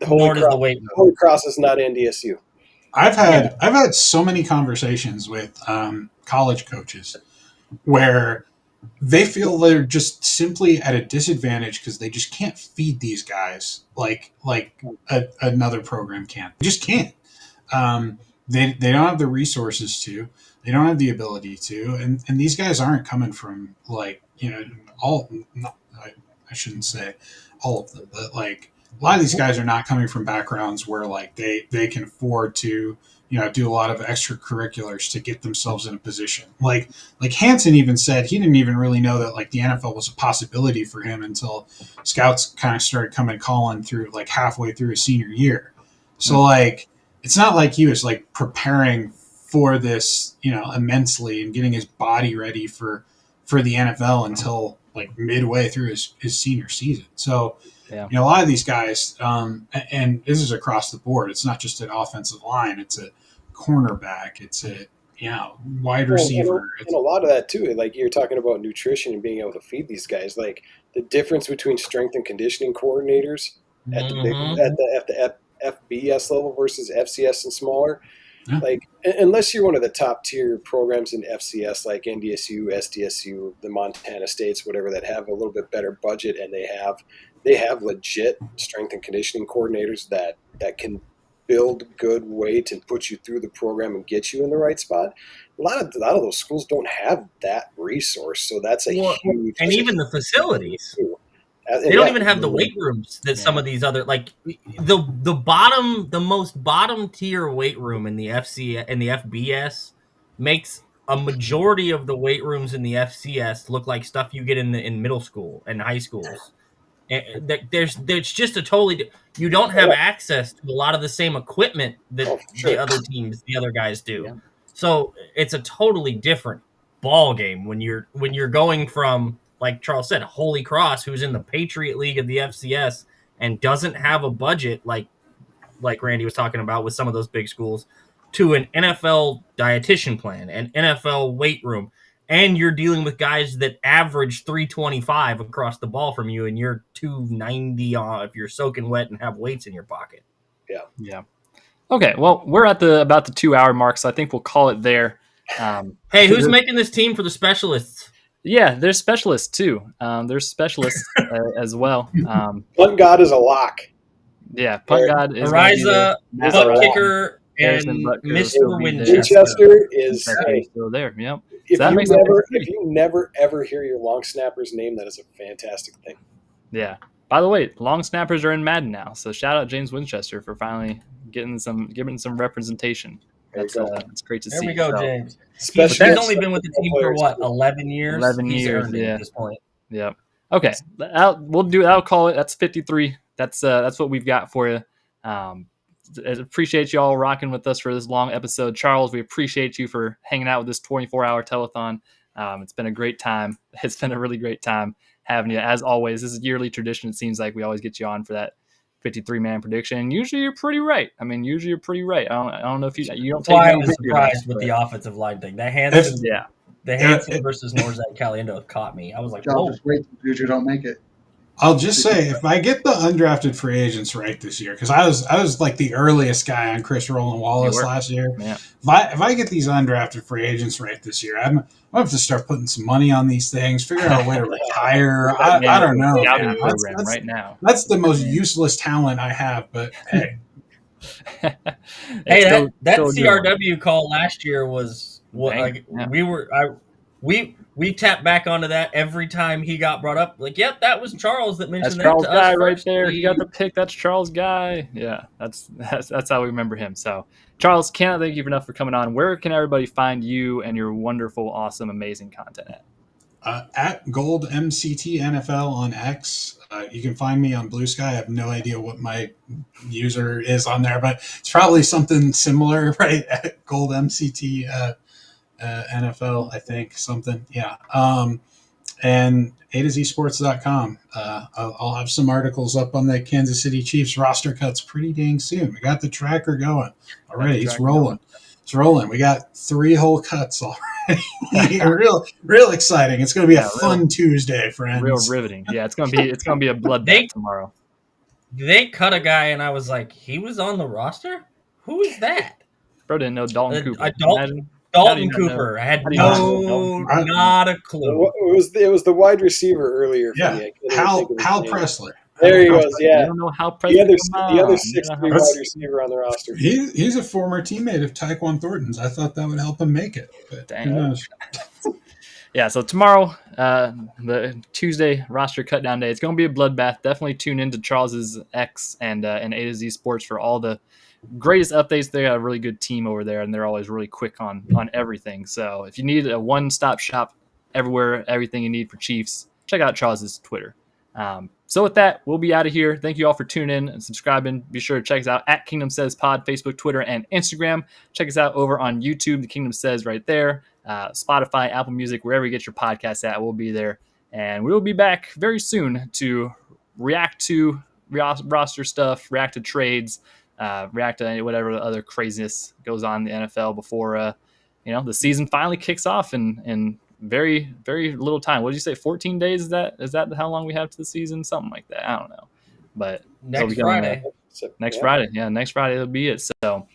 Holy Cross is not NDSU. I've had so many conversations with college coaches where they feel they're just simply at a disadvantage because they just can't feed these guys like another program can. They just can't. They don't have the resources to. They don't have the ability to. And these guys aren't coming from all. I shouldn't say all of them, but a lot of these guys are not coming from backgrounds where they can afford to do a lot of extracurriculars to get themselves in a position. Like Hansen even said he didn't even really know that the NFL was a possibility for him until scouts kind of started coming calling through halfway through his senior year. So it's not like he was preparing for this immensely and getting his body ready for the NFL until midway through his senior season. So. Yeah. A lot of these guys, and this is across the board. It's not just an offensive line. It's a cornerback. It's a wide receiver. And a lot of that too. You're talking about nutrition and being able to feed these guys. The difference between strength and conditioning coordinators at the FBS level versus FCS and smaller. Yeah. Unless you're one of the top tier programs in FCS like NDSU, SDSU, the Montana States, whatever, that have a little bit better budget and they have legit strength and conditioning coordinators that can build good weight and put you through the program and get you in the right spot. A lot of those schools don't have that resource, so that's huge. And even the facilities. They don't even have the weight rooms that some of these other the most bottom tier weight room in the FC and the FBS makes a majority of the weight rooms in the FCS look like stuff you get in middle school and high schools. And there's just a totally you don't have access to a lot of the same equipment that the other guys do. Yeah. So it's a totally different ball game when you're going from, like Charles said, Holy Cross, who's in the Patriot League of the FCS and doesn't have a budget like Randy was talking about with some of those big schools, to an NFL dietitian plan, an NFL weight room, and you're dealing with guys that average 325 across the ball from you, and you're 290 if you're soaking wet and have weights in your pocket. Yeah. Okay, well, we're at about the 2 hour mark, so I think we'll call it there. Hey, who's making this team for the specialists? Yeah, there's specialists too. There's specialists as well. Punt God is a lock. Yeah, Punt God is Ariza, punt kicker, and Mr. Winchester is still there. Yep. If you never ever hear your long snapper's name, that is a fantastic thing. Yeah. By the way, long snappers are in Madden now, so shout out James Winchester for finally giving some representation. That's great to see. There we go, James. He's only been with the team for what, 11 years? 11 He's years, earned it at this point. Yep. Okay, I'll call it. That's 53. That's what we've got for you. I appreciate you all rocking with us for this long episode. Charles, we appreciate you for hanging out with this 24-hour telethon. It's been a great time. It's been a really great time having you. As always, this is a yearly tradition. It seems like we always get you on for that 53-man prediction. Usually you're pretty right. I don't know if you don't take I was surprised with the offensive line thing. That Hansen, the Hansen versus Norzak Caliendo caught me. I was like, "Oh, just wait, Juju don't make it." I'll just say, if I get the undrafted free agents right this year, because I was like the earliest guy on Chris Roland Wallace last year. Yeah. If I get these undrafted free agents right this year, I'm going to have to start putting some money on these things, figure out a way to retire. I don't know. Program right now. That's the most useless talent I have, but hey. Hey, that CRW call last year was we tapped back onto that every time he got brought up. Like, yep, that was Charles that mentioned that Charles to guy us right there. He got the pick. That's Charles guy. Yeah, that's how we remember him. So, Charles, cannot thank you enough for coming on. Where can everybody find you and your wonderful, awesome, amazing content at? At GoldMCTNFL on X. You can find me on Blue Sky. I have no idea what my user is on there, but it's probably something similar, right? At GoldMCT NFL, I think, something. Yeah. And AtoZSports.com. I'll have some articles up on the Kansas City Chiefs roster cuts pretty dang soon. We got the tracker going already. It's rolling. It's rolling. We got 3 whole cuts already. real exciting. It's going to be a fun Tuesday, friends. Real riveting. Yeah, it's going to be a bloodbath tomorrow. They cut a guy, and I was like, he was on the roster? Who is that? Bro didn't know Dalton Cooper. Dalton Cooper. I had not a clue. It was the wide receiver earlier. Yeah, Hal Pressler. There he goes. Yeah, you don't know how Pressler. The other 6'3" wide receiver on the roster. He's a former teammate of Tyquan Thornton's. I thought that would help him make it. But who knows? Yeah, so tomorrow, the Tuesday roster cut down day, it's going to be a bloodbath. Definitely tune into Charles's X and AtoZ Sports for all the greatest updates. They got a really good team over there, and they're always really quick on everything. So if you need a one-stop shop everywhere, everything you need for Chiefs, check out Charles's Twitter. So with that, we'll be out of here. Thank you all for tuning in and subscribing. Be sure to check us out at Kingdom Says Pod, Facebook, Twitter, and Instagram. Check us out over on YouTube, The Kingdom Says right there. Spotify, Apple Music, wherever you get your podcasts at, we'll be there. And we will be back very soon to react to roster stuff, react to trades, react to whatever other craziness goes on in the NFL before the season finally kicks off in very, very little time. What did you say? 14 days? Is that how long we have to the season? Something like that. I don't know. But next Friday. Friday. Yeah, next Friday will be it. So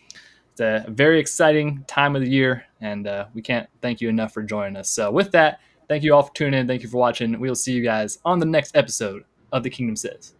it's a very exciting time of the year, and we can't thank you enough for joining us. So with that, thank you all for tuning in. Thank you for watching. We'll see you guys on the next episode of The Kingdom Says.